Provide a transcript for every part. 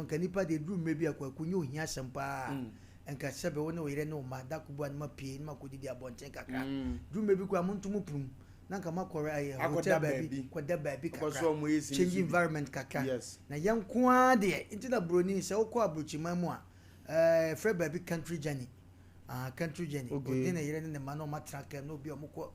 nka nipa de drum maybe akwa kunyo hia sempa enka sebe wona we re no ma da kubu an ma pie ma ko didi abonten kakra drum maybe kwa montum prum na nka makore aye hotel baby kwada baby kakra change environment kakra na yanko ade nti na broni se wokọ abrochima mu a free baby country journey country journey odi na yere ne ma no matraka no bi omukọ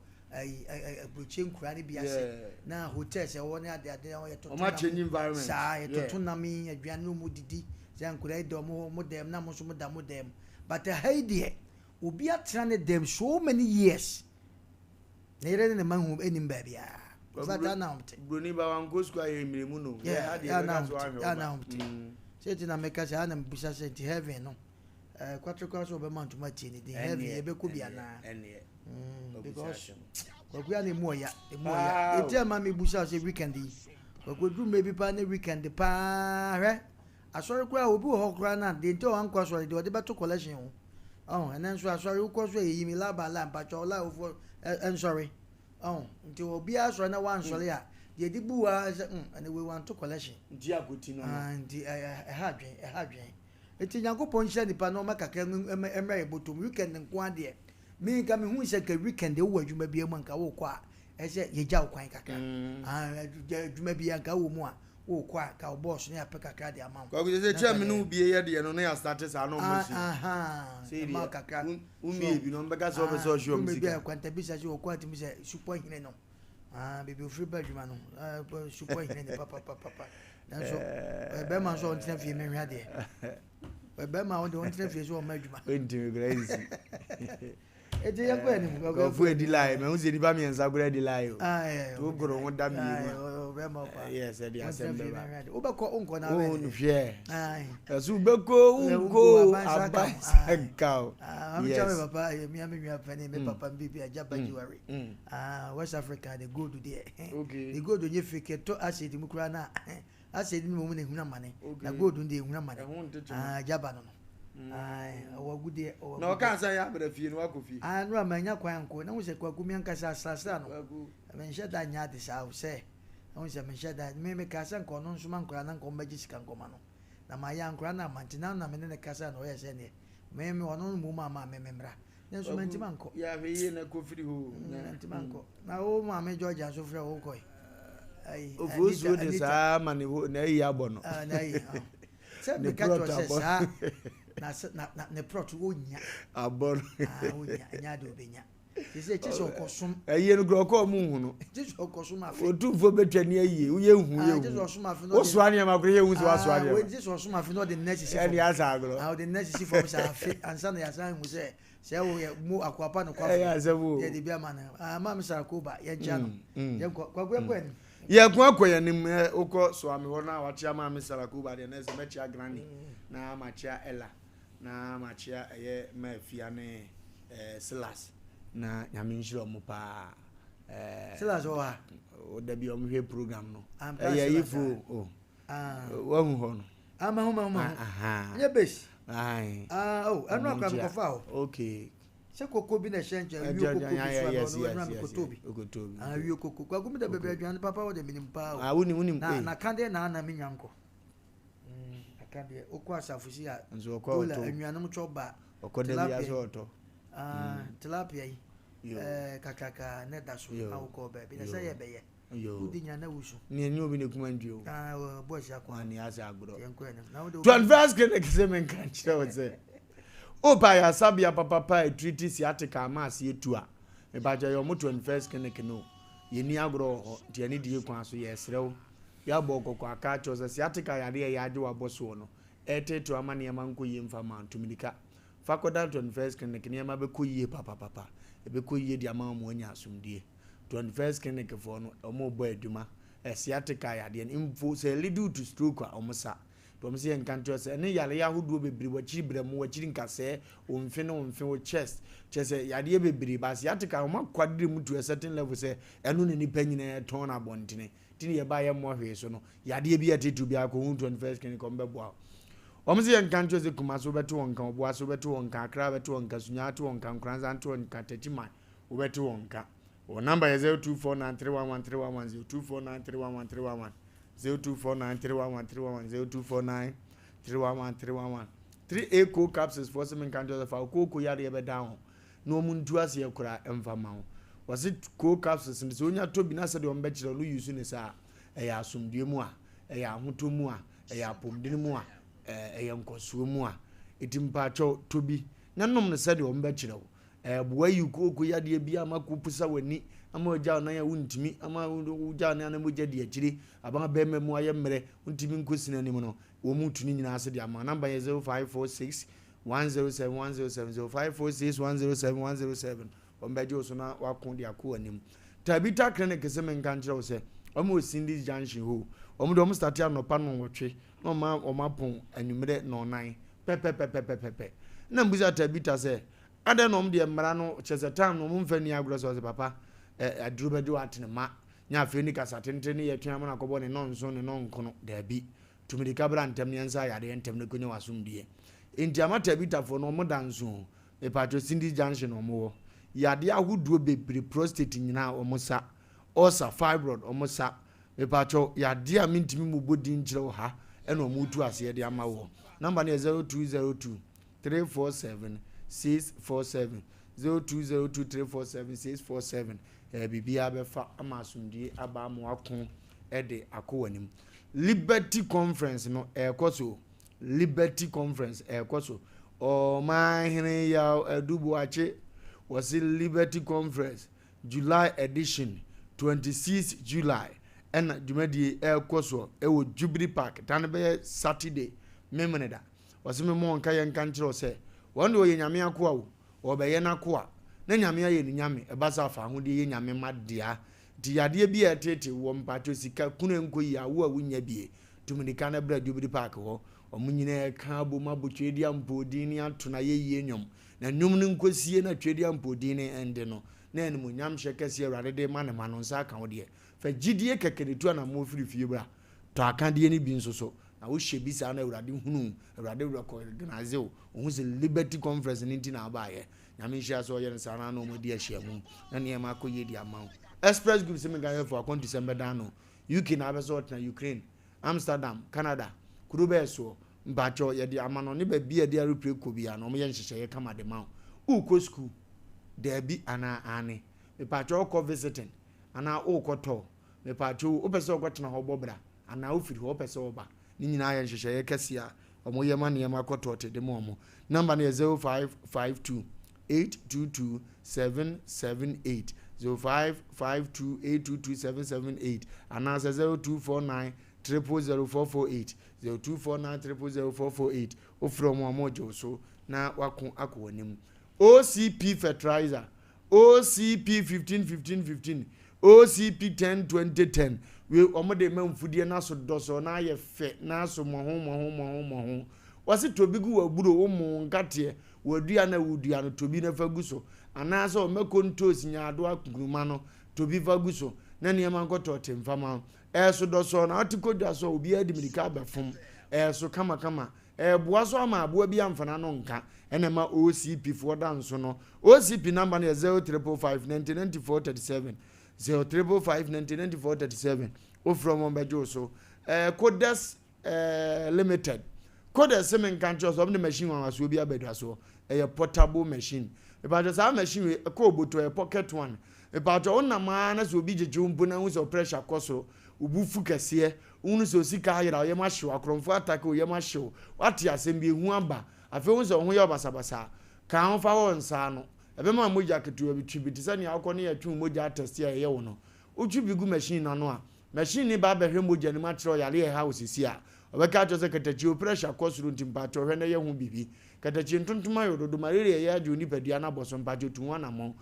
abrochi nkura ne biase na hotel se wona ade o yeto ma change environment sa yeto nami aduane no mu didi se nkura ide mo dem na mo so mo da mo dem but haide obi atra ne dem so many years na yere ne manhu enim baby a fata na umte broni ba wan go school aye miremu no ya de ka na umte se ti na meka se ana mbisa se ti heaven no kwatro kwa so be man to mati ni the heaven e be ko bia na because we are emu ya eti ama me busa se weekend yi ko drum maybe pa na weekend pa hwe asori kwa obi ho kra na de nti o ankwa so de beto collection and then so asori uko so yi mi laba la mpacho la ofo sorry nti obi asori na wan sori a de dibu wa and we want to collection nti agoti no and hadwen eti Yankopon hia nipa no makaka emra ebotom weekend nko ade me nka me hu se ka weekend e wo adwuma bia mu nka wo kwa ese yeja kwan kaka adwuma bia nka wo mu a wo kwa ka boss ne apeka kaka de amam kwa se chairman no bia ye de no na ya start sa no mo si ma kaka umi bi no mbeka so be so show music bia kwanta bi sa wo kwa ti mi se super hine no baby free bedroom no super hine ne papa nanso be man so on tina fie me hwa de be ma on de on tina fie so o ma adwuma enti crazy eti yakọ enim go fu edi lie me hu se di ba mi ensa gura edi lie o to goro won da mi be ma pa yes e di Asem Mpe o be ko onko na be o nu hwe asu be ko unko abansanka am chame papa mi nwa fani me papa bibi ajaba jiwari West Africa they go to there they go to nye fake to acid mu kura na acid mu mu ne huna mane na go do dey huna mane ajaba no owagude no ka san ya bra fie no akofi no amanya kwan ko na wo se kwaku mi ankasa asasa no men sheda nya de sa wo se na wo se men sheda me ka san ko no nsuma nkora na nko mbaji sika nkoma no na ma ya nkora na mantina na me ne kasa no ye se ne me ono mu mama me memra ne nsuma ntima nko ya be ye na kofiri ho ntima nko na wo mama George aso frɛ wo ko ai ofusu de sa ma na yi abo no na yi se me ka to se sa na ne prot wo nya abon wo nya do benya se chiso okosum aye no gro ko mu hu no chiso okosum afi otufo betwani aye wo ye hu ye hu chiso osum afi no wo so ane ma kure ye hu so aso ane wo chiso osum afi no the next see for asa agro the next see for sa afi ansa na ya san hu se wo mu akwapa no kwa ya se wo ye de bia mana ma mi sara ko ba ye ja no ye kwa ni ye kwa akoya nim ukọ so ame ho na watia ma mi sara ko ba de na se mechia granny na machia ella na machia eye mafia ne Silas na nyame nshiro mu pa Silas o ha o da bi o mhwe program no yifu wa hu ho no ama nye base ai anu akwa ko fa o okay se koko bi na shenje wi koko bi okotobi wi koko kwa gumi da bebe adwan papa wo de minim pa o wuni na kande na mi nyanko akande okwa asafusi a nzo anwanum choba okoda bi aso oto tilapia yi kakaka ne daso awko bebe na say beye udi nya na wusu ni enyo bi ne kuma ndio boys akwa ni asa agro yenko ene na wo de 21st clinic se men kan chira wo se o pa ya sabia papa treaty siatica mass yetu a me ba je yo mo 21st clinic no ye ni agro de ani die kwan so ye serew ya bo kokko aka cho se siatica ya de ya age wa boso no eteto amane ya manko ye mfa man tumidika fakoda 21st clinic ne ma be koyie papa e be koyie de ama mo anya asumdie 21st clinic for no omo bo aduma siatica ya de info se lead to stroke a omosa to se enkanto se ne yale ya hodo bebiri wachiri brem wachiri nkase omfe o chest chese yade bebiri ba siatica o makwadire mu to a certain level se eno ne nipa nyina ton abontene tini ye ba ye mo hwe so no yade bi atetu bi akọ 21st clinic ombebo omse enkanto se kumaso beto wonka oboaso beto wonka akra beto wonka sunya to wonka nkranza to wonka tachiman obeto wonka o number is 0249311311 0249311311 0249311311 311 3A cold capsules for some countries of our cocoa yard ever down. No moon to us here could I emphamo. Was it cold capsules and so when you told me Nasa on bachelor Louis using this a asum diemua, a yamutumua, a yapum dinamua, a young cosumua, it impacho to be none of the said on bachelor. Where you go, Kuyadi Biama Kupusa Weni, Amoja Naya Untimi, Amajana and Mujadi actually, about Beme Moya Mere, Untimin Kusin anymore. Umutunin Nasa Diama, number 0546 107 107 0546 107 107. Ombejo Sona Wakundi Akuanim. Tabita Clinic is a man country, say, almost in this junction who, Omdom started no pan watch, no ma or mapon, and you made no 9. Pepe. Nambuza Tabita say, I don't know the Marano, Chesatam, no Mumfeni Agros was a papa, a drubedo at the ma, Nya Phoenix at Tentini, a Tiamana Cobon and non son and non cono, there be. To me the cabra and Temiansa, I didn't tell Nicono assume dear. In Jamata Bita for no more than soon, a patro Cindy Junction or more. Yadia who do be prostate in now or mosa, osa fibroid or mosa, a patro, Yadia mean to me woodin ha, and no mutu as yet Yamawo. Number 0202 347 647 0202 347 647. Bibi abefa amasundi abamu akon ede akowanim. Liberty Conference no ekoso. Liberty Conference ekoso. O my hene ya edubu ache was Liberty Conference July edition 26 July and Jumedi ekoso ewo Jubilee Park tanbe Saturday memeneda was me mo nka yen kan kire se won do ye nyame akoa wo obeye na koa na nyame aye ni nyame ebasa fa ho de ye nyame madia di yade bi etete wo mpacho sika kunu enkoyi awo awunya bie tuminika na bra Jubilee Park ho omunyine ka bo mabotwedi ampodini atuna ye nyom na nyom ne nkosie na twedi ampodini ende no na enmu nyam hyekese awrade de ma ne ma no nsa ka wo de fa gidie kekeretu na mo firifie bra to akande ni bi nsoso na wo hye bi sa na awrade hunu awrade organize wo hu se Liberty Conference ni ntina abaye nyame hye so ye nsa na no mo di ahye mu na ne ma akoye di ama express group se me ga for akon December dan no UK na abeso na Ukraine Amsterdam Canada kurubeso mbacho ye di ama no ne ba bia di arepre ko bia no mo ye nhyehyɛ ye kama de ma uko school there be ana ane me pacho ko visiting ana ukoto me pacho opese okotena ho bobra ana ofiri ho opese oba ni nyina ye nhyehyɛ ye kasia omo ye ma ne ma koto te de mo number ne 0552 822 778 0552 822 778 ana 0249 0000448 0249 0000448 o from Wamojo so na wakun akwonim OCP fertilizer OCP 15 OCP 10 we omode mamfudie na so doso na ye fe na so moho wase tobigu waburo wo mo nkate wadua na wudua no tobi na faguso ana so mekontos nyaado akunuma no tobi faguso na niam nkoto temfama so doso na atikodwa so obi adi medika befom so kama boa so ama aboa bi amfana no nka enema OCP for danso no OCP number na 0355 0355 o from Ombejo so Codes limited Codes semen country so the machine one so bi abedwa so portable machine about just our machine we ko to a pocket one about on na ma na so bi jejumbu na so pressure koso ubufu kese unu so sika ayira ye ma hwe akromfo attack ye ma hwe wati asem bi hu aba afi hu so hu ye basabasa ka hu fa won sa no ebe ma moja ketu bi twibiti sani akọ ne ya twu moja test ye wo no utwibi gu machine na no a machine ni ba behwe moja ni ma tro yale ye house si a obeka to se ketachi pressure koso ntimpa to hwe na ye hu bibi ketachi ntontoma yododo malaria ye aju ni padua na boso mpacho tunwa na mo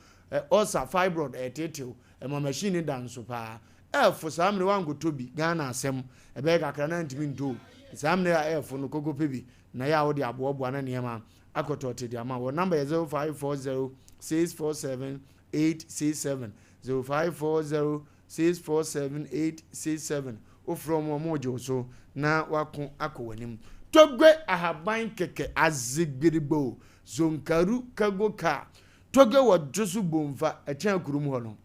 osa fibroid etetew ma machine danso pa for samre wango tobi Ghana asem ebe kakra na ntimi ndo samre f no kogo pebi na ya wo de abobo na niema akoto te dia ma wo number 0540 647 867 0540 647 867 o from Omojo so na wakon akowanim togwe ahaban keke azigbiribo zonkaru kagoka togwe wo josu bomfa echen kurum ho no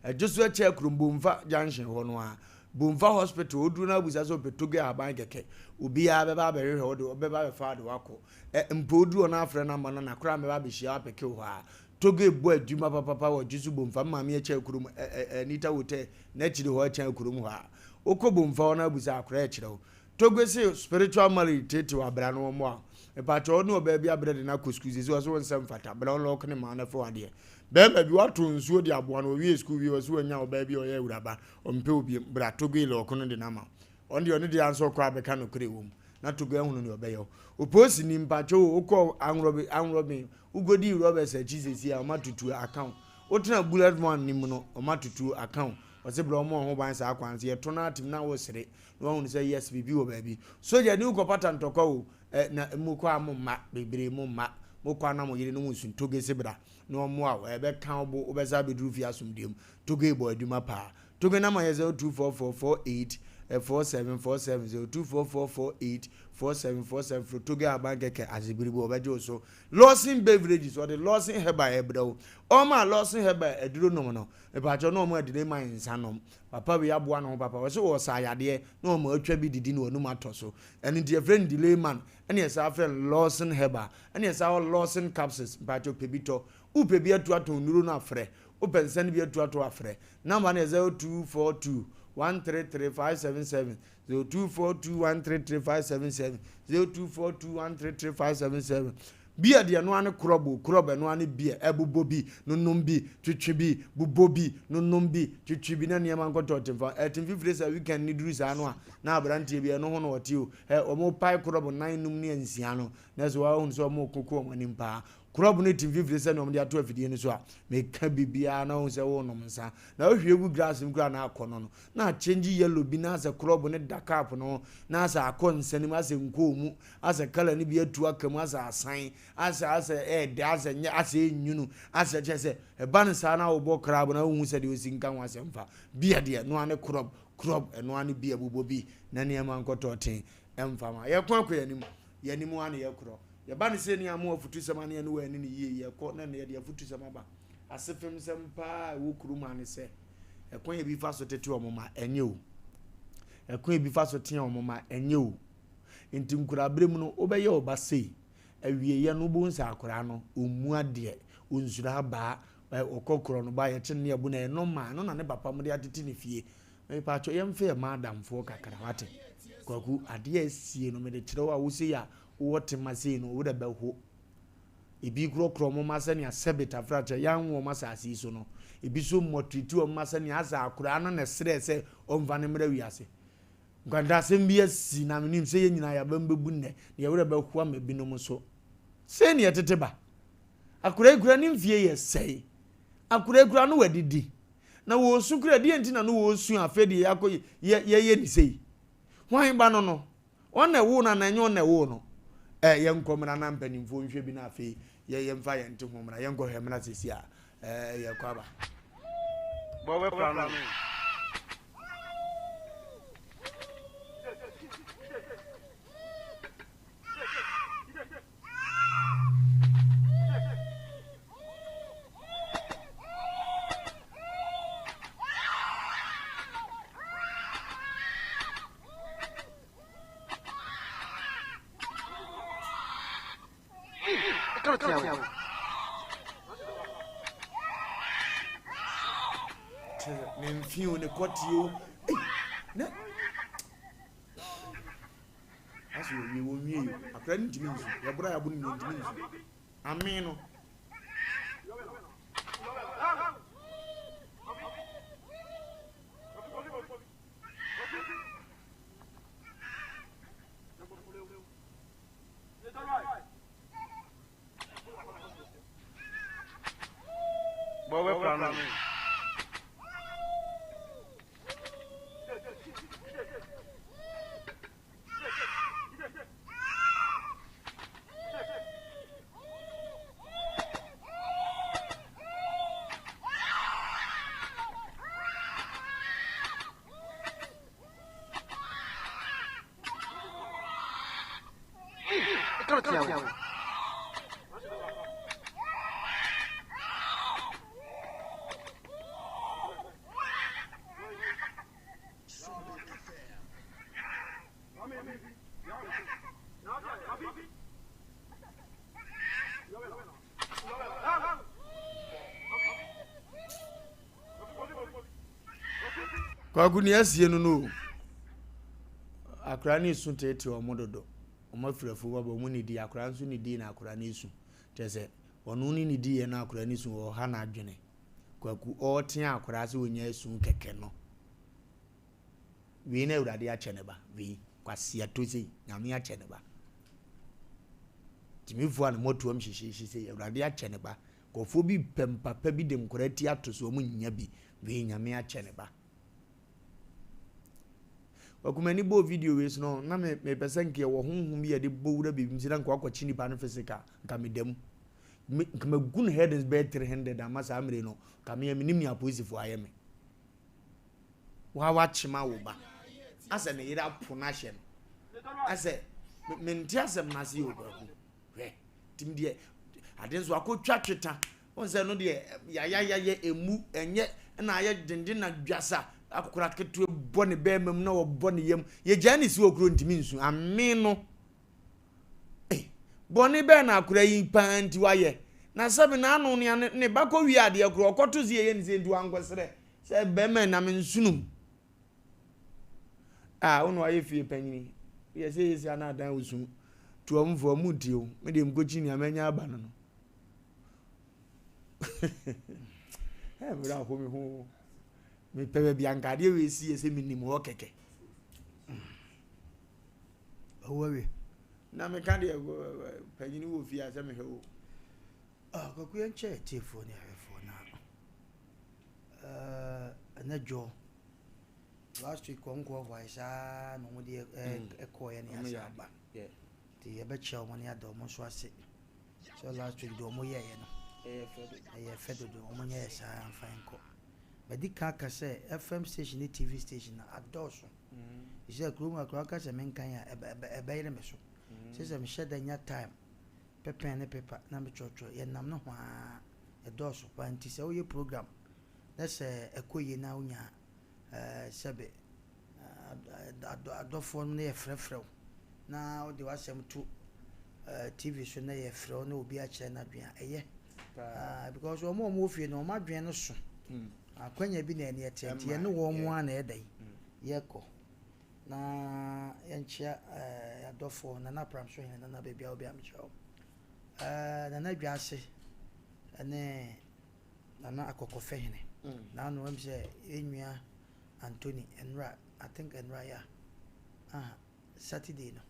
ejosu eche kurumbomfa junction ho no a Bomfa hospital odu na busa so petoge aban keke obi a beba be hwe wo de beba be fa de wako mpodu ona afre na mana na kra me ba be hia apeke ho a toge bo adwuma papa wo jisu bomfa maame echa kurum nita wote na chiri ho echa kurum ho a okobomfa ona busa akra echire ho toge se spiritual marriage wa bra no mo a epacho no ba bia bre de na kuskuzi so so nsem fata bra no lokne ma na fo ade be ma bi wato nsuo de aboa no wi school wi so anya oba bi oya uraba ompe obi bra toge lokno de na ma on de answer kwa beka no kre wom na toge ehunu ne obeyo oposi ni mpacho ukọ anrobi ugodi robe se Jesus ya matutu account otena bullet one ni mu no matutu account wose bro mo ho ban sa akwanse ye to na atim na wo sere no hu say yes bibi wo baby so je ni ukopata ntokwa wo na mu kwa mo ma bebre mo ma mo kwa na mo yire no musun toge sebra no mo a ebe kan obo obeza bedru fi asumdiem toge bo aduma pa toge na ma ye 024448 4747 0244484747 for toge abangeke azibiribo obejo so losing beverages or the losing heba ebro o ma losing heba eduro no no e ba jo no mo edile man nsanom papa we aboa no papa we so wo sa yade no mo atwa bi didi no onum atoso and the friend delay man and yes our friend losing heba and yes our losing capsules ba jo pebito u pebi atu ato nuru na afre o pensan bi atu ato afre number na 0242133577 0242133577 0242133577 bia de no ane krobo no ane bia ebubobi nonombi twitwibi bubobi nonombi twitwibi na niam ankoto temfa etimfifire sa weekend ni duru sa no a na abrantie bia no ho no wote o omo pai krobo 9 num ne ansia no na so wa hu so omo kokko omo nimpa krobo ne timfifire sa no omo de ato afidie ni so a me ka bibia na hu se wo no msa na ohwie gu grass mkura na akono no na change yellow bi na sa krobo ne dakap no na sa akonsani ma se nkomu asa kala ni bia tu akamu asa asan asa asa nya asa enyunu asa chese e ban sa na obo krab na hu se de osinka ho asemfa bia de no ane krob no ane bia bubobi na ne ma nkoto ten emfama ye kwankwa yanim ane ye kro ye ban se ne amu afutu sama ne no wani ne ye ko na ne ye afutu sama ba asefem sempa wo kuruma ne se e kwan ye bi fa so tete omoma enye o e kwan ye bi fa so ten omoma enye o enti nkura brem no obeye obasei awie ye no bo nsa akora no omu ade onsura ba okokoro no ba ye kyen ne abu na no ma no na ne papa mo de atete ne fie me pa cho ye mfe madamfo kakara wate kwaku ade asie no me de kire wa wo se ya wote masei no wo de ba ho ebi krokro mo masani asebeta fracha yanwo masasi so no ebi so motriti o masani asa akura no na sere se omva ne mra wiase gwanda sembia si na menim se yenyina ya bambebu ne ye wure ba kwa mabinom so se ne yetete ba akura ni mfie ye sei akura no wadidi na wo su kura die ntina no wo su afede yakọ ye ni sei hwan ba no ona wo na nanyo na wo no ye nkomra na mpanimfo nhwe bi na afi ye mfa ye nte homra ye nkọ hemra sesi a ye kwaba bo we plan Fio ne kwatio na aso we wo nwie akra ni ntimi nsu ya bura ya bu ni ntimi nsu ameno bowe plan kwaku ni asie no akra ni su tete omododo omafirafu wa bo mu ni di akra nso ni di na akra ni su tese onu ni di ye na akra ni su o ha na adwene kwaku o tia akra se onya su keke no wi na urade a cheneba wi kwase atosi nyame a cheneba timifu an motuam hihihisi se urade a cheneba kofo bi pempapa bi dem korati atoso mu nya bi wi nyame a cheneba wakumani bo video we no na me pese nke wo honhom ye de bowura bibim sira nko akwachi nipa no physical nka medam kama gun headings be 300 amasa amre no kama ya minim ya positive ayeme wa chima wo ba asa ne yira ponashe asa menti asem na se yo kwaku hwe tim de adenzo akotwa tweta on se no de ya emu enye na aye dindin na dwasa akukura ketu bone be mem na wo bone yam ye jani si okuro ntimi nsu ameno bone be na akura yi panti waye na sabe na anu ne bako wi ade akuro okoto zi ye nze ndu angwesere se be me na me nsunum unu aye fie panyini ye se yesi ana dan usun to amfo amutio me de mkochi ni amanya aba no bra ko mi ho me pewe bianka de we si ese minim ho keke owe na me kan de panyini wo fi ase me hewo kwaku yan che telefone afo na anajo last week konko voice no mo de ekoye ni asaba ti ye be che o mo ni ado mo so ase so last week do mo ye no fedo do mo nye sa fine ko medika ka se FM station ni TV station na adoso ise krum akra ka se menkan ya ebe yire me so se me sheda nya time pepe ne pepa na me chocho ye nam no hwa adoso panti se o ye program na se ekoye na unya sebe adofo no ye frefrew na o de wasem to TV so na ye frefrew na obi a kire na dua eye because omo fie no ma dwen no so akwanya bi na ene etete ye no wo mo ana edai ye ko na yenchia adofo na pram so hin na bebia obi am chao na dwa ase ene na akokofe hin na no am se enua Anthony Enra I think Enra ya Saturday no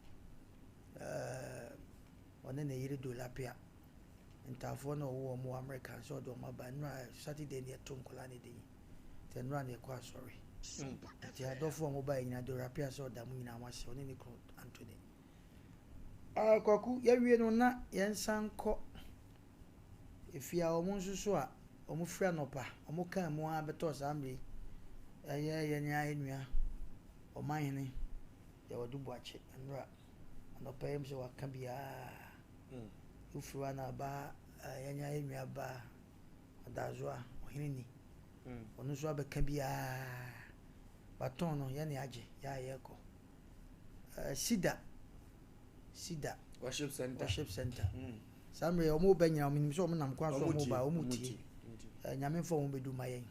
one na yiri do lapia ntafo na wo mo American so do ma ba Enra Saturday ne to nkola ne dey Enra ne kwa sorry ti adofo mo ba nyina do lapia so da mu nyina wase one ne ko Anthony kwaku ya wie no na yensanko efia omo nsusu a omo fra no pa omo kan mo abeto samri ye nya enua omahene ya wodubu ache Enra no payem so wakabia ufura na ba yanya enua ba odazwa ohini onu so abeka bia baton no ye ne age ya yeko sida worship center samre omo benya ominim so omo nam kwa so omo ba omo tie nyame fo omo bedu mayen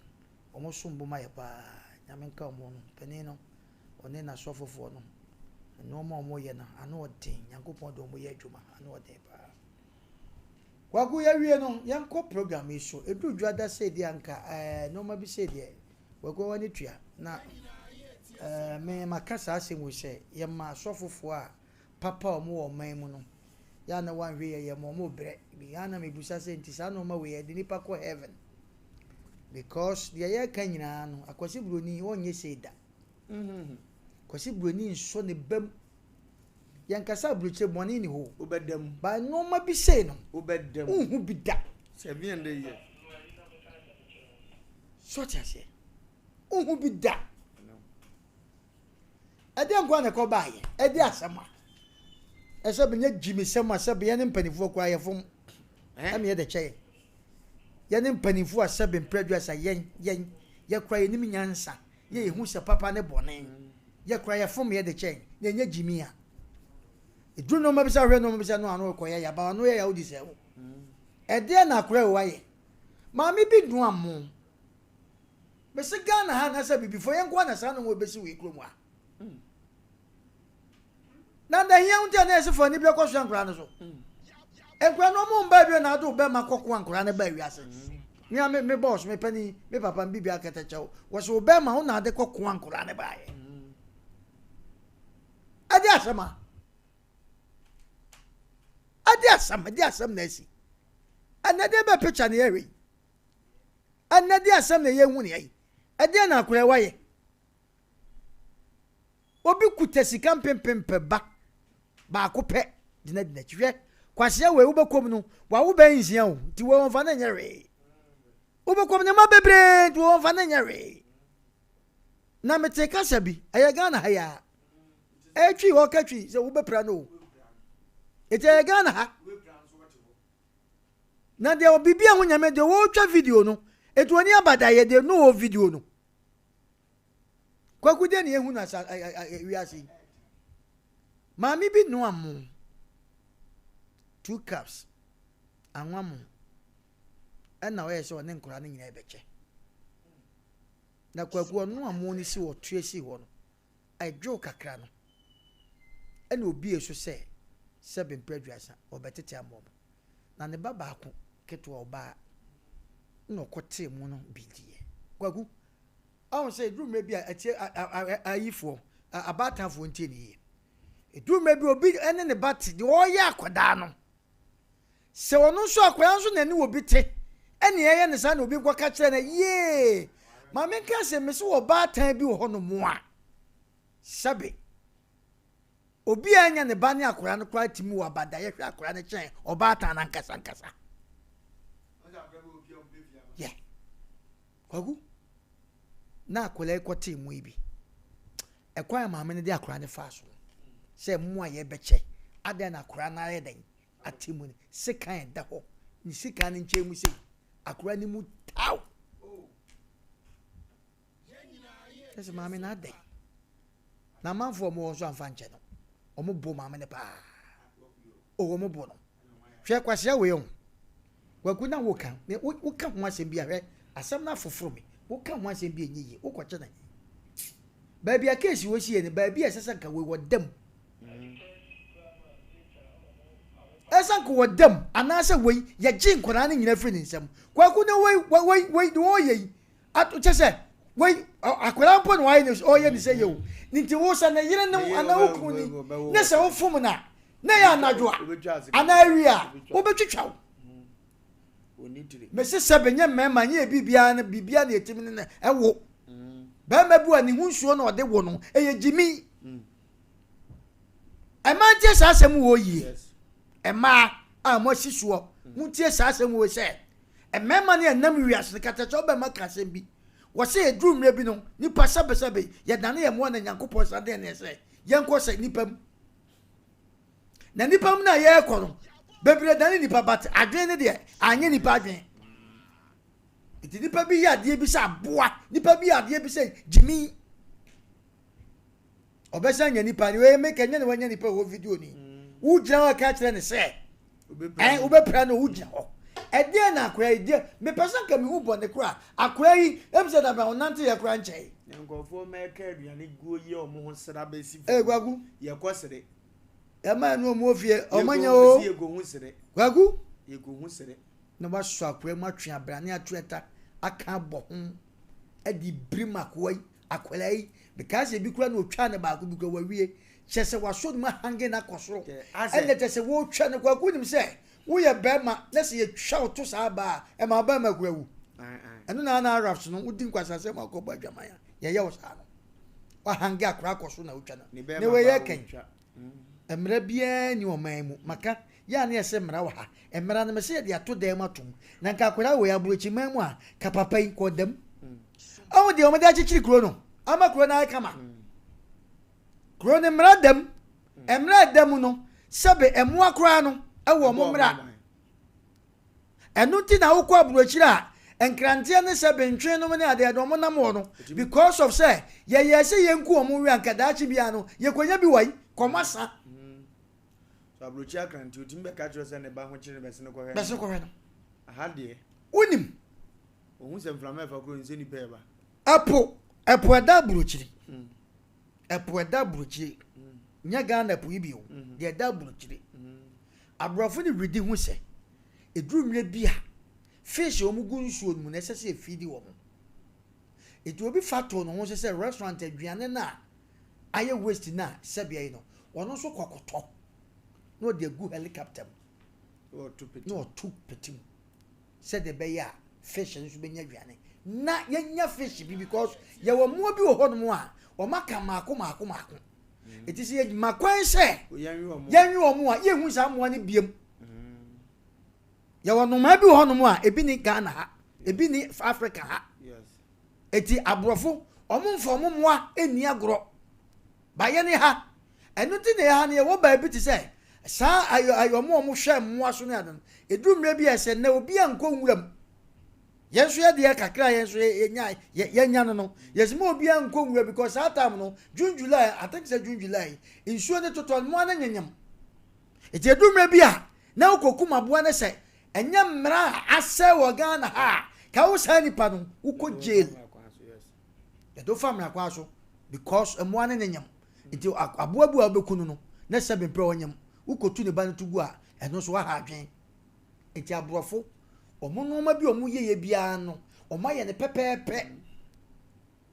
omo sombo maye pa nyame nka omo no peni no one na sofofo no no omo ye na ano odin yankopon do omo ye adwuma ano odin pa kwaku ya wie no yanko program iso edu dwada say di anka no ma bi say di wako wani tua na me makasa asem we say ye ma sofofo a papa omo wo man mu no ya na wan hwe ye mo bre bi ya na me busa say ntisa no ma we ye di nipa ko heaven because the year kan nyina no akwasi broni wonye seda kwasi broni nso ne bam yankasa bruche boni ni ho obedam ba no ma bi say no obedam hu bi da 7 year so tiase hu bi da ade nkwa na ko baaye ade asama ese be nya jimi sema se be ne mpanifo kwa yefom am ye de cheye ye ne mpanifo asebe mpredua sa yen ye kra ye nim nyansa ye hu se papa ne bone ye kra ye fom ye de cheye ye nya jimi a edru no ma bisa hwe no ma bisa no anu ko ye ya ba no ye ya odi se wo ede na kra wo ye ma mi bi dun amu Be se Ghana ha na say before yen kwa na sa no be si we krom a. Na da hia unti na ese for ni bi akwaso ankura no so. Enkura no mo mba bi na do be makoko ankura ne ba wi ase. Nya me boss me pani me papa mbi bi akata chawo. Wo so be ma ho na de kokko ankura ne ba ye. Adi asama. Adi asam na si. Anade be picture na yewi. Anade asam na ye hu ne yi. Adi na akura wa ye. Obi kutasika pempempe ba akopɛ dina chwe kwase we wo bekom no wa wo ban nsia o ti wo mfa na nyere wo bekom ne ma bebre ti wo mfa na nyere na mete kasa bi aya Ghana ha ya etwi wo katwi se wo bepra no ete aya Ghana ha na de obibi a hunyame de wo twa video no etu oni abada ye de no wo video no kwakude ne ehu na sa wiase mami bi no amu 2 cups anwamu na we se one nkora ne nyina ebeche na kwaku no amu ni si wo tue si ho no adwo kakra no na obi eso se 7 preduasa obetete amom na ne baba ako keto oba no kote mu no bidie kwaku awu say drum me bi ayifo abatafo ntie ni drum me bi obi ene ne bat de o ya akoda no se wono so akoya so na ni obi te ene ye ne sa na obi kwa ka kire na ye ma me ka se me so wo batan bi wo ho no mo a sabe obi anya ne ba ne akora no kwa timi wo abada ye hwe akora ne chen obatan na nkasa yeah kwagu na akora ekote mu ibi ekwa ma me ne de akora ne fa so se mu a ye beche ada na akora na ye den atimu ne sekan da ho ni sekan ne nche mu se akora ni mu taw ese ma me na de na manfo mo so amfa nche no omo bo ma me ne pa o omo bo no hwe kwase we ho wagu na wo kan wo ka ho asem bia hwe asem na foforo me wo ka ho asem bia nyiye wo kwache na ba bia case wo sie ne ba bia sesa ka we wodam esa ko wodam anase we ye gi nkora na nyina firi nsem kwaku ne we do ye atu chese we akora mpo no ayi ne o ye ne se ye o nti wo sa na yire ne ana oku ni ne se wo fom na ya anadwo ana awia wo betwitwa me se sebenye mema nye bibia na etimi ne ewo ba mabu ani hunsuo na ode wo no eye jimi emantie sa asem wo yi ema a mo sisuo mutie sa asem wo se emema ne enam wiase katacho ba maka asem bi wo se edru mre bi no nipa sabesebe ye dane ye mo na nyankopon sa de ne se ye nko se nipam na nipam na ye ekoro bebre dane nipa bat adwen ne de anye nipa adwen iti nipa bi ya de bi sa boa nipa bi ya de bi se jimi obesa nya nipa ni we make nya ne wanya nipa wo video ni wo gina wa ka kire ne se obepra no wo gina ho ede na akora ide me person ka mi hu bo ne kora akora yi emse da ba onante ya kora nche nkofo meka aduane guo yi omo ho sera ba si gwagu ye kwosere ema no mo fie omanya o ye go hu sere gwagu ye go hu sere na ba so akora ma twe abrane atueta aka bo ho edi brima kwai akwala yi because ebi kura na otwa ne ba ko bi ko wawie chese waso ma hange na kosoro ene tese wo twa ne kwa kunim se wo ye bema na se ye twa oto sa ba e ma ba ma kwawu eno na raps no udi nkwasa se ma ko ba dwama ya ye wo sa no wa hange akora koso na otwa ne we ye ken emra bia ni o man mu maka ya na ye se mra wa ha emra na me se de ato dem atom na nka akora wo ya burochi man mu a ka papa yi ko dem awu de o me da chichiri kuro no ama kuro na kama kuro ne mra dem emra dem no sebe emu akora no ewo mo mra enu ti na wo ko aburochi a enkrante ne sebe ntwe no ne ade do mo nam wo no because of say ye se ye nku o mo wi anka da chi bia no ye konya bi wai komasa so aburochi akrante otimbe ka kiro se ne ba ho kire bese ne ko he bese ko he no aha de unim ohun se mflama fa kuro nse ni pe ba Epo eda buruchiri. Epo eda buruchiri. Nya Ghana epo ibi o. De eda buruchiri. Abrafo ni redi hu se. Eduru mre bia. Fish omu gu nsuo mu na sese efidi wo mo. Etu obi fato no ho sese restaurant aduane na aye waste na sebia yi no. Wono so kwakoto. No de gu helicopter. O tu petit. No tu petit. Said the bear fish and subenya aduane. Na yenya fish bi because ye wo mo bi wo ho no mo a o maka maako. It is ye makwan se yenwe wo mo a ye hu sa mo ne biem. Ye wo no ma bi wo ho no mo a ebi ni Ghana ha, ebi ni Africa ha. Yes. Eti abrofo omumfo mo a eni agro. Ba ye ne ha. Enu ti ne ha ne ye wo ba bi ti se sa ayo mo hwe mo aso ne adan. Edu mre bi ese na obi anko nwuram. Yenso ye de kakra yenso yenya no. Yes mo obi anko nwura because that time no June July I think say June July insuo ne total mo na nyanyam. Eti edu mre bi a na ukokuma boa ne se enya mra ase wo Ghana ha ka wo sa nipa no uko jail. Edo famra kwa so because mo na nyanyam. Eti aboabu abekunu no na se bempre wonyam ukotu ne ba ne tugu a eno so wa ha adwen. Eti abrofo omo no ma bi omo yeye bia no omo ye ne pepepe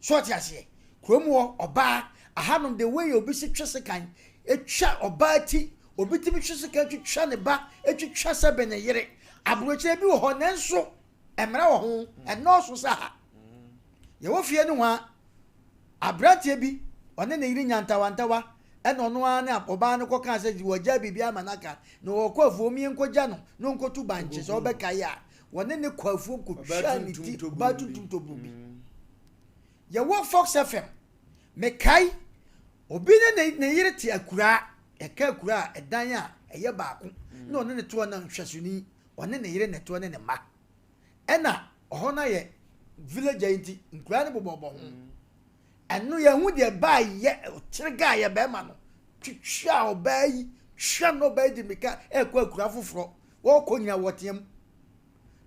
short ase kromu oba ahanom the way obi si twese kan etwa oba ti obi ti bi twese kan twetwa ne ba etwetwa sebe ne yere abroche bi wo ho ne nso emra wo ho eno so sa ha ye wo fie ne ho a abrate bi one ne yiri nyantawantawa eno no ane oba ne koka se wogya bibia manaka no wo kwafuo mi nkogya no nkotu banche so obeka ya wone ne kwafuo kotwa ni ti ba tutunto bubi ye wo Fox FM me kai obi ne yire ti akura e ka akura edan a eye baako na one ne to na nhwasuni one ne yire ne to ne ma ena oho na ye village anti nkura ne bobo ho enu ye hu de ba ye tirga ye be ma no twitwa obai hwa no ba di meka e kwa akura foforo wo konya wotem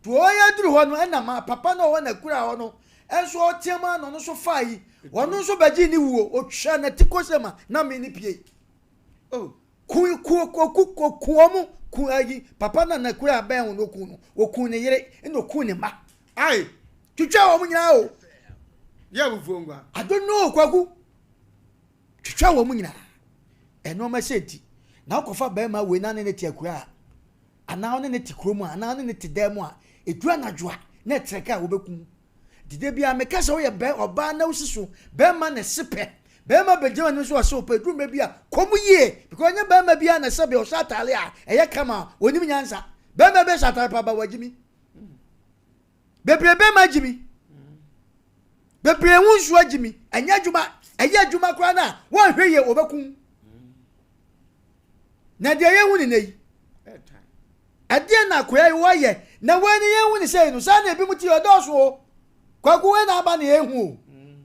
to oya duru ho no ena ma papa no wo na kura ho no enso otiama no no so fai wono so baji ni wuo otwa na tikosema na me ni pie oh ku ku ayi papa na kura ba ho no ku no oku ne yere eno ku ne ma ai twitwa wo munyina o ya bufongwa I don't know kwaku twitwa wo munyina eno ma senti na okofa ba ma we na ne ti akura ana one ne ti kromu ana one ne ti demu a edua na dwoa na treka wo bekum dide bia me kase wo ye be oba na usiso be ma ne sepe be ma bejema ne so aso pe drum bia komu ye because nya be ma bia na sebe o satale a eye kama onim nyansa be ma be satale pa ba wagimi bebre be ma gimi bebre wunsu agimi anya djuma eye adjuma kra na won hwe ye obekum na de ye huni nei ade na kra ye wo ye na wani ye huni sei no sa na ebi muti odoso kwaku we na aba na ehu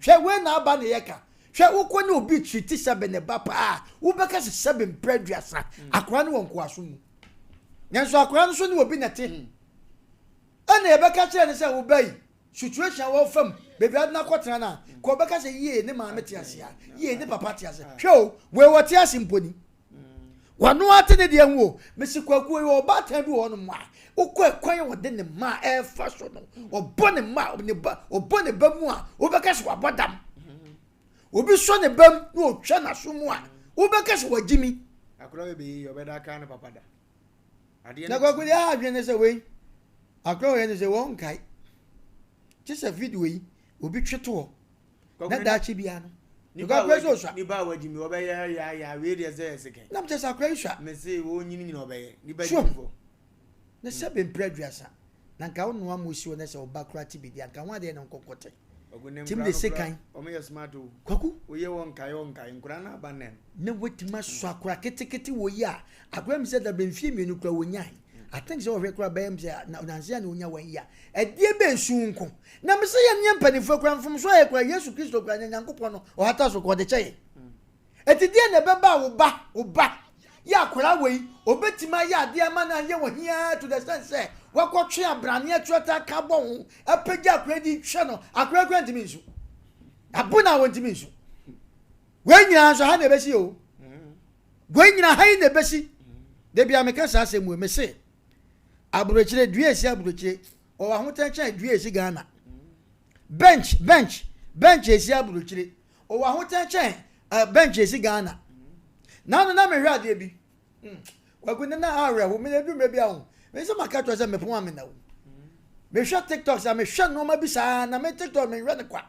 hwe we na aba na yeka hwe ukwo ne obi twiti sebe ne ba pa wo beka se sebe mpreduasa akra ne wonko aso mu nyanso akra no so ne obi nete ana e beka kire ne se wo bai situation wo fam bebi adna kwotena na ko beka se ye ne ma meti ase a ye ne papa ti ase hwe we wote ase mponi wano ate ne de hu o mesi kwaku we oba tan bi wo no ma ukwa kwan wo de ne ma e fa so no obo ne ma ne ba obo ne ba mu a wo beka se wabodam obi so ne bam na otwa na so mu a wo beka se wagimi akura we be obeda kan ne papa da ade na kwaku ya adwe ne se we akura we ne se won kai tisa video yi obi tweto na da chi bia no ni ba wagimi obe ya we de ze seke na mtesa akura isha me se wo nyini nyina obe ni ba jifo na sebe mpreduasa na nka wonu amosi wona se obakura ti bidi anka ho ade na nkokote tim de sekan o me smart o kwaku oye won kai nkura na abanen na wetima so akura ketekete wo yi a akura mi se da benfie mienu kura wonyan I think so we kura bem se na nansia na onya wan yi a edie be nsunko na me se ye nyempanifo kura mfom so ye kura Yesu Kristo kura nyankopon no o hata so ko de cheye etidie na beba wo ba ya kura wei obetima ya de ama na ye wo hia to the sense say wakotwe abrane atwata ka bon apagya akura di hwe no akura kura ntimi nsu abuna wonti mi so we nyina so ha na be si o we nyina ha na be si de bia me ka sa asemu me se abrochire dua esi abrochire o wa hotan chan dua esi Ghana bench esi abrochire o wa hotan chan bench esi Ghana na me hwa ade bi wagunna na awre wo me du me bia ho me se maka to se me pon ame na wo me hwa TikTok sa me hwa no ma bi sa na me TikTok me hwa ne kwa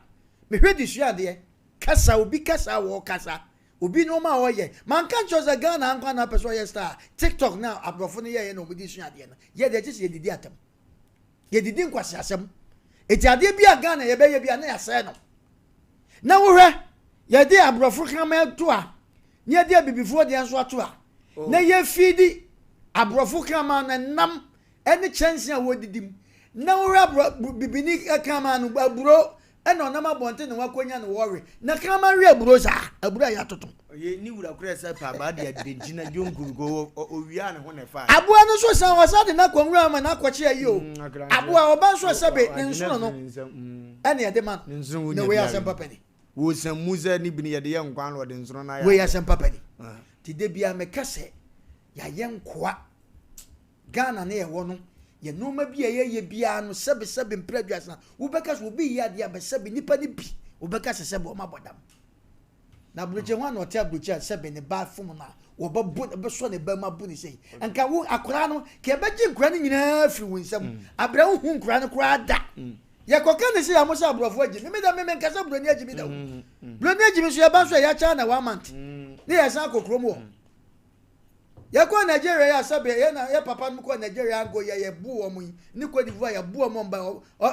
me hwa di sua de kasa obi kasa wo kasa obi no ma wo ye man kan cho se Ghana anko na person ye star TikTok na abrofo ne ye no obi di sua de no ye de chi ye didi atam ye didi nkwasi asem eti ade bi a Ghana ye be ye bia na ya se no na wo hwe ye de abrofo kan ma to a ye de bibifo de anso ato a na ye fidi abrofo kan ma na nam ene chance a wo didim na wo bibini kan ma no aburo eno na mabonte ne wakonya ne worry na kan ma wi aburo sa aburo ya toto ye ni wura kura sa pa ba de adengina jongurugo owia ne ho ne fa aboa no so san wasa de na konwura ma na akwache ayi o aboa oba so sabe ne nsono no ene ye de man ne we Asem Mpe ni wo san muza ni bini ye de ye nkwan lo de nsono na ya we Asem Mpe ni ti de bia me kase ya ye nkoa Ghana na ye wo no ye no ma bia ye bia no sebe mpraduasa wo beka so obi ya de abesebe nipa ni bi wo beka sebe o mabodam na broche ho na ote broche sebe ne ba fom na wo be so ne ba ma bu ni sei anka wo akora no ke be gi nkora ni nyina firi wo nsam abra wo hu nkora no kora da ye koka ne sei amosa abrofo agi me da me nkasa broni agi mi da broni agi mi so ye ba so ya cha na 1 month ne ya san kokrom wo ya kwa Nigeria ya sabe ya papa mu kwa Nigeria go ye bu wo mu ni ko divu ya bu wo mba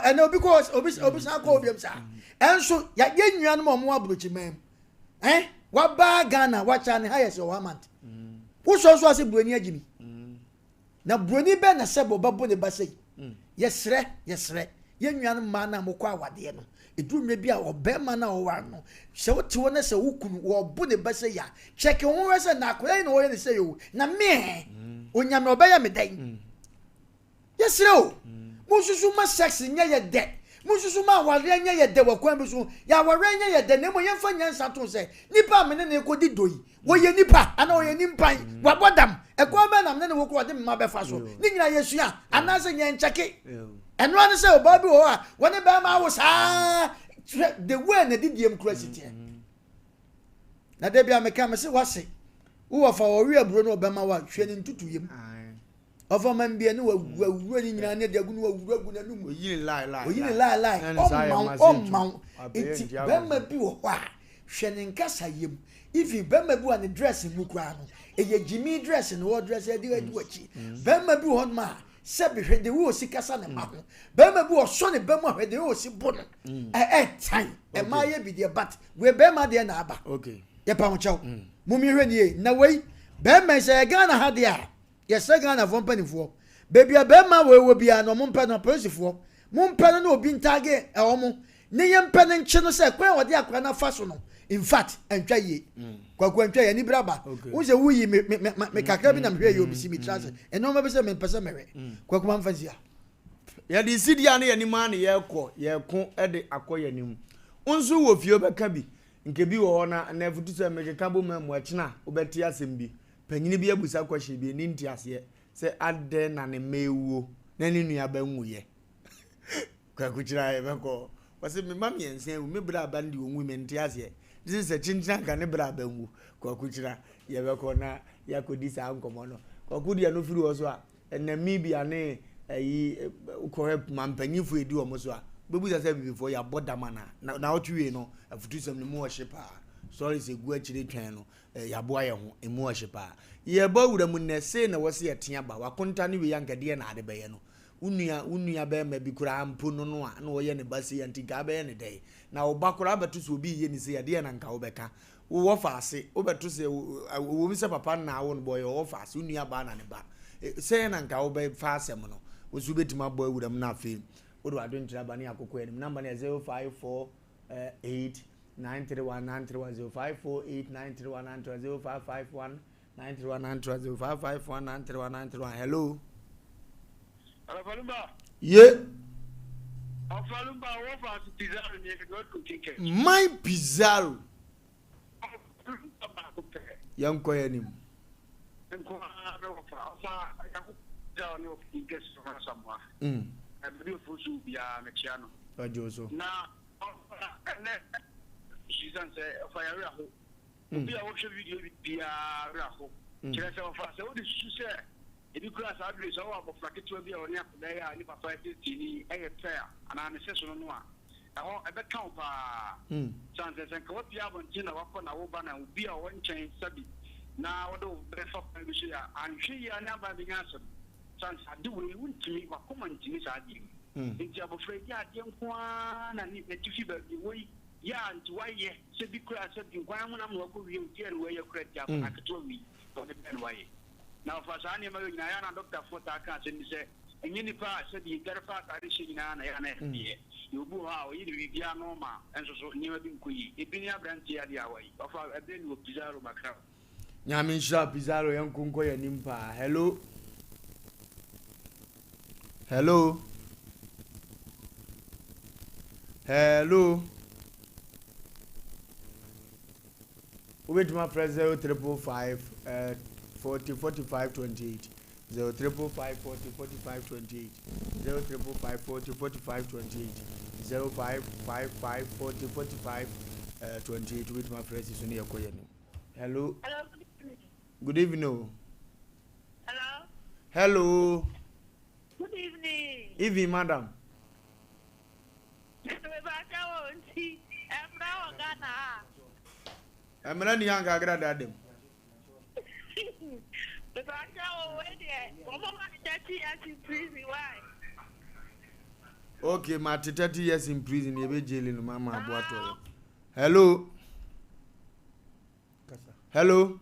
ene obi ko obi san ko obi msa enso ya ye nua no mo abrochi mam wa ba Ghana wa cha ne ha yes 1 month wo so ase broni agimi na broni be na sebo babo ne basei yesre ye nua no ma na mo kwa awade no edunwe bi a obema na owa no se wote wona se wukunu wo bu ne bese ya check won wese na akora ni wo ye ne se yo na me onyame obeya me dan yesre o mususu ma sex nya ye de mususu ma ware nya ye de wakwan bi so ya ware nya ye de ne mo ye mfa nyansa to se nipa me ne ko di doyi wo ye nipa ana wo ye nimpan wabodam ekwa be na me ne wo ko de ma be fa so ni nyina yesua ana se nya ncheke eno an se oba bi ho a woni be ma wo sa the way na didiem curiosity na de bia me ka me se wase wo fa wo wi aburo no oba ma wa hwe ni ntutu yem ofa man bia ni wa wura ni nyina ne de agu no wa wura gu na num oyi lai o man eti be ma bi wo ho a hwe ni nkasa yem ifi be ma bi wa ne dress mu kura no eye Jimmy dress no wo dress e di wachi be ma bi ho ma sebe hwede wo si kasa ne ma ho be ma bi wo so ne be ma hwede wo si bo no time e ma ye bi de but we be ma de na aba okay ye pa mo chaw mo mi hwe ni na wei be ma se Ghana ha de a ye se Ghana fo mpanifo be bia be ma we wo bia no mo mpa no polisifoɔ mo mpa no obi ntage e wo mo ne ye mpa ne nche no se kwan wo de akora na fa so no in fact entwa ye kwakwa entwa ye ni braba wo se wuyi me kakra bi na mhwe ye obi si mi trase eno ma be se me pese mewe kwakwa mfansia ya di sidia ne ye ni ma ne ye ko e de akoye nim unsu wo fie obeka bi nke bi wo na na futu se me keka bo ma mu akina obeti asem bi panyini bi abusa kwahye bi ni ntiase se ade na ne mewo na ni nua ba nwuye kwakuchira ye beko wase me ma miense me bra bandi wo nwu me ntiase this is a chinchina kan bra ba nwu kwakuchira ye beko na yakodi sa nkomo no kwakudi ya no firi wo so a enami bi ane ayi ko help mampanyifo edi wo mo so a bebusa se before ya bodama na otwe no afutu sem ne mo worship a sorry se gu akire twan no ya boa ye ho emu worship a ye ba wura mu ne se na wose ye tea ba wakonta ne we yankade na ade be ye no unua be ma bi kura ampo no no a na wo ye ne base ya ntika be ye ne dai na wo bakura betu so obi ye ni se ya de na nka wo beka wo fa ase wo betu se wo bi se papa na wo no boy wo fa ase unua ba na ne ba se na nka wo be fa asem no wo su betima boy wura mu na afi odo adontra ba ne akoko enim number na 054 89319310548931930551931930551931931. Hello. Ye. Wofa Lumba, Wofa Pizarro, you go to ticket. My Pizarro. Young Koyanim. And go down of the guest from someone. And beautiful Zubia Mechiano. Joso. Now, she's answered a fire raffle. We are watching video with the raffle. She has a fast. What did she say? If you class address, our flacket will be on the day, I live a 550 a fair, and I'm a session on one. I bet count chances and what you have on Tina Wapan, Obana will be a one chain study. Now, what do best of Lucia and she are never being answered. Chance I do we wouldn't to me, but common to Miss Adi. It's your afraid, young one, and if you feel the way, and why, yes, said because I said, why am I not going to where your credit, I told me for the Ben way. Now, for Sanya, I am Dr. Fotaka, and he said, and any part said you got a part I see in you go how you be normal, and so near the Queen. If you have brandy at the way, of a bin with Pizarro Macron. Yamin Sharp Pizarro, young Kunko Nimpa. Hello. Hello. Hello. Wait, my press 0355 40 45 28. 0355 40 45 28. 0355 40 45 28. 0555 40 45 28. With my press is on your coin. Hello. Hello. Good evening. Hello. Hello. Good evening. Evening, madam. I'm not young. I got that. Okay, my 30 years in prison. You be jailing, Mama. Hello. Hello.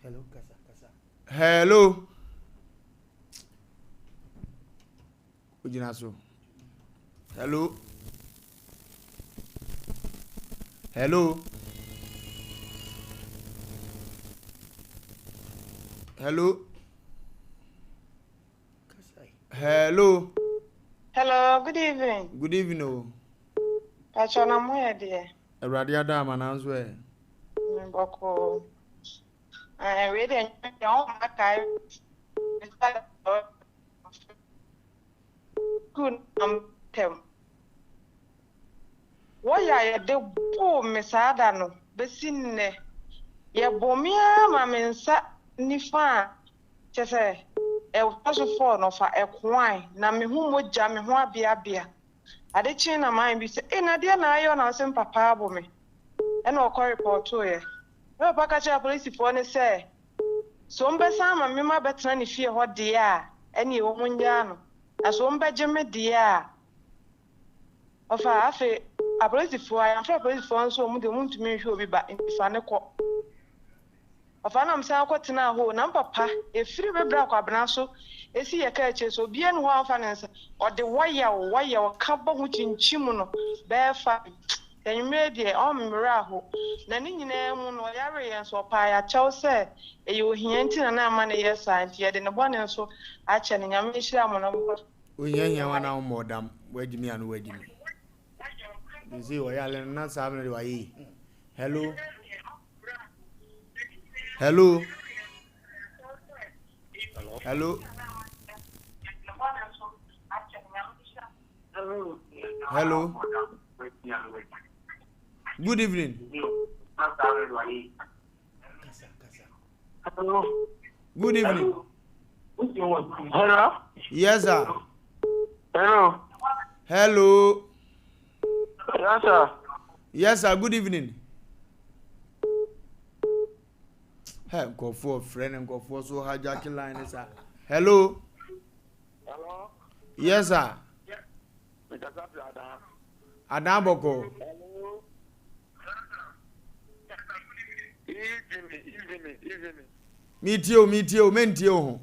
Hello, Kasa. Hello. Ujinaso. Hello. Hello. Hello. Hello. Hello, good evening. Good evening. Pachona moya dear. Radia dama na answer. Mboko. Ready and on my time. Good tem. Why de bo mesada no besinne. Ye bomia mamensa ni fa. Chese e waso for no fa e kwan na me hu moja me ho abia ade chi na man bi se na de na ayo na Asem papa abo me e na okọ report o ye e pa ka cha police for ne se so mbesa ma me ma betena ne fie ho de a ene wo munya no aso mbeje me de a ofa afi a police for I am for police for so mu de mu ntumi hwe obi ba fa ne ko Ofana msa akotena ho na papa efiri bebra kwa bena so esi ye ka eche so bie no ho afana nsa ode waya o ka bo hu chinchim no be fa enwere de o mmra ho na ni nyina mu no yare ye so pa ya chew se e yo hianti na ama na ye santi ye de ne bone so a che ne nyame hira mo no mo Onya wana modam wajimi anu wajimi. Dizi oyale na sabe ne wayi. Hello. Hello. Hello. Hello. Good evening. Hello. Good evening. Hello. Yes, sir. Hello. Hello. Yes, sir. Yes, sir. Good evening. Hey, go for a friend and go for so hijacking line, sir. Hello. Hello. Yes, sir. Adaboko. Hello. Evening. Meet you, mentio.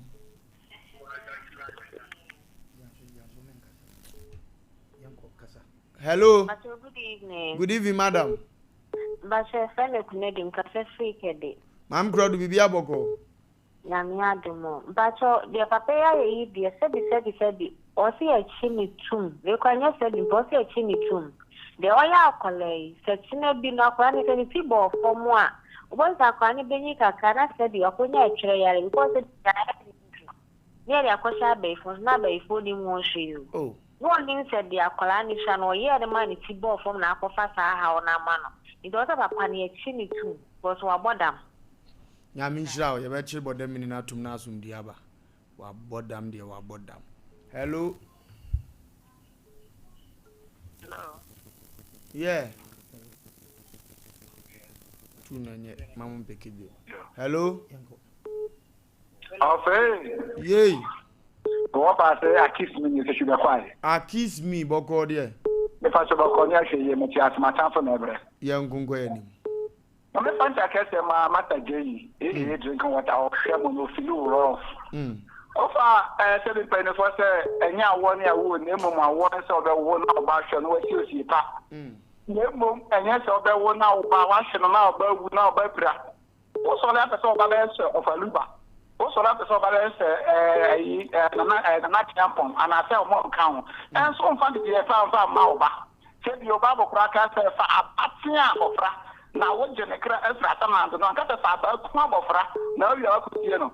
Hello. Good evening. Good evening, madam. But I fell Canadian cafe free kede. Mam crowd be biaboko. Yamia demo. But the papaya ye be said. or see a chimney tomb. They can just say the bossy a chimney tomb. The oil collie, such a be not running any people for more. Once I can't be a said the opinion because it's nearly a question bay for not by folding one shield. Oh, one thing said the Akolanisham or yeah, the money Tibo from Nakofasa, how Namano. It was a penny a chimney tomb, was what bottom. Yamisha, you bet you about them in a tomb nasum diaba. Wa bottom, dear, wa bottom. Hello. Hello. Yeah. Mama Pekidio. Hello. Okay. Yay. What I say, I kiss me, you should be quiet. I kiss me, Boko dear. If I should go on, I say, you may ask my time for never. Young Gungo. I'm a fancy, I say, my master Jay, drinking water or shaman will feel rough. Ofa, 7 penny for say, and now 1 year would name my one so the one about what you see. Nemo, and yes, or there will now by washing now, but would now by prayer. Also, that is all by answer of a Lumba. Also, that is all by answer a night tampon, and I sell more count. And so fun to be a found Mauba. Said your Bible cracker for a patia of fra. Now, what Jennifer as Rataman, don't get a father, club of fra. Now you are Cusiano.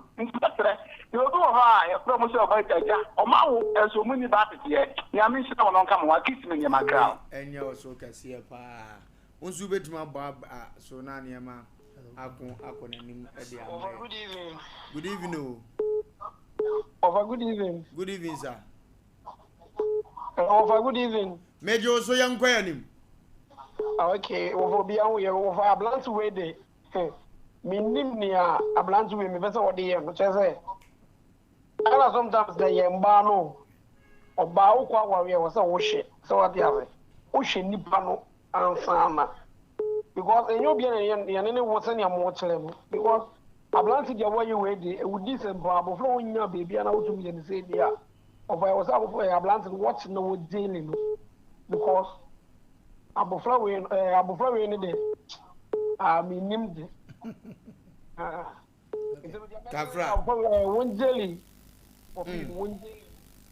You do a promotion of a Mau as so many battles yet. Yamis don't come and kiss me in my crowd. And you also can see a pa. Once you bet my Bob, so Naniama, Good evening. Good evening. Over good evening. Good evening, sir. Over good evening. Major so young query. Okay, over beyond over a blunt way day. Minim near a blunt way, me better what the year, which I say. I sometimes the Yambano or Baukwa warrior was a worship. So what the other? Ocean Nipano and Sama. Because in your being any was any more level. Because a blunt your way you ready, it would decent Bob flowing your baby and out to me and say, yeah. Of I was out for a blunt watching no daily. Because Abu flower in the day. I mean, named Kafra. One jelly.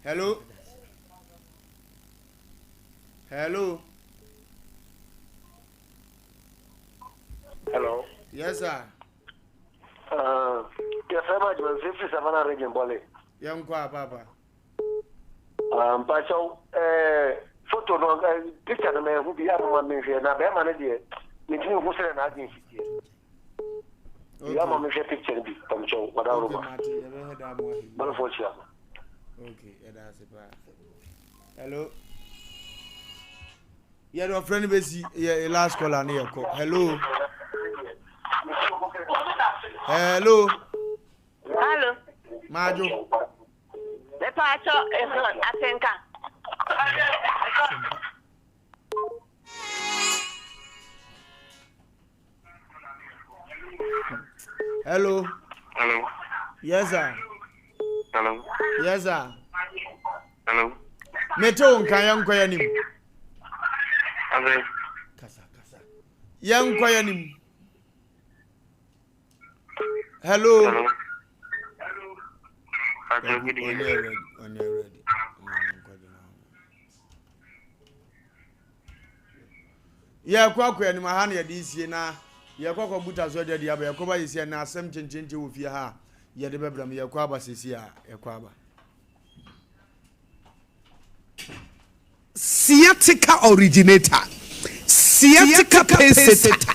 Hello. Hello. Hello. Yes, sir. Yes, I'm at 57 region, Bolly. Young Papa. But so, photo, picture the man who be out of my mission. Now, bear manager, you know who's an agency. You have a picture from Joe, whatever. But unfortunately. Okay, that's it. Hello. Yeah, your friend is last call on here. Hello. Hello. Hello. Majo. The pastor is Asenka. Hello. Hello. Yes, sir. Hello. Yes, sir. Hello. Meto nka yankwa nim. Amen. Kasa. Yankwa nim. Hello. Hello. On your ready. Yeah, kwakwa nim ha na yedi sie na ye kwakwa buta so de dia ba yakoba yesi na asem chenchenche wo fie ha ye de bebram ye kwa ba sesi a ye kwa ba sciatica originator, sciatica pacemaker,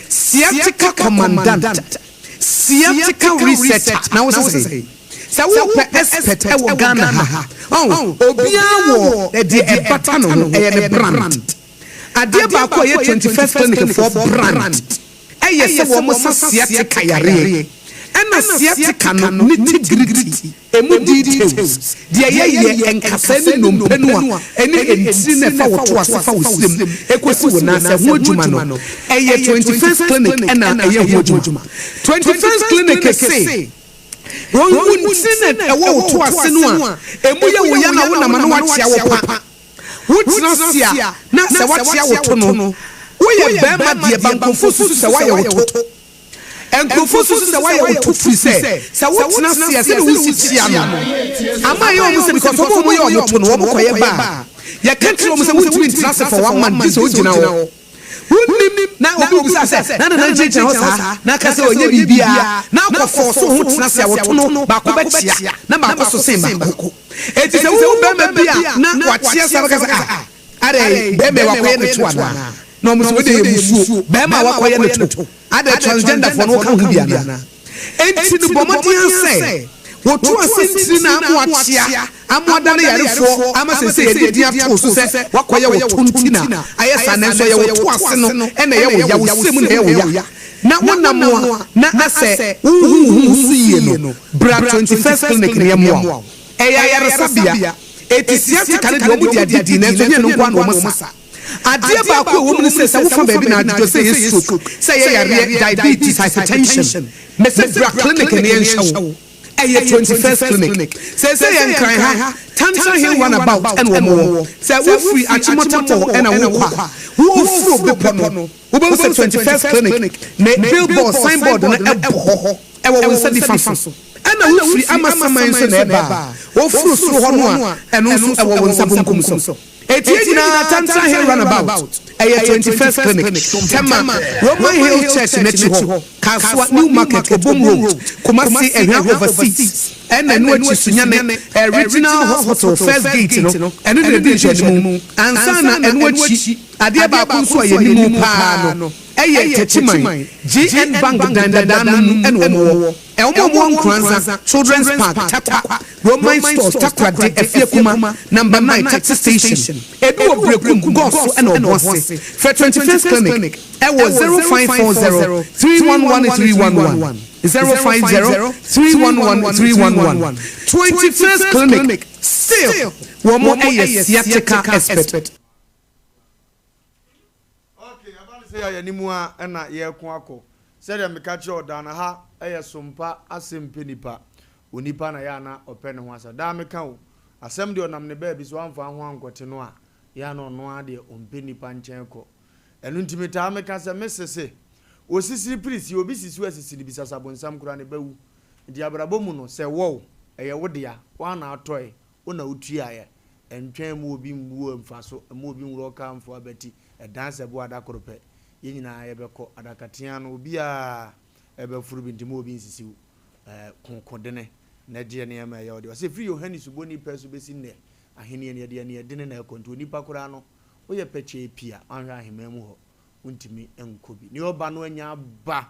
sciatica commandant, sciatica resetter. Now what's it? So we expert e Ghana ha. Oh, obia wo de e batano e de brand. Ade ba ko ye 21st clinic for brand. E ye se wo mo sciatica yare. And sciatica no nitty-gritty emu details de ye enkasa ni nompenua eni entri ne fa wo to asefa wo sim ekosi wo na se ho adwuma no eye 21st clinic na eye ho adwuma 21st clinic say won sinet e wo to ase no a emu ye wo ya na wo na ma no wa chia wo pa wutina sia na se wa chia wo to no wo ye be ma de bankonfo su se wa ye wo to and Kofosu say why you to free say what na see say we see chia no ama yo mo say because omo yo yo to no omo koye ba ya can't you say we twin transfer for 1 month this ojina wo wunnim na obi say na cheche ho sa na ka say onye bibia na akofo so ho tena se awoto no ba ko ba chia na ba ko so say ba ko eti say wo be ma bia na wa chia sa ka say are be me wa koye ne to ana no mo so we dey musuo be ma wa koye ne to ada transgender for no ka hu bia na enti no bomodian say wo to asentiri na amoachia amodane yarefo ama sese ye dia to so se wakoye wo tontina ayesa na so ye wo to ase no ena ye wo ya wo semu na ye wo ya na wonamo na ase hu suye no bra 21st clinic ne mo eya yaresabia etisia tikane de omu dia di na so ye no kwa no masa ade ba ko wo mu se se wo fa ba bi na ado se ye stroke se ye yare diabetes hypertension message bra clinic ne ye show 21st clinic say yan cry ha tantan here one about and one more say we free achimota mo and a wo fro be pono wo be say 21st clinic ne billboard signboard na ebo e wo say different so and we free amasaman so na eba wo fro so ho no a eno so e wo nsabunkum so eti na tantan here run about 21st clinic tema Roman Hill Church nechi ho Kaswa New Market Obom Road Kumasi ehwa overseas and no echi sunyane original hospital first gate no eno de di mu ansa na eno echi ade ba ko so ye ni mu pa no eye techiman GN Bank dandadan eno mo Elmo Nkranza Children's Park Takwa Roman Stores Takwa de Efiekuma number 9 taxi station edu obrekum goso eno obose for 21st clinic it was 0540 311 311 050 311 21st clinic still one more sciatica expert. Okay, about to say animua na ye ko akọ said me catch your dana ha Sompa Asem Mpe Nipa onipa na ya na ope ne ho asa da me ka o asem de onam ne ba bi so amfa ho ankote no a ya na ono ade Mpe Nipa nchen ko enu ntimita me ka se mesese osisi priest obi sisi asisi bi sasabonsam kura ne bawu ndi abrabo mu no se wo eye wodea wa na atoy ona otua ye entwen mu obi mbuo mfaso mu obi nwuro ka mfo abati edanse bo adakorope ye nyina ye beko adakatia no obi a ebe furu bi ndimo obi nsisi konkodene na die ne ma ye odi o se free Yohanis uboni peso besi ne ahene ne de ne de na konto nipa kura no oye peche pia anhwa ahememu ho untimi enkobi ni oba no anya ba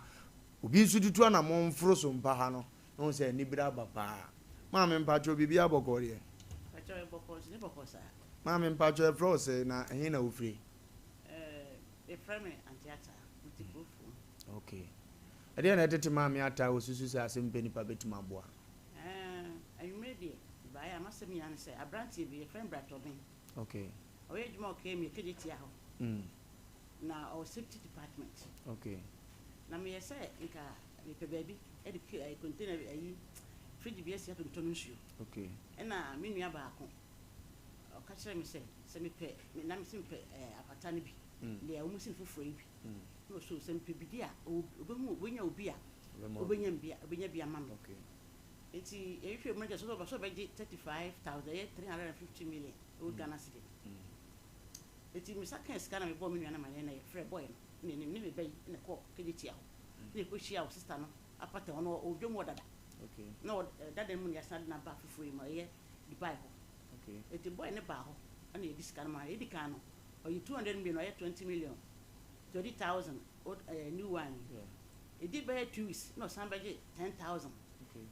obi nsututu na momfro so mpa ha no no se ni bira baba maame mpacho bibi abokore pacho ebokose ni bokosa maame mpacho efro se na ehina ofri eframe antiata mutipofu okay ade na tete maame ata osusu se Asem Mpe Nipa betima boa ayumedi ba ya masemi yan se abranti bi eframe bratobin okay oye juma okay me kediti aho na our safety department okay na me yese nka me pe baby e de container ayi fridge bi esi ato nsuo okay na me nua ba ako o ka kire me se me pe na me simpe apata ne bi le a wo musin foforo bi no so se mpe bi dia obemu obenya obi a obenya bia mam okay enti e hwe mo nje so be 35,350 million o Ghana cedi eti mi saka skana me bo me nua na mane na frɛ boy ne me bɛyi ne kɔ kediti aho ne ko hia o sister no apata ono odwom dada okay no dada mu ya sad na ba fufuri ma ye di bai ho okay eti boy ne ba ho ana ye diskana ma ye dika no o 200 million o ye 20 million 30,000 new one yeah edi be 2 weeks no somebody 10,000 okay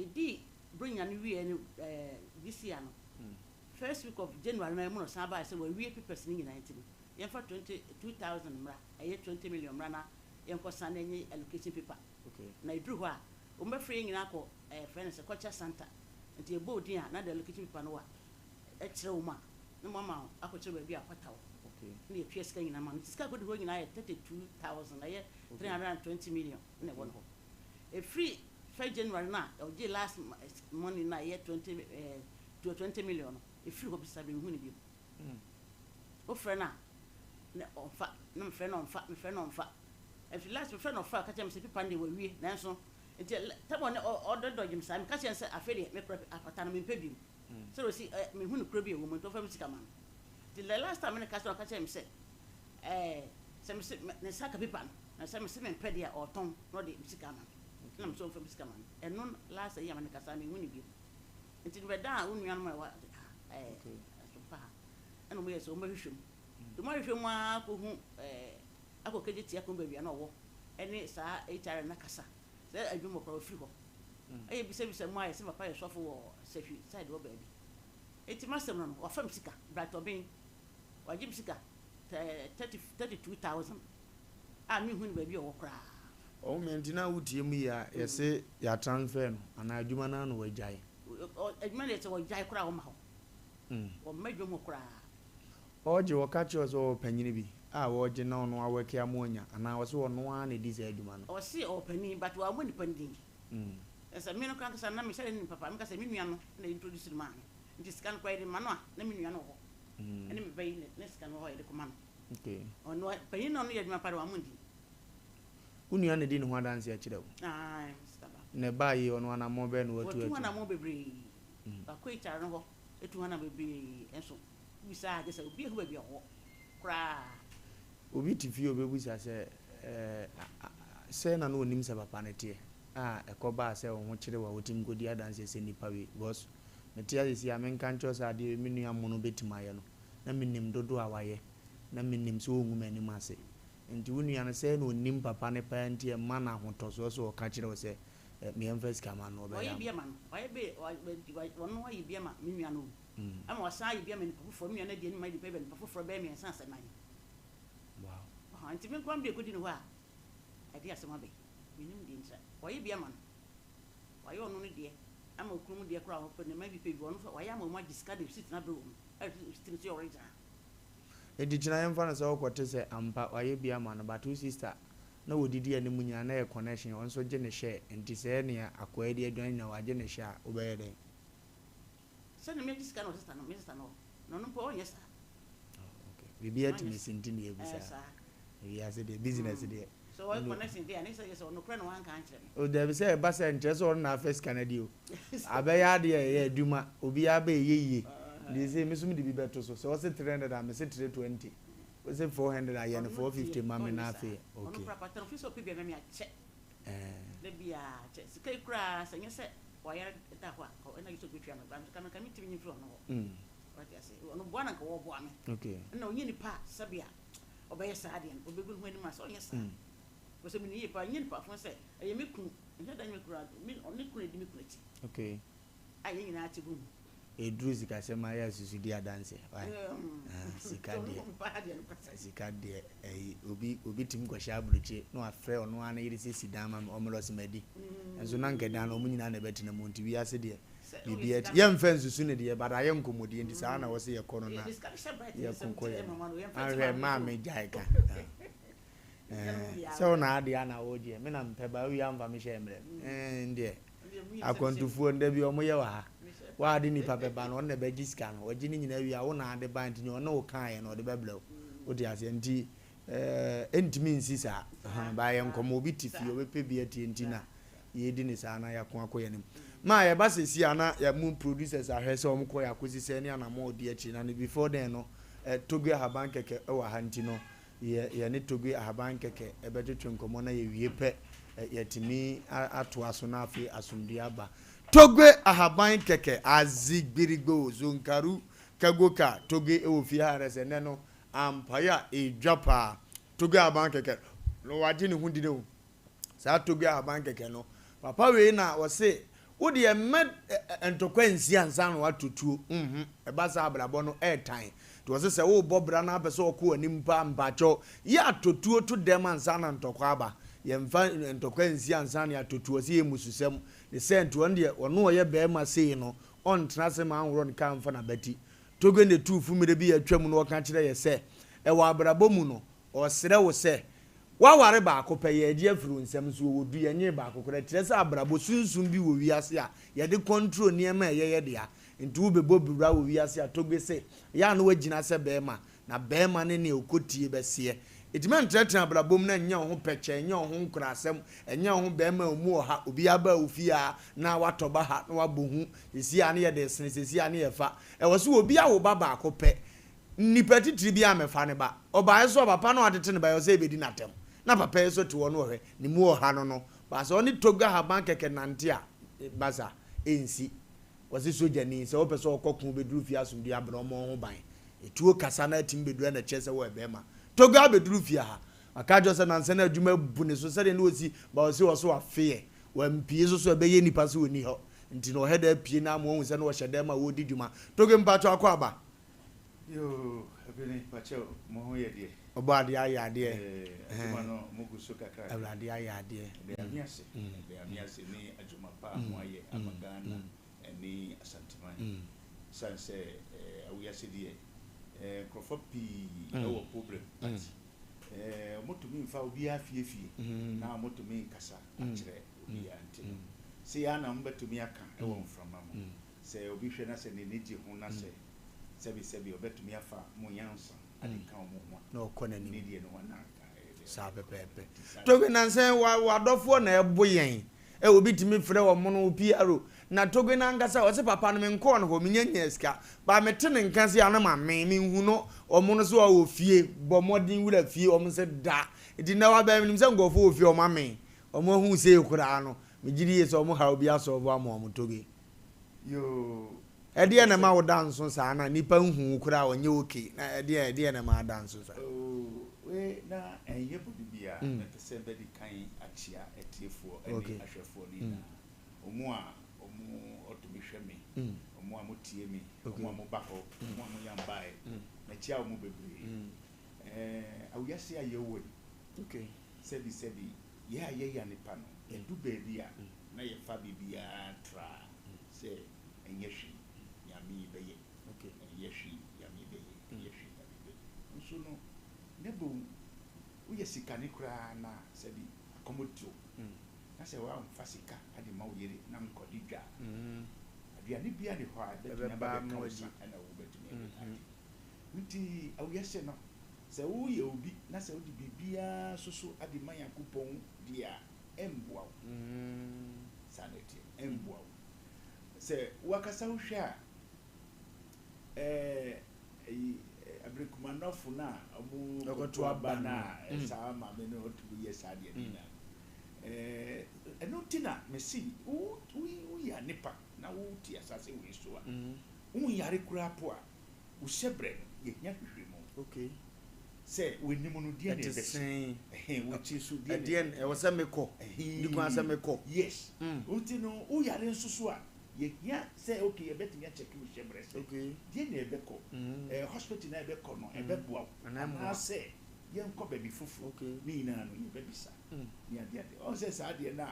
edi bring an we this year no first week of January na mo san ba say we papers ni 19 yen for 22,000 mra aye 20 million mra na yen ko san enye allocation paper okay na idru ho a o mba free nyina ko friends culture center nti e boarding a na the allocation paper no wa e kire wo ma na mama akokire ba bi akwata wo okay na e twa sika nyina ma nti sika go de ho nyina aye 32,000 aye 320 million na won ho e free 1 January na o je last money na aye 20 million if you go sabi hu ni bi o frɛ na ne onfa na me frɛ na onfa if last me frɛ na onfa ka kyem se pipa ndi we wie nanso Until someone ordered Dodgem Sam, Cassia said, I feel it, make a pattern in Pebble. So see, me who could be a woman to Femscaman. Till the last time in the castle, Cassia said, some Saka Pipan, and some Simon Pedia or Tom, not the Msicaman. I'm so from Scaman, and none last a year in the Cassami winning you. Until we're down, only on my wife. And we are so much. The more if you want who I will get it, I can be an hour, and it's a Nakasa. There I do more for a few. I be saving some wires, some of fire soft or safe side or baby. It's master or Femsica, Bright or Bean, or Jimsica, 32,000. I mean, when baby or cry. Oh, Mentina would hear me, yes, say, ya transfer, and I do man on way jay. Or admit or jay crown or make you more cry. Or you catch us all penny. I watch you know, no work ammonia, and I was one it is a man. Or see or penny, but we are winning pending. As a minute crackers and Nammy selling Papa, because a million they introduce the man. It is can't quite in Manoa, Nammy. And him paying it, let's can avoid the command. Okay. Or no, paying only at my Paramundi. Union didn't want to answer Chido. Ah, never you on one more ben or 2 more baby. A quite a no, it 1 baby, and so besides, this will be a baby or cry. Obi tifio be busa say na no nim se papa ne tie ekoba se wo kire wa wotim godi adanse se nipa we boss metia isi amenka ncho sa de menu amono betimaye no na minim dodo awaye na minim so onwuma ni mase enti wonu ya no se na onim papa ne pa ntie ma na hotoso so ka kire wo se me emfas kama no be ya bia man waye be wono waye bia ma menu ano ama wasa ye bia ma ni papa menu na de ni ma de pe be papa be me sansa man. Wow. Auntie, me come be good in a while. I dear some abbey. We knew the inside. Why you be a man? Why you only dear? I'm a crew dear crowd, but there may be paid one for why I'm a much discarded sitting in a room. I still see your reason. A digital fan is all what to say, why you be a man about 2 sisters. No, did you any money and a connection on so generous share and Tisania acquired the join our generous share obey them. Send me this kind of sister, Mr. No, no, yes, sir. We be at Miss India, he has a business there. So I connecting there, and he says, no friend one country. Oh, there is a bus and just on our first Canada. Abayadia, Duma, Obiabe, ye. They say, Miss Midi be better, so what's it 300? I'm a 20. Was it 400? I am 450, mamma, and half here. Okay. People may check. There be a check grass, and you said, why that one? And I used to be trying to come to me from. No one go one. Okay. No, you part, Sabia. Obey a sardian, or be good when my son, yes, sir. Was a minute by yin part one say, I make and then you grab me only could democracy. Okay. I ain't at you. A drusic, I say, my ass is dear dancer. Sicadia, a beating Quashabridge, no affair on 186 dam or Molos Medi. And so none get down or meaning and a bet in the moon to be as a dear. Be at young friends sooner, dear, but I am commodity in this hour. Was a corner. I read Mammy Jaika. So now, Diana, oh dear, Menam Peba, we am Michelle, and dear, I want to phone Debbie or Moya. Why didn't Papa ban on the Begiscan or Ginny in every hour the band in your no kind or the Bablo? What does NT means is by commodity for your baby at Tina. Ye didn't say, I am my bus is Yana, your moon producers are her some quay acquisition and a more dear chin, and before then, no, Toga Habanke or Hantino, ye need to be a Habanke, a better Chuncomona, ye pet, yet to me at Wasunafi Asundiaba. Toge a Habanke, as Zig Birigo, Zunkaru, Kagoka, Toge Ofiares and Nano, Ampaya, a dropper, Toga Habanke. No, I didn't who did know. Sa Toga Habanke, no. Papa Rena was say. Would you met and to quency and son what to two? A bassa brabono airtime. It was a say, oh, Bob Brana, so cool and impam bacho. Ya to two to them and son and Tokaba. Yem fan and to quency and son ya to two see Mususem. The sent to India or no ye bear my say no on Traseman run come for a Betty. Togen the two for me to be a tremor or country, say. A wabrabomuno or Sera say. Wa ware ba ko peye de afuru nsem so wodu ye nye ba ko kra tire sa abrabo sunsun bi wo wiase a ye de control niema ye de a ntu be bobura wo wiase a togbe se ya no wagina se be ma na be ma ne ne okotie be se itiman tretra brabom na nya ho peche nya ho nkurasem enya ho bema omu ha obi aba ofia na watoba ha na wabohu esi ane ye de sesi ane ye fa e wo so obi awo baba akopɛ nipa titiri bi amefa ne ba oba eso papa na adete ne ba yo se ebedi natem na papa eso te wo no hwe ni mu oha no ba so oni toga ha ban keke nante a baza ensi wasi soja ni se opeso okokun beduru fi asumdi abromo ho ban etuo kasa na tim beduru na chese wo ebema toga beduru fi ha akajo se nanse na adwuma bu ne so se de na osi ba osi wo so afie wa mpie so so ebeye nipa so oni ho nti no heda pie na mo hu se na wo hyede ma wo di dwuma toga mpacho akwa aba yo ebene pacho mo ho ye de oba de ayade adwuma no mo guso kakra awrade ayade be amiase ni adwuma pa mo aye amagana eni asanteman sanse awiyase de krofopi no problem but motumi mfa obi afie na motumi kasa akire obi anti se ya na mbetumi aka e won from mama se obi hwe na se ne neji ho na se sebi obetumi afa mo yansa adika mo ho na okona ni ne die no wana sa pepepe togo nanse wa dofo na ebo yen e obi timi frɛ wo mo no piaro na togo na ngasa wo se papa no me nko no ho menyanya sika ba mete ne nkanse ya na ma me hu no omo no so wo fie bo modin wura fie omo se da edi na wa ba me se ngofo wo fie omo me omo hu se ekura no me giri ye so omo ha obi aso bo amo togo yo edi na ma wo danso sa na nipa hu kura onye oke na edi na ma danso sa we na enye bibia na tese be di kan achia etiefo eni ahwefo ni na omo a omo otumihwe me omo a motie me omo a mo ba ho omo a mo yambae na chia omo bebre awiyase ayewo okay sebi ye aye ya nipa no edu baby a na ye fa bibia tra se enye hwi yami beye okay enye hwi yami beye enye hwi yami beye nso no nebo uye sikani kura na sebi akomodio na se wa mfasika ade ma uyere na nkodi dwa aduane bia ne ho a be ba kausa na wo betumi nti awuyese no se wo ye obi na se wo di bibia soso ade ma yakupon dia emboa sanity emboa se wakasa wo hwa abrikumanofu na omu okoto abana sa ma me no to ye sa de ni na eno tina mesi u ya nipa na wo ti asase we so a wo yare kura po a wo shebre ye nya hwehwe mu okay se we nimu no die ne de wo ti so die ne e wo se meko ni kwa se meko yes wo ti no wo yare nsusu a ye nya say okay ye bet nya check wo shebre se okay die na ebeko hospital na ebeko no ebeboa na say ye nko baby fufu okay ni na no ye babisa ni ade on say sa ade na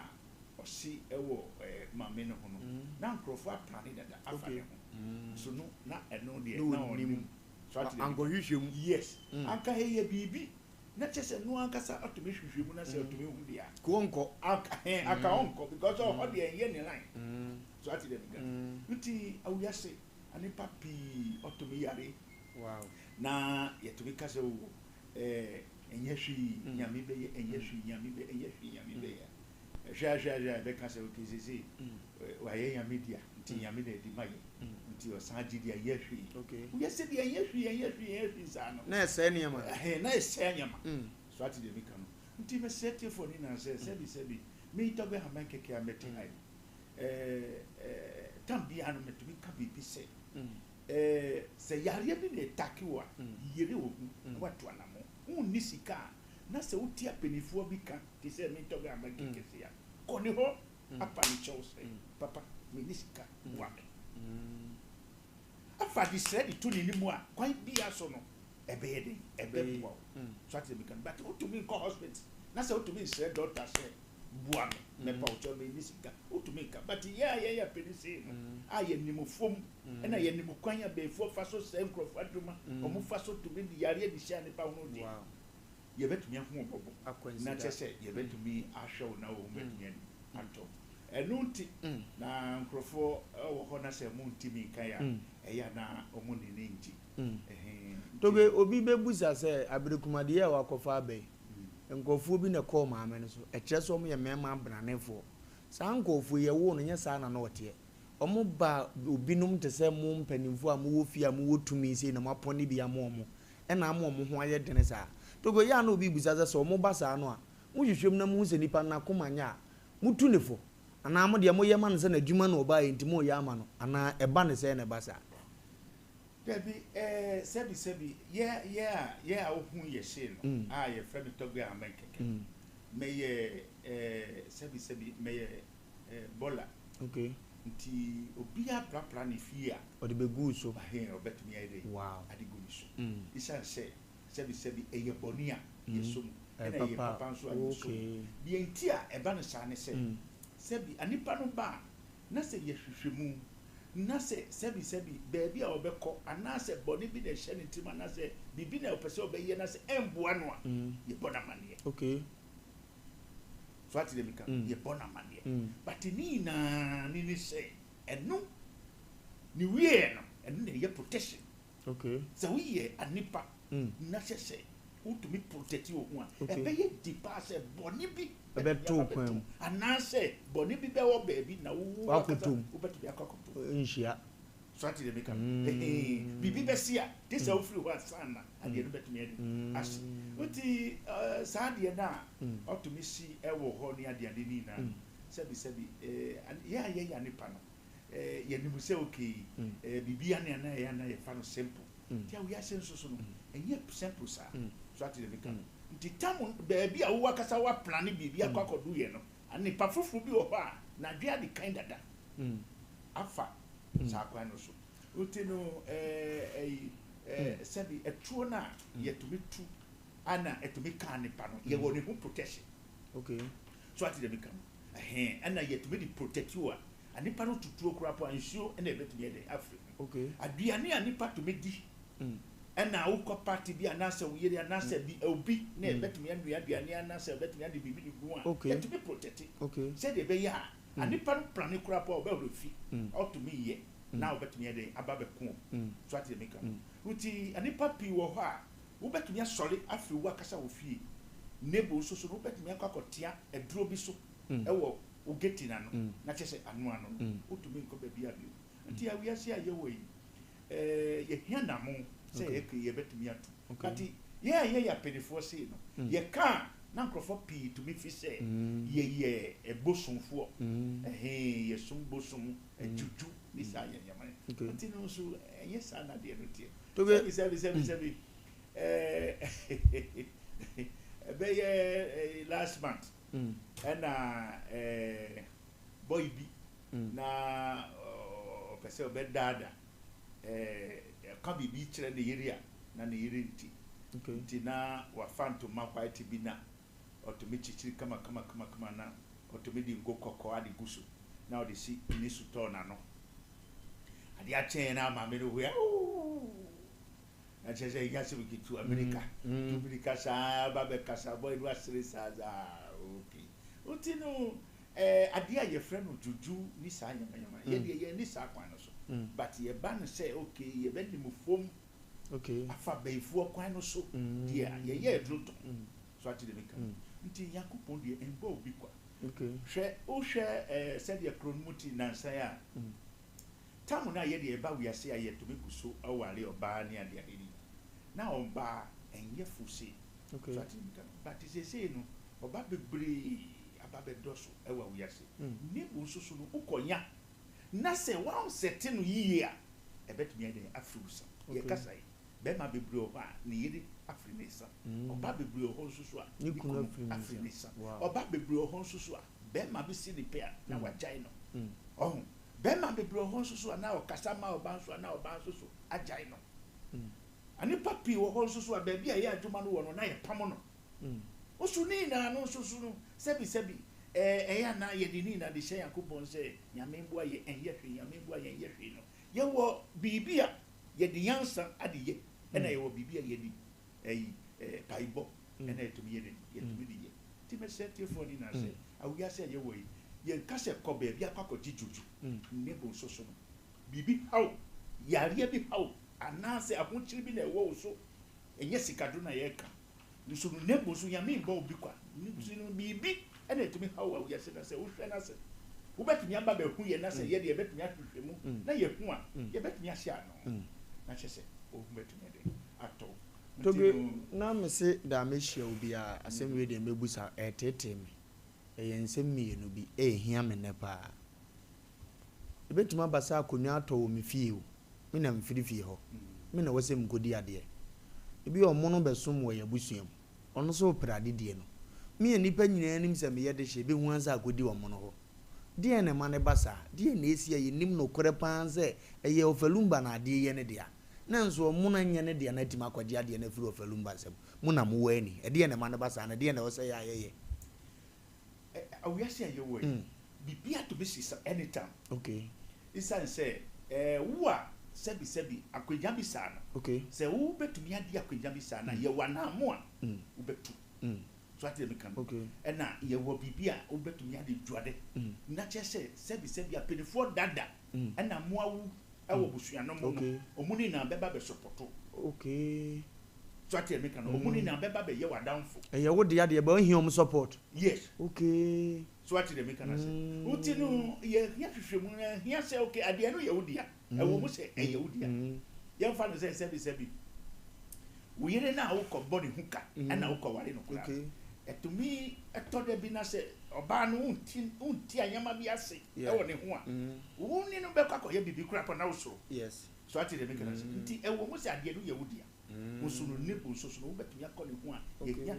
o si ewo mame no hono na nkrofo apani dada afa ne ho so no na eno de na onim so ate ango hwehwem yes anka he ye bibi na chese no anka sa atomi hwehwem na say atomi hu dia ko onko aka onko because o de ye ne line so ate dem ga nti awuyase ani papi atomi yare wow na yetomi kase wo enye hwi nyame be enye hwi nyame be enye hwi nyame be ja be kase wo kizisi wa ye nyame dia nti nyame na di maye nti o san di dia ye hwi okay yesi dia ye hwi sa no na ese ne ma na ese nyama so ati de mika no nti me seti for ni na sebi me to be ha man keke ametai tambi anu metumi ka bibi se se yare bi ne takiwa yere wo watu anamo unni sika na se utia penifo bi ka ti se me to be ha man keke se ya koni ho apa ni chose papa me ni sika wa afa di se di tuni ni mu a kwan bia so no ebe bo so ati me kan but utumi ko hospital na se utumi se doctor se bua me pa ucho me ni sika utumi ka but ya penisi aye ni mu fom na ye ni mu kwan ya be fo fa so se nkrofo aduma omu fa so tumi di yare di sha ni pa ho di ye betumi ho bobo na chese ye betumi ahwe na o betumi anto enunti na nkrofo wo ho na se mu ntimi kan ya eya na omu ni nji toge obi bebusa se abrekumade ya wakofa abai nkofo bi na call maame no so ekire so ye mema branefo sa nkofo ye wo no nya sa na na ote omo ba obinum te se mo mpanimfo am wo fi am wo tumi se na maponi bi am omo e na am omo ho aye dene sa togo ya na obi busa se omo ba sa no a mo hwehwem na mo se nipa na komanya mutu nefo ana mo de mo ye man se na dwuma na oba ye ntimo ye ama no ana eba ne se na ba sa Debbie, sebi, yeah, who ye say no. Ye friend to go and make it. May sebi, may bola. Okay. Nti obia plan fear. Or the begu so by here or bet me a day. Wow. I did good so. This I say, sebi, a bonia, yes, and a papa so. Okay. The entire a banner say, sebi, and if no bar, na say yes, you na sebi baby a obekọ anase body bi na hye ntim anase bibi na opese obeye na se emboa no a ye bona mane okay so ati dem ka ye bona mane but ni na ni say eno ni wie no eno na ye protection okay so we ye anipa na se utumi protect you ho a ebeye di pass body bi ebe to kwam anase body bi be wo baby na wo akotum ubetu bi akokoto nhia so ati dem ka bibi be sia this a free what sana and you betu me as uti saade na otumi si ewo ho ne ade ade ni na sebi ya nipa no ye nimu se okay bibi ane na ya na ye fa no simple ti a we asenso so no enye simple sa so ati dem ka nti tamu baby a wo akasa wa plan bibi akwakodu ye no ani pa fufu bi wo ha na dua di kind dada afa sa kwa no so uti no sebi etuo na ye to be tu ana etubi kan nipa no ye wo ne hu protection okay so ati dem kan ana ye to be protect you ani pa no tutuo kura po ansuo na ebetu ye de africa okay aduane ani pa to me di ana ukọ party bi anase wo yeri anase bi obi na ebetu ye aduane anase ebetu ye de bibi di gu a ye to be protect okay say de be ya ani pa no plan kura po obe refi out to me ye na obetu ye de ababe ko so ati dem kan uti ani pa pi wo ho a wobetu ye sori afri wo akasa wo fie nebo so no wobetu ye kwakotia eduro bi so ewo ugeti na no na chese anu utumi nko baby abi nti ya wiase aye wo yi ye hia na mo se ye betumi atu kati ye ya penifo se no ye ka na nkrofo pi to me fi se ye ebosonfo ye som bosom juju ni sa ye yamane nti no so ye sa na de no tie to be sebi last month and boy bi na pese obe dada ka bi kire ne yiri a na ne yiri nti nti na wa fanto ma white bi na otomichichiri kama na otomidi ngo kokko adi gusu na odi si ni suto na no adi a chen na ma me no we na chese igasi bikitu America sa ba be kasa boy do asiri sa za okay utinu adi a ye friend no juju ni sa nyama ye ni sa kwan no so but ye ban say okay ye be mu fom okay afa be fu kwan no so dia ye druto so ati de meka nti yakupon de emba obi kwa okay hwe said ye kronmuti nansa ya tamu na ye de eba wiase aye to meku so awale oba ne ade ade ni na oba enye fusi okay so ati meka but say no oba bebre ababe doso ewa wiase ni bu so no ukonya na se wa sete no yiye a ebetumi ade afrusa ye kasa yi be ma bebre oba ni yiri afrinisa oba bebre oho susu a ni kuna afrinisa oba bebre oho susu a be ma bi si repair na wajai no oh be ma bebre oho susu a na okasa ma oba so na oba susu ajai no ani papi oho susu a be bia ye adwuma no wo no na ye pam no osu ni na no susu no sebi ya na ye di ni na de hye yakobon se nyame mboa ye enye hwe nyame mboa ye enye hwe no ye wo bibia ye di yansa ade ye na ye wo bibia ye di paibo na etumi ye tumi di ye ti me set for ni na se awia se ye wo ye kase ko be bia kwakoji juju nebo so so no bibi hawo yare bi hawo anase ahonchiri bi na wo so enye sikado na yeka nso no nebo so ya me ba obi kwa nso no bibi ene etumi hawo awo yase na se wo hwe na se wo betumi aba ba hu ye na se ye de betumi ahwehwe mu na ye hu a ye betumi ahye ano na chese o hu betumi de ato tobe na me se da me hia obi a asem we de mebusa etete me ensem mienu bi ehia me ne pa ebetuma basa akonwa ato me fie o me na mfiri fie ho me na wasem kodi ade ebi omono besom wo yabusuam ono so prade die no me nipa nyina nim se me yede hye be hu anza akodi omono ho die ne mane basa die na esi ye nim no kore panze eye Wofa Lumba na ade ye ne dia na nso omono nya ne dia na tima akwadi ade na firi Wofa Lumba sem mu na mu wani e die ne mane basa na die na wo se ya ye we are saying your way. Be to be anytime. Okay. It's say, who are sebi akwejambi sana. Okay. Say who bet to me adi akwejambi sana. Ye wana more. Ubetu. So I tell me can. Okay. And now ye will be beer. Ubet to me adi juade. Not just say sebi a penny for dada. And now more. I will bush you no more. Okay. Omuni na beba be support. Okay. So I tell me can. Omuni na beba be ye wa down for. And you would the idea about him support. Yes. Okay. So what did they make an answer? Utinu, here say, okay, at the end of Yahudia, I will say, a Yahudia. Young father says, Sebi. We are now body hooker and now covering. Okay. To me, I thought there be not say, Obano, Untia Yamabiase, only no back or you be crap on also. Yes. So what did they make an answer? I will say, I did Yahudia. Musu nipple so but we are calling one. Okay.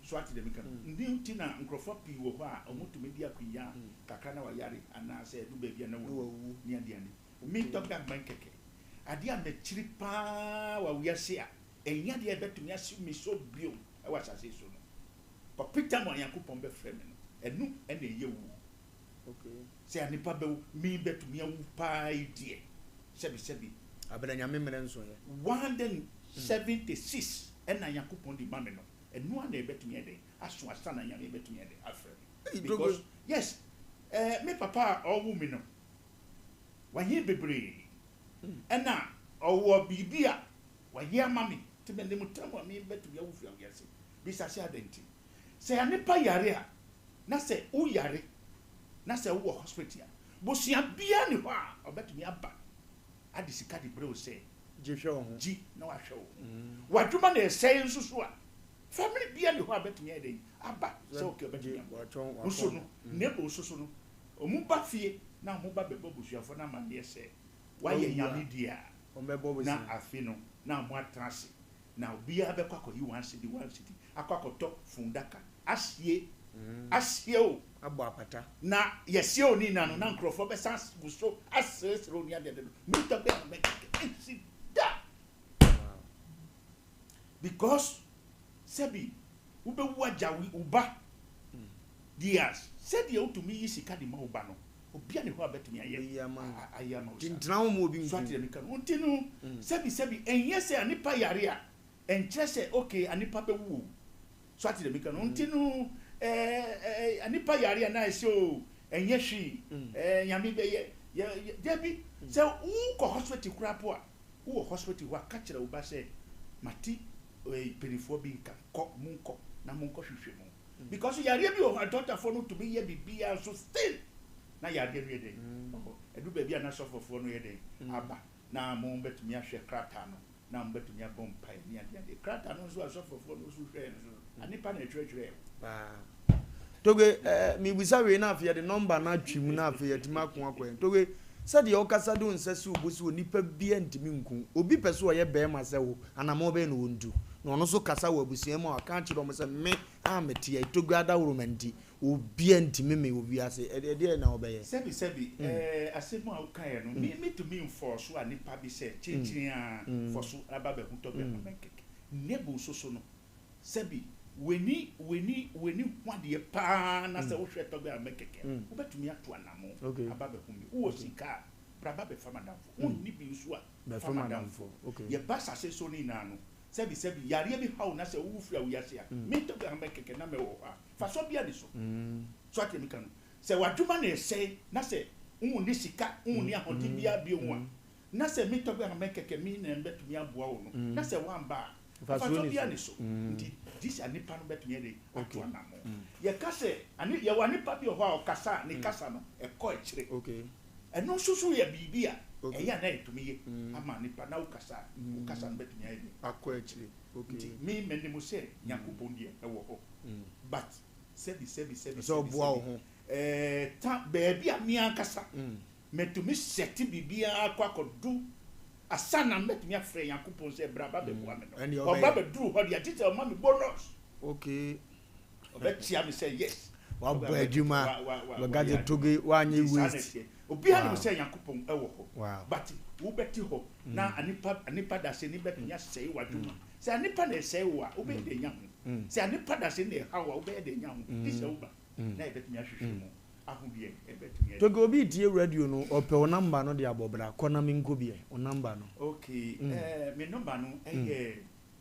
So ati de meka ndi ntina nkrofo pi wo ho a omutu media kunya kakra na wayare ana se du bebia na wo ni ade ane mi toka man keke ade a me chiri pa wa wiase a enya de betumi asu mi so bio e wa sase so no papita mo yakopon be frem no enu ene ye wu. Okay. Se anipa be mi betumi awu pa idie sebi abena nyame mere nso ye 176 ena yakopon di mame no and no one bet me a day. As to a son, I am able to me a day. Because, yes, me papa or woman, when he be brave, and now, or be beer, why, yeah, mammy, to me, they would tell me bet to be over your guessing. Besides, identity. Say, I never yare, not say, oh, yare, not say, oh, hospital. But she a beer, or bet me a back. I discard the bro say, G, no, I show. What you man say, so family bia ni ho abetumi eden aba so okay obetumi so no nebo so no omuba fie na omuba bebo busuafo na ma de se waye nyame dia na afi no na mo atrase na obia be kwakọ yi one city akwakoto fundaka asie o abo apata na yesie oni na no na nkrofo be sans guso asese oni ade de mi to be make it da because Sebi, ube wajawi uba. Dias. Said you to me is a caddy maubano. Obiani who bet me I am drown moving swati and can continue. Sebi, and yes, a nipa yaria. And Chesse, okay, a nipa woo. Swati the Mikan continue. A nipa yaria nice show. And yes, she, Yami, Debbie. So, who hospital crapua? Who hospital what catcher ubase? Mati. Penifo bi ka ko munko na munko hwehwe mu because ya re bi o daughter for no to be here bibia so still na ya de re de edu ba bia na sofofo no ye de aba na mo betumi ahwe krata no na mo betumi abom pai ni ade de krata no so sofofo no so hwe no anipa na twetwe ba toge mi bisa we na afia de number na twim na afia tima ko akwen toge sadi okasa do nsase obosi onipa bia ntimi nku obi pese o ye be ma se wo anamo be no wondu no no so kasa wo abusiam o aka kire o me se me amete itogu adawro manti obi ntimi me obi ase e na obeye sebi asemu a ukaye no me to me enforce anipa bi se chinchin a force aba be huto be makeke nebo so no sebi weni hwade pa na se wo hweto be makeke obetumi ato anamo aba be humi wo sika braba be famadamfo onni bi nso a famadamfo ye basa se so ni na no sebi yare bi hawo na se wo fura wo yase a me to be makeke na me wo ha fa so bia ni so so atemi kan se waduma na se na se unni sika unni ahodi bia bi ho a na se mi to be na make keke mi na betumi aboa wo no na se wan ba fa so bia ni so ndi this anipa no betumi de ato na mo ye ka se ani ye wa nipa bi ho a okasa ni kasa no e ko ekire okay eno susu ye bibia e ya na etumi ye ama nipa na ukasa no betumi ye akọ ekire okay mi me ni mo se yakubon die e wo ho but sebi so boa ho ta baby a mi ankasa metumi seti bibia akwakodu asana metumi afre yakubon se braba be boa me no oba be duru ho dia tete o ma me bonus okay obetia me say yes wa bo adwuma wa gaje toge wa anye waste obi a ni say yakubon e wo ho but wo beti ho na anipa da se ni betumi asei wadwuma se anipa na sei wo a obe de nya ho se anipa da se ne hawa obe de nya ho this uba na e betumi ahwehwe mu ahubie e betumi toge obi tie radio no ope o number no de abobra kona mi nko bie o number no okay me number no e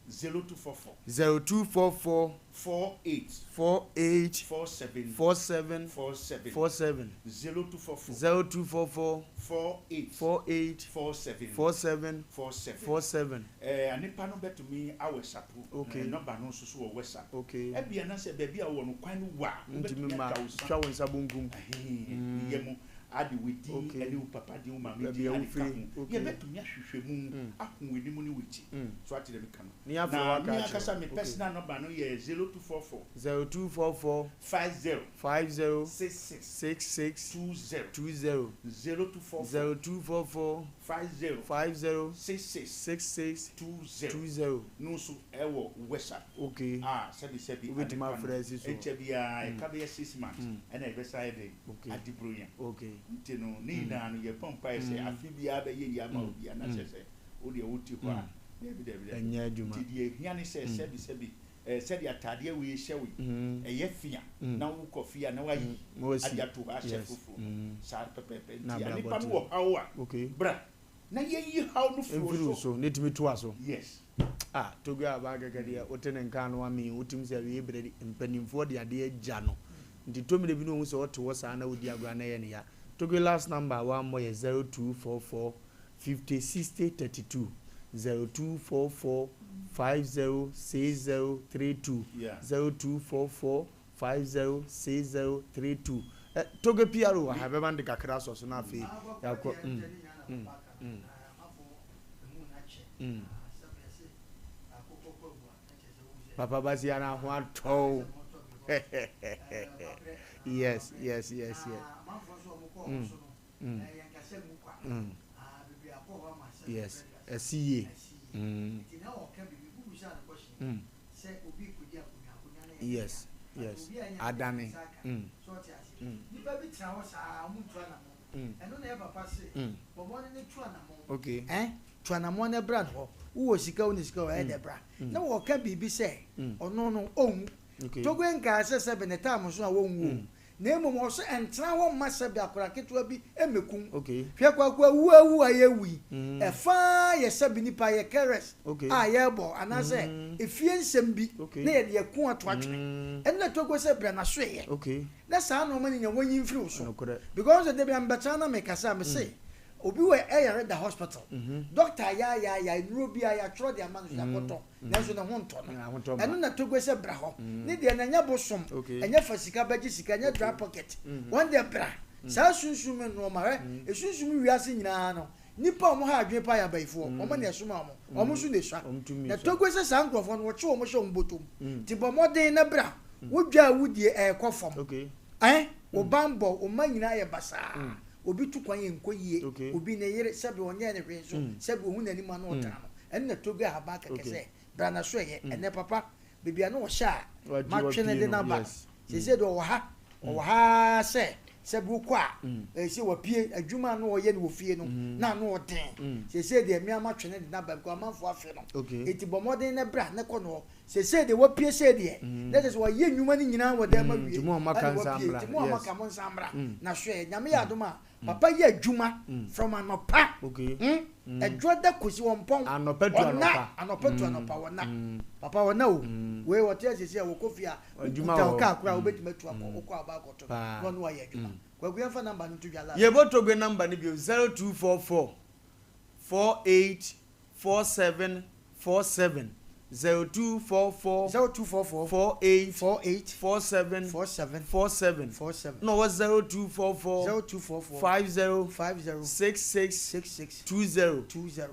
0244 0244 48 47 0244 48 47 anipa no betumi awesapo number no so wo whatsapp okay e bia na se baby a wo no kwan no wa betumi ma twa won sabongum yemu adi wedi eli papa di mama di ye betumi ahwehwe mu ahunwedi mu ni wechi so ati dem kan na mi akasa me personal number no ye 0244 50 66 20 0244 50 66 20 no so ewo whatsapp okay sebi with my friends so HBI e ka be 6 months and e be side adibroya okay ntino ni na no ye pompa ese afi bia be ye ya ma obi na sese o de wuti ho a David enya adwuma ti die hia ni se sebi sɛde atade we hyewe ɛyɛ fia na wo kɔfia na wayi ade ato ha hyɛ fufu saa pepepe nti anipa no wɔ haw a bra na yeyi haw no furo so ne timi to aso yes togo aba gagade wotene nka no ami wotim sɛ we bredi mpanimfo de ade agya no nti to me de bi no hu sɛ wote wo saa na wodi agora na ye ne ya togo last number one more 0244 50 60 32 0244 506032 0244 506032 toge piaro wa have band kakra so na fe yakọ papa basi ana ho ato yes yes asiye yes adani okay tuanamo na brand ho wo sika wo sika wo e de bra na wo ka bibi se ono no onwu togo nka se se be ne time so a wo nwu na emu mo so entra wo masa bi akora keto bi emekun okay hwe kwakwa wu ayewi e fa ye se bi nipa ye keres ye bo anase efie nsem bi na ye ku ato atwe enna togo se bra na so ye okay na sa no mani nya wonyi mfiri so because the be ambata na me kasa me say obi we air the hospital doctor ya nrobi ya tro the man so yakoto na so na ho nto no enu na togo se bra ho ne de na nya bosom enya fasika baji sika nya dry pocket one day bra sa sunsume no ma esunsume wiase nyina no nipa omo ha adwen pa ya baifo omo na esoma omo so na sua na togo se sa nkrofo no wo che omo hye ombotom ti bo modern na bra wodwa wudie ekofom wo bambo o manyina ye basa obi tukwan ye nkoyie obi ne yere sebe onye ne hwe so sebe ohun nani ma no ota no enne togo ha ba kekese bra na so ye enne papa bibia no wo sha ma twene de na ba se do wo ha se sebe ukwa se wo pie adwuma no wo ye ne wo fie no na no oden se de mi ama twene de na ba ko amanfo afi no eti bomoden ne bra ne ko no se de wo pie se de that is why ye nwuma ni nyina wo de ma wie ti mo maka nsambra ti mo maka mo nsambra na so ye nyame ya adoma papa ye adwuma from anopa edwoda kosi wonpon anopa tu anopa wona papa wona o we wote asese wo kofia adwuma ka akura obetima tu akọ aba akoto no no ye adwuma kwagu yemfa number no to dwala ye botogo number ni bi 0244 484747 0244 48 47 no was 0244 50 66 20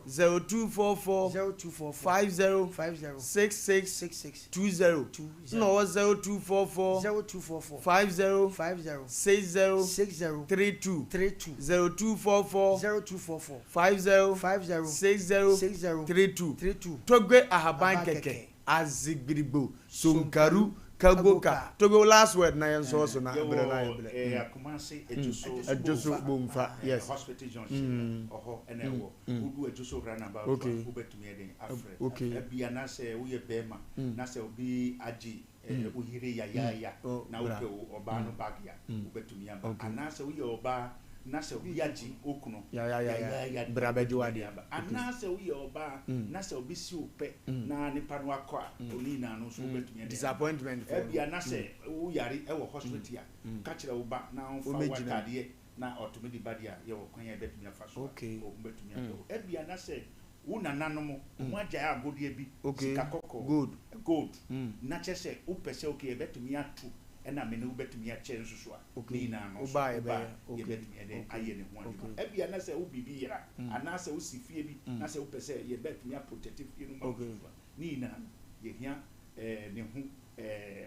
0244 50 66 20 no was 0244 50 60 32 0244 50 60 32 Togwe ahaban keke azigbirigbo sonkaru kagoka Togo last word na yenso so na ebere na ebere akumase ejoso bomfa yes hospital junction oho enewo udu ejoso rana ba ubetumi eden afre ebia na se wo ye bema na se obi agi ohire ya na upe oba no bagya ubetumi aba ana se wo ye oba na se obi agi okuno ya brabejo ade ana se wo ye oba na se obi si upe na nipa no akwa oni na no so ubetumi eden disappointment ebia na se wo yare e wo hospital ka kire wo ba na on fa wakade na automedi badia ye wo kwan ya betumi afa so o betumi ado ebia na se wo nananom mo agya agodi bi sika kokko gold na chese wo pese okay betumi atu ena me ne wo betumi a che nsusu a ni na no so ye betumi ede aye ne ho adi ebia na se wo bibi yira ana se wo sifie bi na se wo pese ye betumi a protective no ni na ye hia ne ho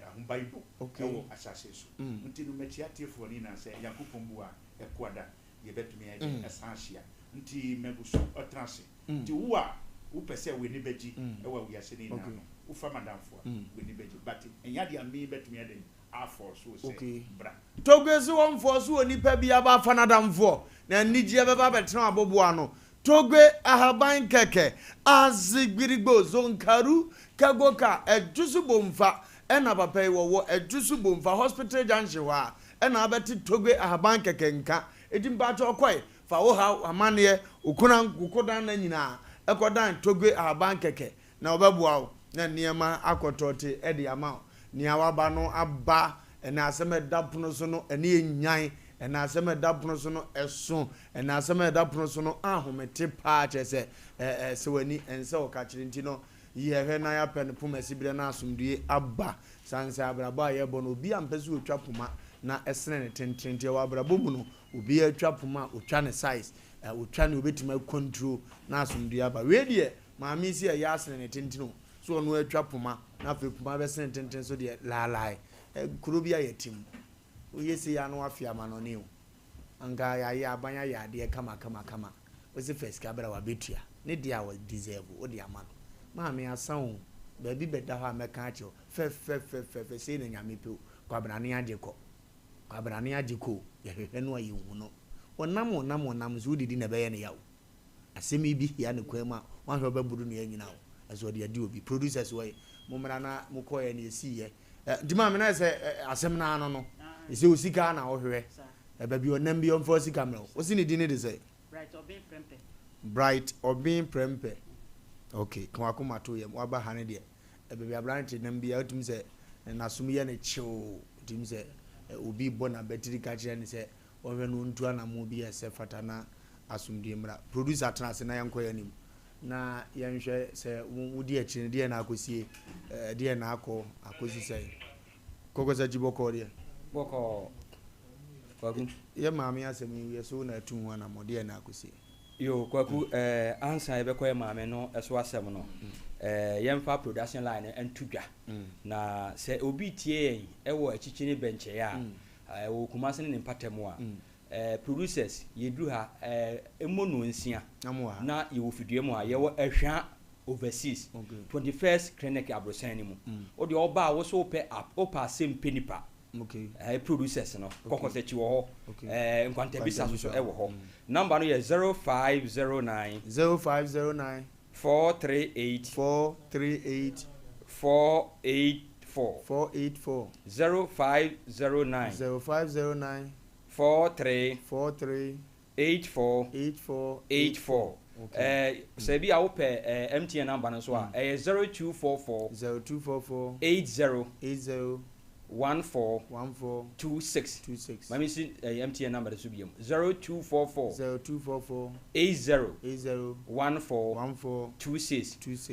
ahumbayibo ewo asase so nti no mechi atiefo ni na se yakopombu a ekwada ye betumi ede esanhia nti mebuso otranse nti wo a wo pese we ni beji ewa wi ase ni na no wo fa madamfo we ni beji but enyade ami betumi ede afọ so se bra Togwezi won fo so oni pa bia ba fa nadamfo na nijie beba betra abobo ano Togwe ahaban keke azigbirigbo zonkaru kagoka ejusu bomfa ena papa wo ejusu bomfa hospital junction wa ena abeti Togwe ahaban keke nka edimba to kwai fa wo ha amane ukudan na nyina ekodan Togwe ahaban keke na obebua wo na niema akotote edi ama ni awaba no aba ena aseme dapono so no ene enyan ena aseme dapono so no eso ena aseme dapono so no ahomete pa chese se wani ense o ka kire ntino ye hwe na ya pen puma sibire na asomdue aba sanse abraba ye bo no obi ampese otwa puma na esene ne tentrente wa abraba mu no obi atwa puma otwa ne size otwa ne obetima control na asomdue aba we die maami si ya asene ne tentino so no atwa puma na fe puma be sene tenten so de lalai kuro bia yetim oyesi ya no afia manone o anga ya abanya ya de kama wese first kabra wa betua ne dia wa deserve o de amano maami asan ba bi beda ha meka acho fe se na nyame pe kwabrane ageko ya hwehwe no ayi hu no wonam so didi na be ye ne yawo asemi bi ya ne kwama wan hwe baburu no anyina wo aso de adi obi producers way momra na mukoye ne esi ye dima me na se asem na ano no ese osika na wo hwe ba bi onam bi on for sika me wo si ne di ne de say bright obin prempe okay kwa kuma to yem waba hane de ba bi abrante nam bi atum se na sum ye ne chiw tim se obi bona battery ka kire ne se wo hwe no ntu ana mu bi ese fata na asumdie mra producer trans na yanko yanim na yanhwe se wudi akire de na akosie de na akosi se kokosa jiboko de boko kwaku ye maami asemi ye so na tu wana mode na akosie yo kwaku ansa ebe kwa maame no eso asem no yemfa production line entudwa na se obi tie ewo achichini benche ya wo kumase ne mpatemu a producers yedu ha emono nsia na ye wo fidue mu a ye wo ehwa overseas 21st clinic abrosan ni mu o de oba wo so pe app opa Asem Mpe Nipa producers no kokose chi wo ho nkwanta bisa so e wo ho number no ye 0509 438 484 0509 43 84 say bi a wo pe MTN number no so a 0244 80 II14-07-25 mami si MTN number so biam 0244 80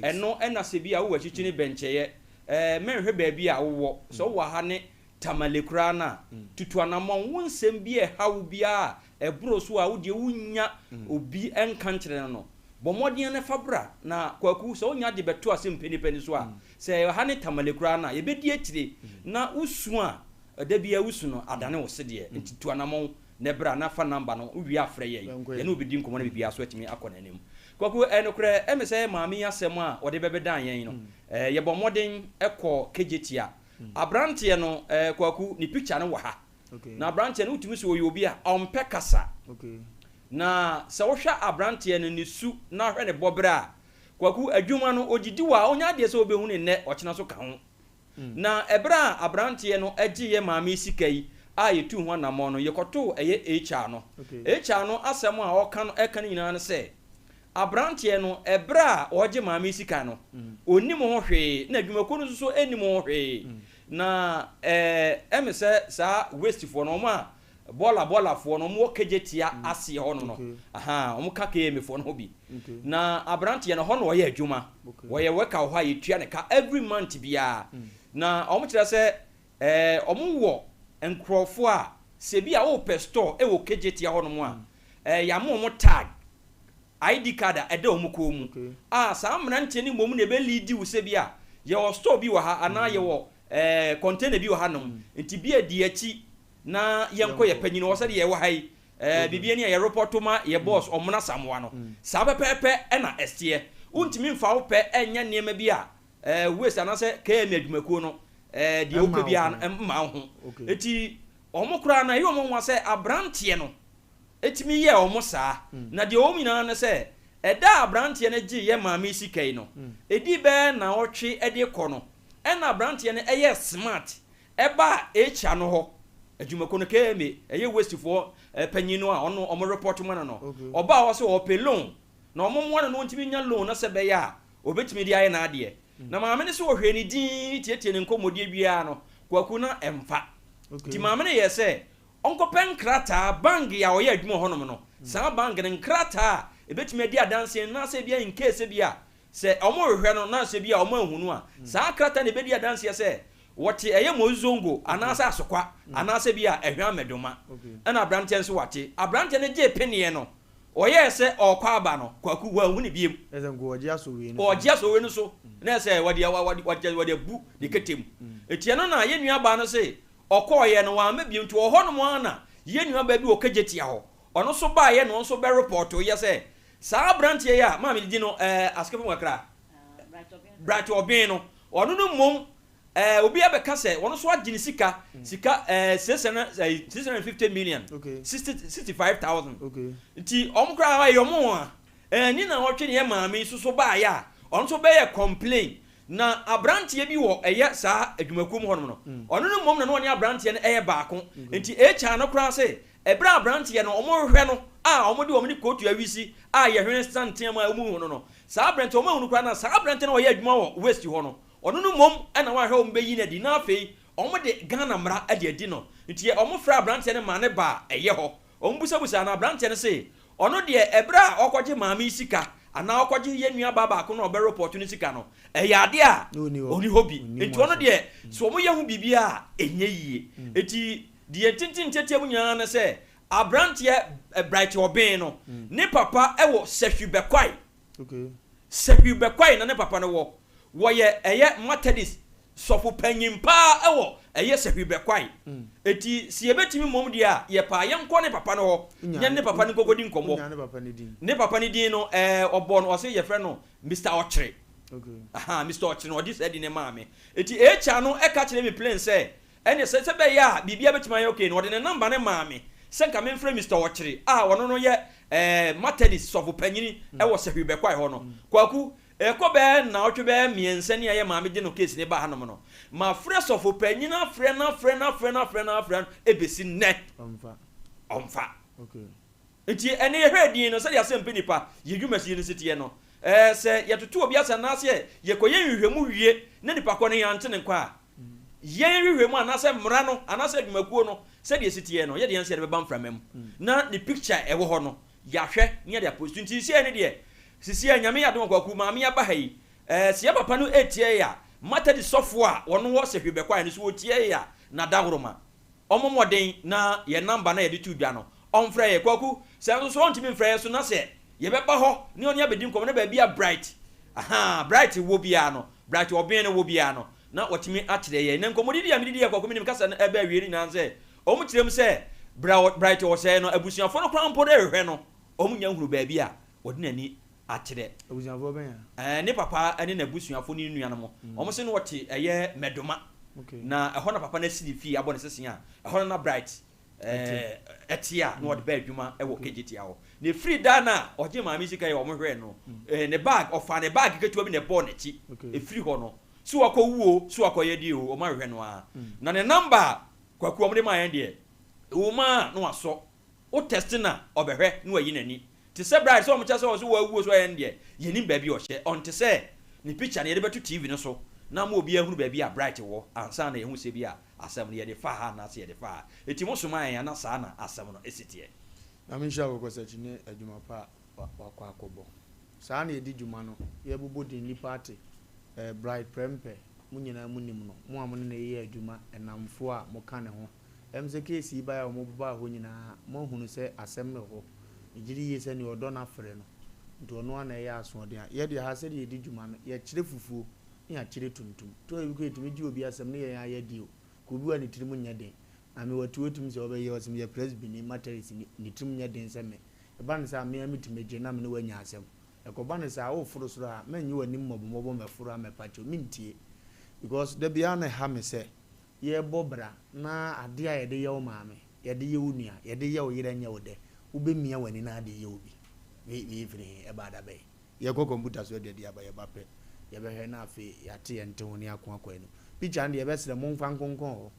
eno ena se bia wo achichini bencheye menhwe baabi a wo so wo ha ne tamalekura na tutuanamon wonsem bia hawo bia ebro so a wo de wunya obi enkankyere no bomodien ne fabra na kwaku so onya de beto Asem Mpe Nipa ni so a se ha ne tamalekura na yebedi akire na usu a da bia usu no adane wo se de tutuanamon ne bra na fa number no wi afre ye no obedi nkomo na bibia so atimi akona anim kwaku enokre emese maami asem a wode bebedan yen no ye bomodin ekọ kejetia abrante no kwaku ni picture no wa ha na abrante no utumi so oyobi a ompe kasa na se wo hwa abrante no ni su na hwe ne bobra kwaku adwuma no ogidi wa onya de se obehu ne ne ochina so ka ho na ebra abrante no agiye maami sikai a yetu ho na mo no yekoto eye HR no HR no asem a oka no eka nyina no se abrante no ebra oje maami sika no onim ho hwe na adwumako no so enim ho hwe na emese sa waste for no ma bola for no mo kejetia ase ho no aha omo ka KM for no bi na abrante no ho no ye adwuma wo ye weka ho ayetua ne ka every month bia na omo kire se omo wo enkrofo a se bia wo pe store e wo kejetia ho no mo a ya mo tag ID card ede omuko mu sa mranche ni mom ne be lead wu se bia ye wo store bi wo ha ana ye wo container bi wo ha no nti bia di achi na yenko ye panyi no wo se de ye wo hai bibia ni ye report ma ye boss omna samwa no sa pepepe e na estie untimi mfa wo pe enya niema bi a wese ana se KM adwumako no di wo pe bia ma ho eti omukura na ye omwa se abrante no etimi ye omusa na de omina na se eda abrante ne gi ye maami sikai no edi be na otwe ede kɔ no ena abrante ne eye smart eba echa no ho adwumako no keme eye waste for panyino a ono omo report mo no oba wo se opelon na omo mo no ntimi nya loan na se be ya obetimi di aye na ade na maame ne se ohwe ni din tietie ne nkomodie bia no kwaku na emfa ti maame ne ye se onko pen krata bang ya oye adwuma honom no sa bang ne krata ebetimi adi adanse na se bia in case bia se omo hwehwe no na se bia omo ahunu a sa krata ne bedi adanse se wote eye mozongo anasa asokwa anasa bia ehwa medoma na abrante nso wate abrante ne je penie no oye se okwa aba no kwaku wa hu ne biem ezengo oje aso we no oje aso we no so na se wade bu de ketem etie no na ye nua ba no se okoye no wa mabiem nti oho no mo ana ye nua ba bi okajetia ho ono so ba ye no so be report ye se sa abrante ye ya ma me di no askefo wakra bright obin no ono no mom obi abeka se ono so agini sika 650 million 65,000 nti omkra wa yomo a ni na wotwe ne maami so ba ya ono so be ye complain na abrante bi wo eye sa adwumakum honom no ono no mom na no ne abrante ne eye baako nti echa no kra se ebra abrante no omo hwehwe no omo de omo ni kotu awisi ye hwene stanten ma omo hu no sa abrante omo hu kra na sa abrante no wo ye adwuma wo waste ho no ono no mom na wa hwe ombe yi na di na afei omo de Ghana mra ade adi no nti omo fra abrante ne ma ne ba eye ho omo busa na abrante ne se ono de ebra okoje maami sika ana okoje ye nua baba ko na obe report ni sika no yade a oni hobi nti ono de so omo ye hu bibia enye yie eti de tintin tetia mu nyana na se abrante bright obin no ne papa ewo sehwibekwai sehwibekwai na ne papa no wo ye eye Methodist sofo panyimpa ewo eye sehwibekwai eti si ebetimi mom dia ye pa ye nko ne papa no ho nya ne papa ni kokodi nkomo ne papa ni din no obo no o se ye frɛ no Mr. Ochre Mr. Ochre no this edi ne maame eti echa no e ka kire me plan say ene se be ya bibia betima ye okay no de ne number ne maame se nka me frɛ Mr. Ochre wono no ye Methodist sofo panyini ewo sehwibekwai ho no kwaku ekobe na otwe miense ne ye maame de no case ne ba hanom no ma fresh of opanyina frɛ ebesi ne omfa enti ene ye hwedin no se ya Asem Mpe Nipa ye dwumasi ne sitie no se ye toto obi asa na se ye koye nhwehwemu wie ne nipa ko ne yante ne kwa yen hwehwe mu anase mmra no anase adwumakuo no se de sitie no ye de yanse de beba mframam na the picture ewo ho no ya hwe ne de post nti sie ne de sisi anyame ya don kwaku maame ya ba hayi sie papa no etie ya mata di software wono wo se hwebe kwa ne so otie ya na dagoroma omomoden na ye number na ye de tudwa no omfra ye kwaku se nso so ntimi mfra ye so na se ye beba ho ne oni abedi nkom na ba bia bright bright wo bia no bright oben ne wo bia no na watimi akyere ye ne nkomodidi ya mididi ya kwaku minim kasa na eba wieri na nse omukyerem se bright wo se no abusuafo no kran po de hwehwe no omunya huru ba bia odinani akyere abusuafo ben ne papa ene na abusuafo ni nua no mo omo se no wote eye medoma na ehɔ na papa na sidi fi abɔ ne sesen a ehɔ na bright etia no wode ba adwuma ɛwɔ kejiti awo ne free dana ɔgye maami sika ye ɔmo hwɛ no ne bag ɔfa ne bag ketewa bi ne bɔ ne ti e free hɔ no so akɔwuo so akɔyɛ di o ɔmo hwɛ no a na ne number kwaku ɔmo de ma yɛn de o ma no aso o test na ɔbɛhwɛ no ayi nani te sɛ bright so ɔmo kyɛ sɛ so wawuo so yɛn de yɛnim ba bi ɔhyɛ ɔnte sɛ ne picture ne yɛde bɛto TV no so na mo obi ahuru ba bi a bright wo ansa na yehu se bi a asem ne yɛde fa ha na se yɛde fa eti mo soma yɛn na saa na asem no esitie na me hwa kokɔ sɛ chine adwuma pa wakɔ akɔbɔ saa na yɛdi dwuma no yɛbobɔ di nipa ate bright prempe mo nyina mo nim no mo amone na yɛ adwuma enamfo a mo ka ne ho se case ba ya mo baba ho nyina mo hunu sɛ asem ne ho igiri yɛ sɛ ne ɔdɔ na frɛ no nto no na yɛ asoɔden a yɛde ha sɛ yɛdi dwuma no yɛ kyerɛ fufuo ya kyerɛ tuntum to ebi ko etimi ji obi asem ne yɛ ayɛ dio ko bi wa ne tirimu nya den ame watu otum sɛ ɔbɛyɛ ɔsem yɛ president ni materials ni ne tirimu nya den sɛ me ɛba ne sɛ ame amitime gye na me ne wanya asɛm ɛkɔba ne sɛ wo foro soro a manyi wani mmɔbɔmmɔbɔ mɛforo a mɛpacho mintie because da bia na ha me sɛ yɛ bɔbra na ade a yɛde yɛ wo maame yɛde yɛ wo nua yɛde yɛ wo yere nya wo de wo bemia wani na ade yɛ obi we firi ɛba da bɛ yɛ kɔ computer so de dia ba yɛ ba pɛ yɛbɛhwɛ na afi yɛate yɛnte ho ne akoakɔ no picture no yɛbɛsrɛ mo mfa nkonkɔn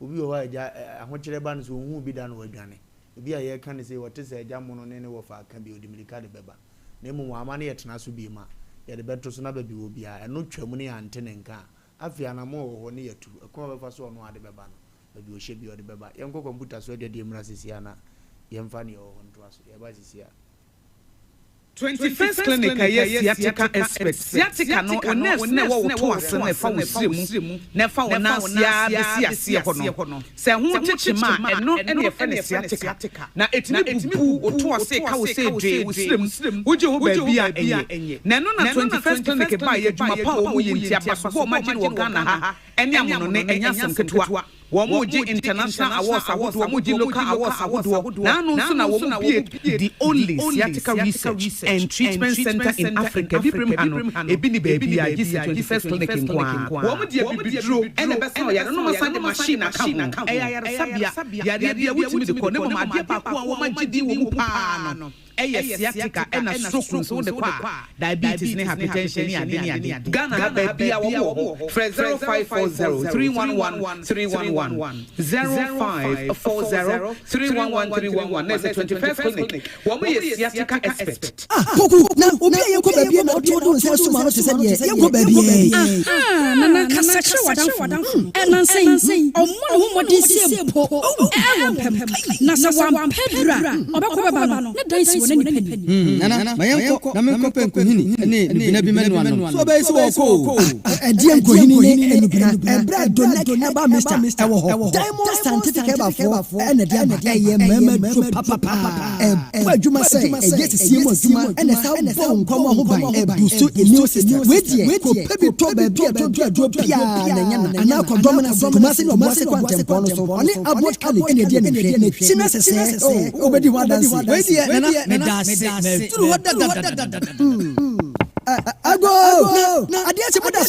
obi wɔ hɔ agya ahokyerɛ ba no so ohu bi da no wadwane obi a yɛka ne sɛ wɔte sɛ agya mo no ne wɔfa aka bi odimirika de bɛba na emu wɔ ama ne yɛtena so bi ma yɛde bɛto so na baabi wɔ bia ɛno twam ne yɛante ne nka afi anamo wɔ hɔ ne yɛtu ɛkɔn bɛfa so ɔno ade bɛba no baabi ɔhyɛ bi ɔde bɛba yɛnkɔ computer so de mmra sisia na yɛmfa ne yɛwɔ hɔ ntoa so yɛba sisia 21st clinic yes sciatica expert sciatica no nurse na wo to ase na fa wo siremu na fa wo na sia besi ase ho no se ho chichima eno ene fa ne sciatica na etimi bu o to ase ka wo se dwe wo siremu uje ho ba bia enye na no na 21st clinic ba ye dwuma pa wo ye ntia ba so wo magye wo Ghana ha ene amono ne enya asem ketua wo mo ji international awards awards wo mo ji local awards awards na no so na wo mo be the only sciatica research and treatment center in Africa. Ebini baby I just 21st clinic in Kwa. Wo dia bibidro ene be say ya no masa de machine account. Sabia ya wutimi de ko ne mo ade pa ko wo magidi wo mu pa no. Sciatica and a stroke so the qua diabetes ne hypertension ni ade. Ghana baby a wo 0540 311 311 0540 311 That's the 21st clinic. Wo mo sciatica expert. Koku na obi a yeko baby na oto do nse so ma no te se de yeko baby na na kasa kire wadan na nsen omo no ho modi sie mpo pem na sa wan pedra obekọ baba no na dan si wona ni pani na mayenko na menko penko hini ne bina bi menu ano so be si wo ko edi enko hini ne enu bina ebra donate eba Mr. ewo diamond scientific eba fo na dia ma ye mama tro papa adwuma say e sie mo adwuma ene sa bon komo ho ban e so immune system we ko pebi to ba bia to adwo pia na nya na ana ko dominance kuma se no mo se kwante pono so oni abot kali ene dia ne sina se obedi wa dance we dia na dance turu wa da ago adiachi boda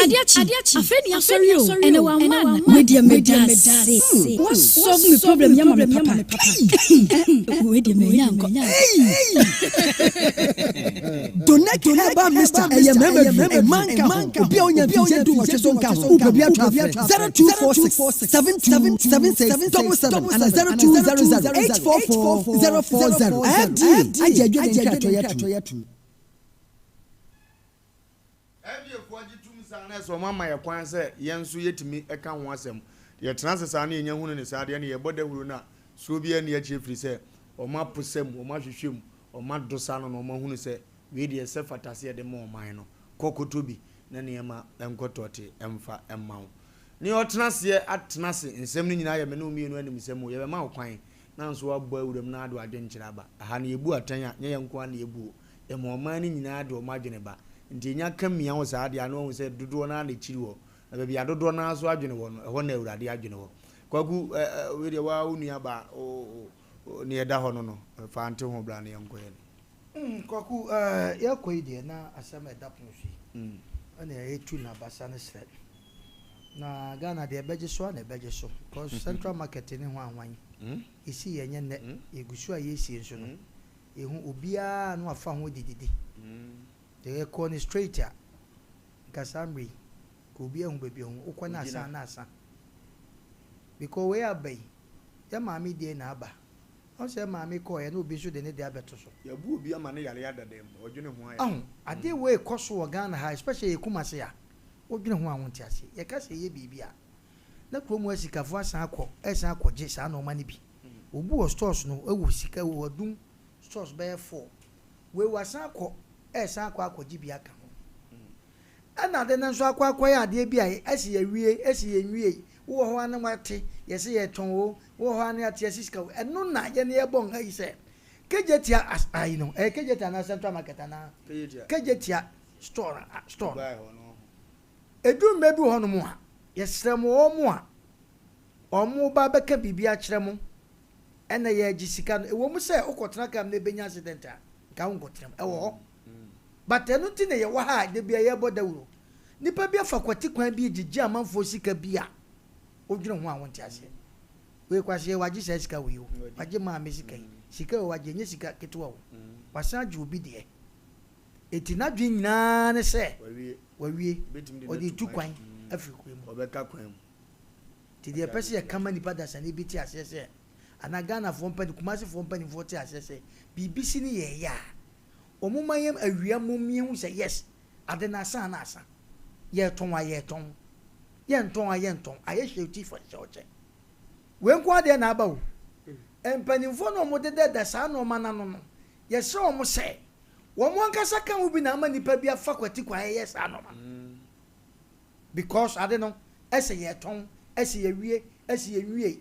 adiachi afeni asori o ene wa man media say what solve me problem yama me papa we dey me yanko donate ba Mr. Ayememe manka obi onya pinje du mo cheso nka so obi atwa 0246 7776 and 0200 844 040 ajeju de nka to yetu sana so mama ya kwan se yenso yetimi eka ho asem ye transe sa na yenya hunu ne sa de na ye bode huru na so bia na ye chefri se o ma posem o ma hwehwem o ma dosa no o ma hunu se we de se fatase de mo man no kokotobi na ne ma enkotote emfa emmawo ni o transe atnase nsem ni nyina ye me no mienu anim sem ye be ma kwan na nso abo awuram na ado adwenkyira ba aha na yebu atanya nye yenko na yebu e mo man ni nyina ado ma dwene ba nti nya kamia wo saa dia no wo se dodo na na chiri wo na be bia dodo na so adwene wo no ho na awurade adwene wo kwagu we de wa unua ba ni eda ho no fa ante ho bra na yenko ye kwaku ya koyi de na asem eda ponfi ana etu na basa na sre na Ghana de beje so na beje so because central market ni ho anwan isi yenye ne egusu a yesi nso no ehu obia no afa ho dididi they call it straight ya kasamri ko obia hu bebi hu ukwana asa na asa because we abai ya mami de na aba o se mami ko ye na obi so de ne de abeto so ya bu obi ama ne yare yada dem odwene ho aya ade we koso wo Ghana ha especially ekumase ya odwene ho awon ti ase ye ka se ye bibia na kromu asikafo asan akọje sa na ọma ni bi obu o stores no ewu sika wo dum stores be 4 we wasan akọ esan akọje bi aka ho ana de nanso akọ ya ade bi a esi ye nwie wo ho ana mate ye se ye ton wo ho ana ate sika eno na ye ne ye bon ha ise kejetia ai no kejetia na central market na kejetia store edum be bi ho no mo a yesrem omo a omo ba beka bibia kirem ena ye agisika no ewo mu se okotena kam na benya accident a ka unkotrem ewo ho but enu ti ne ye wa ha de bia ye boda wuro nipa bia fa kwati kwan bi gigi amanfo sika bia odwene ho awon ti ase we kwase waji se sika we yo waji ma me sika waji nye sika ketwa wo wasan ju obi de etina dwi nyina ne se wawie odi tu kwan Africa obeka kwam ti de pese kama nipa da sane bi ti asese ana Ghana fo mpani kumase fo mpani fo ti asese BBC ni ye ya omuma yem awia momie hu se yes ade na asa na asa ye ton ye nton aye hweti fo choche we nko ade na aba o empani fo no mo de da sa no ma na no ye se o mo se wo mo nkasa kan ubi na ama nipa bi afa kwati kwa yes anoma because I don't know ese ye ton ese ye wie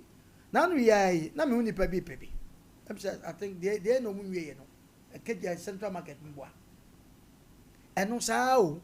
na no ye na me hu nipa bi pebi I think they no mu wie no keje central market mboa eno saa o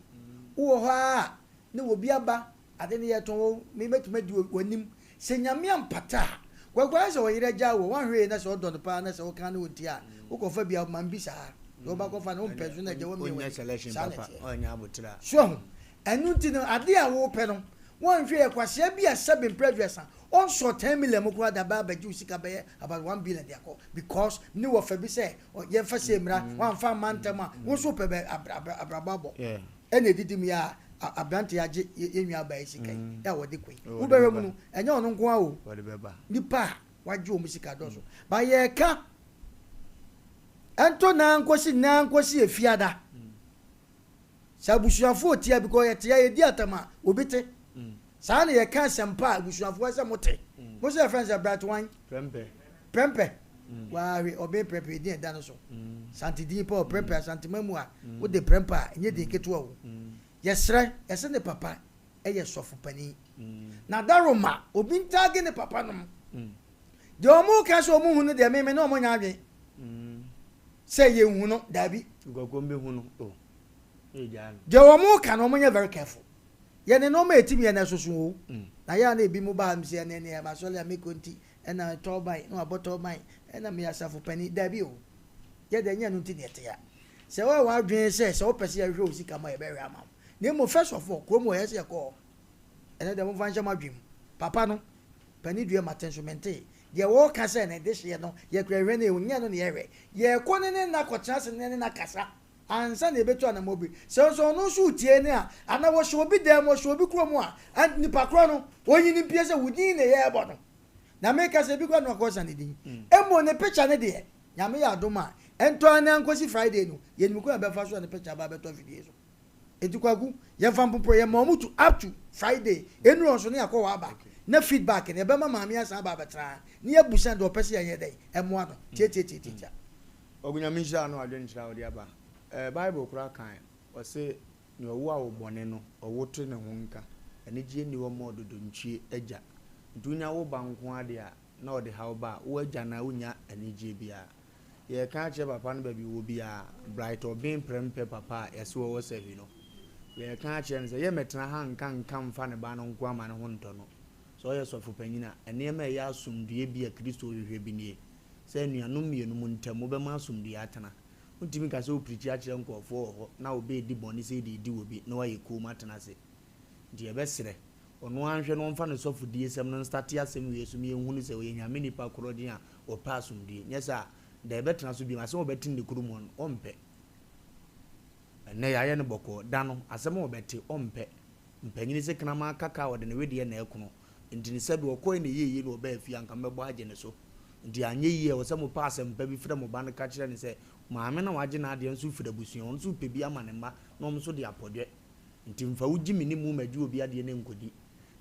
wo ho a ne obi aba ade ne ye ton me metuma di wanim se nyame ampata gwagwa se wo yire ja wo wan hwe na se odon pa na se wo kan na wonti a wo ko fa bia man bi saa wo ba ko fa na wo pesu na je wo me wo selection papa onya abotira so enu ti no ade a wo pe no won hwe e kwase bia 7 previous on so 10 million mo kwa da ba ba ju sika be about 1 billion dia ko because ni wo fa bi se ye fa se mra wan fa mantama wo so pe be abrababo ene didim ya abrante age yenwa ba sika ya wo de kwai wo be mu no enye ono nko a o wo de be ba nipa waje o mu sika do so ba ye ka ento na nkosi efiada sabusuafo tia because ye tia ye di atama obite saa na ye ka sempa abusuafo ase mote mo se friends abrat wan prempe wa obe prempe di eda no so santi di pa prempe santi mamu a wo de prempe enye de keto wo yesre ese ne papa eye sofo pani na daroma obi ntage ne papa no de omo ka so omo hu ne de me no omo nya adwe say ye hu no dabi gogo hu no oh de omo ka no omo nya very careful ye ne no ma etimi ye na soso na ya na ebi mu ba am se ne ne ma so le amekonti na tobai no abotobai na me asafo pani dabi o ye de nya no ti ne te ya se wa adwen se o pese ya hwe o sika ma ye be hwe ama na mo first of all kromo ye se ko ene de mo fancha madwim papa no pani dua matensumente ye wo ka se ne de hye no ye krehwe na e nya no ne ye hwe ye ko ne na ko chance ne na kasa ansa na ebetu ana mobi so no so tie ne a ana wo hwe obi dem wo hwe obi kromo a nipa kro no onyi ni pie se wudin ne ye ebo no na me ka se bi kwa no ko sa ne din emo ne picture ne de nyame ya adoma ento ana nkosi Friday no ye ni ko be fa so ne picture ba beto video so Etukwagu ye fampo ye mamutu up to Friday enu onso ne akọ wa aba na feedback ne be ma maami asa aba betra ne ye busa do pese ye dey emo ano tie ogunya minja no adwe nchira odi aba Bible kura kan o se ne owo a obone no owoto ne ho nka ene gie ni wo mo dodo ntwie agya dunya wo banko ade a na ode ha oba wo agya na unya ene gie bia ye kan che papa no ba bi wo bia bright obin prempe papa yesi wo sevi no ye kan che nse ye metena ha nka mfa ne ba no nko ama ne ho nto no so ye sofo panyina ene ma ye asumdue bia Kristo hwehwe bi nie se nuanom mienu mu ntam wo be ma asumdue atena untimi ka se o preach a kire nkofo ho na obe di boni se di wo bi na wa ye ko matena se die be sere ono anhwe no mfa ne sofo die sem no start asem we esum ye hunu se we nyame nipa korodin a o pa asumdue nyesa da betena so bi ma se o betin de kurumon ompe ne ya ye ne boko dano asem o beti ompe mpanyini se kana ma kaka o de ne wedi na ekono ntini se do ko ne yeye no ba afia nka mebo age ne so ndi anye yie o se mo pa asem pa bi fira mo ba ne ka kire ne se maame na waje na ade nso fira busuon nso pe bi ama ne ma no mo so de apodwe nti mfa wuji mini mu maju obi ade ne nkodi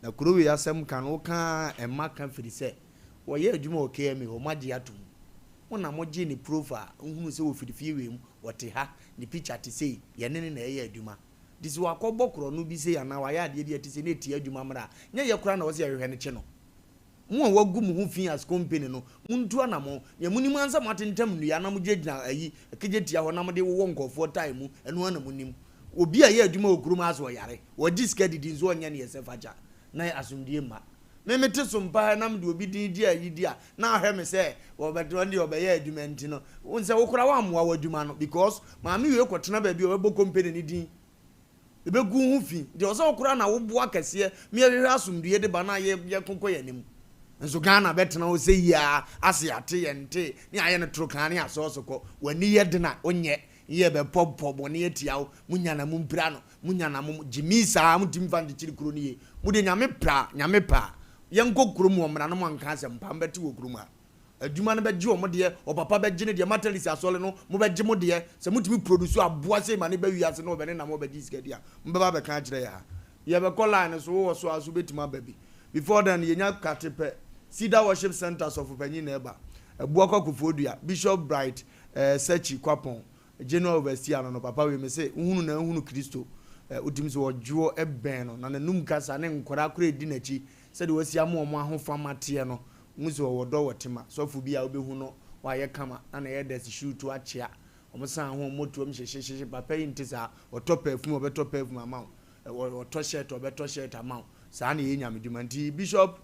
na kurowe asem kan o ka emma kan firi se wo ye adwuma o KM ho magye atum wona moje ni profile nhunu se wo firi fie wem wote ha ni picture te sei ye ne na ye adwuma disi wakobọ kro no bi se ya na wa ya ade bi ate se na ti adwuma mra nya ye kura na wo se ya hwehwe ne che no mo wagu mu hu fi as company no muntu ana mo ye munim ansa matentam nu ya na mo gyegina ayi keje tia ho na mo de wo nkofo time enu ana munim obi a ye adwuma okurum aso yare wo diska didi nzo onya ne yese faja na asumdie ma memete Sompa na mde obi din di ayi dia na ahwe me se wo bedo ndi obaye adwuma nti no wonse wo kura wa moa wadwuma no because maami we kwotena ba bi o bebo company ni din ebe gu hu fi de o so kura na wo boa kase me yehwe asumdue de ba na ye konko yanim nso Ghana betena o se ya ase ate yente ni aye ne trokan ne aso ko wani ye de na onye ye be popo ne etia wo munya na mu mpira no munya na mu jimisa mu timfa de chiri kuro ni ye mu de nyame pa yanko kurum wo mra no manka asem pambeti wo kurum a adwuma no beje wo de o papa beje ne de materials asole no mo beje mo de se mutimi produce aboa se ma ne ba wiase no be ne na mo beje sikadi a mo ba ka kire ya ye be call line so wo so aso betima baby before then ye nya katepe Cedar Worship Centers of Panyin Eba Buaka Kufodua Bishop Bright Sechi Kwapon General Overseer no papa we me say hunu na hunu Kristo utimi so ojo eben no na nanum kasa ne nkora kura di nachi said we sia mo ahofa mate no muso wodo wotima so fu bia obehu no wa ye kama na ye des shoot to achia omusan ho moto am hyehye papa yintisa otopa fum obeto fum ama oto shirt obeto shirt ama sa na ye nyameduma nti Bishop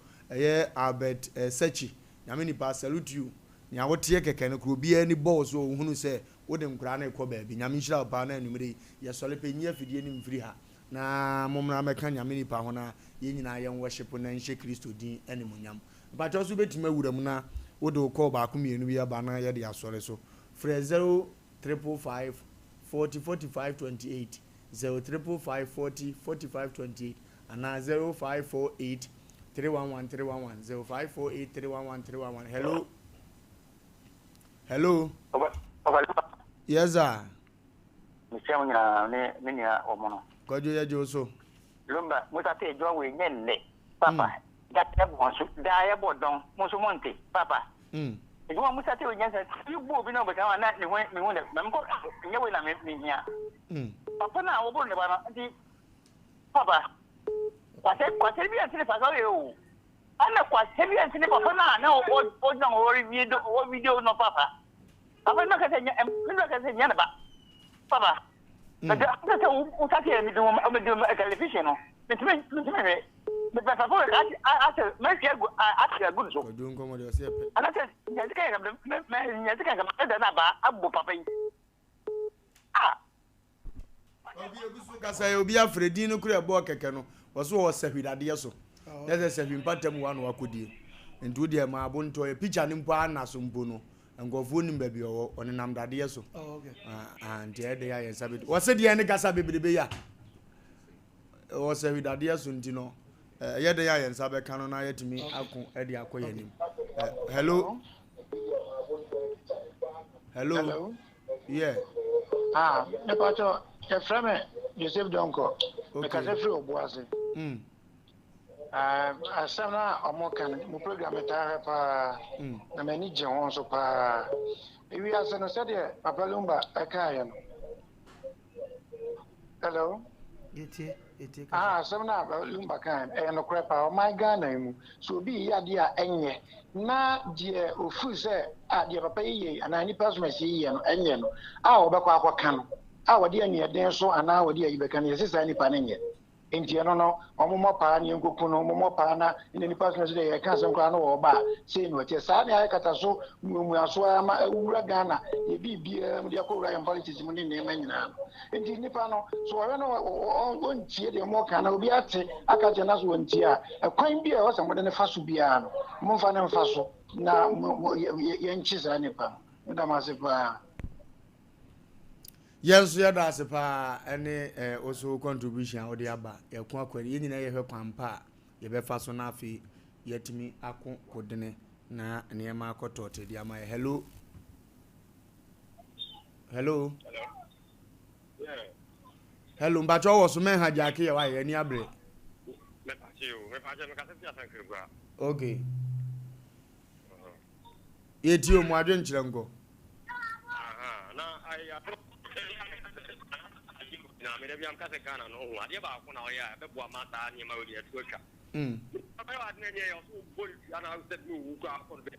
Albert Sechi nyame nipa salute you nya wote keke no kro bia ni boss so hunu se wode nkura na ekọ ba bi nyame hira ba na anumre ye sole pe nya fidie ni mfiri ha na momra meka nyame nipa ho na ye nyina ye worship na nhye Kristo din animunyam ba to so betima wuram na wode ko ba ko mienu bi aba na ye de asore so free 0355 40 45 28 0355 40 45 28 ana 0548 311 0548 311 hello hello yes sir Mr. Nya ne nya omono kojo ya joso Lumba mutate jo we nyenne papa gata bonso da ya bodon muso monte papa ejuma mutate we nyansa yubo bi na beka na ne won me ko nya we na me nya papa na wo bo ne ba na di papa kwase bi antene fa gawe o ana kwase bi antene papa na o na o video no papa papa na ka se nya na ba papa na da ta o ta ke mi do television no me papa for ate me ke good so do nko de o se pe ana ta nya tika ga da na ba abu papa yi obi egusu kasa obi afredi no kura bo keke no waso wo sahwidade so yese sahwi mpatam wa no akodie ntu de ma abonto e picture ni mpo anaso mpo no ngofo nim ba bi o onenam dade so okay and e de ya yen sabit wo se de ne kasa bebrebe ya wo sahwidade so ntino ye de ya yen sabe kan na yetimi akon e de akoyenim hello hello yeah ne pato e frame Joseph Donko. Because I feel was it. Asem na omokan mo program ta pa na mani je won so pa. Ewi ase no said Papa Lumba akaya no. Hello. Iti. Asem na Lumba kan no krepa o my Ghana mu. So bi ya dia enye na die ofu se die papa yi ana ni pasma si yi no enye no. Obekwa akwa no. Wodi anu den so ana wodi ayi beka na yesisa ni pa na nye. Enti no omomo pa na nkoku no omomo pa na ni pasma si dey ka sem kwa no wo ba sei no tie sa na kata so mu aso ama wura Ghana e bibia mu dia ko wura en politics mu ni na nyina. Enti nipa no so wo no ontie de mo ka na obi ate aka je na so ontie a kwan bia wo sam de ne fa so bia no mo fa ne mfa so na ye nchi za nipa nda ma se pa. Yes, ya da se pa any also contribution o de aba ye ko akwari ye nyina ye hwe kwampa ye be fa so na afi yetimi ako kodene na niema akoto te dia ma. Hello. Hello, mba cho wo so men ha jake ye wa ye ni abre. Me pa che no ka se tia san kregua. Okay. Ye ti o mu adwe nkyere ngo. Na ai na me dey am ka se Ghana no ho ade ba ko na o ya be boa mata ni ma we dey tu atwa ba wa ne ye so bol ana se mi wu ko akon be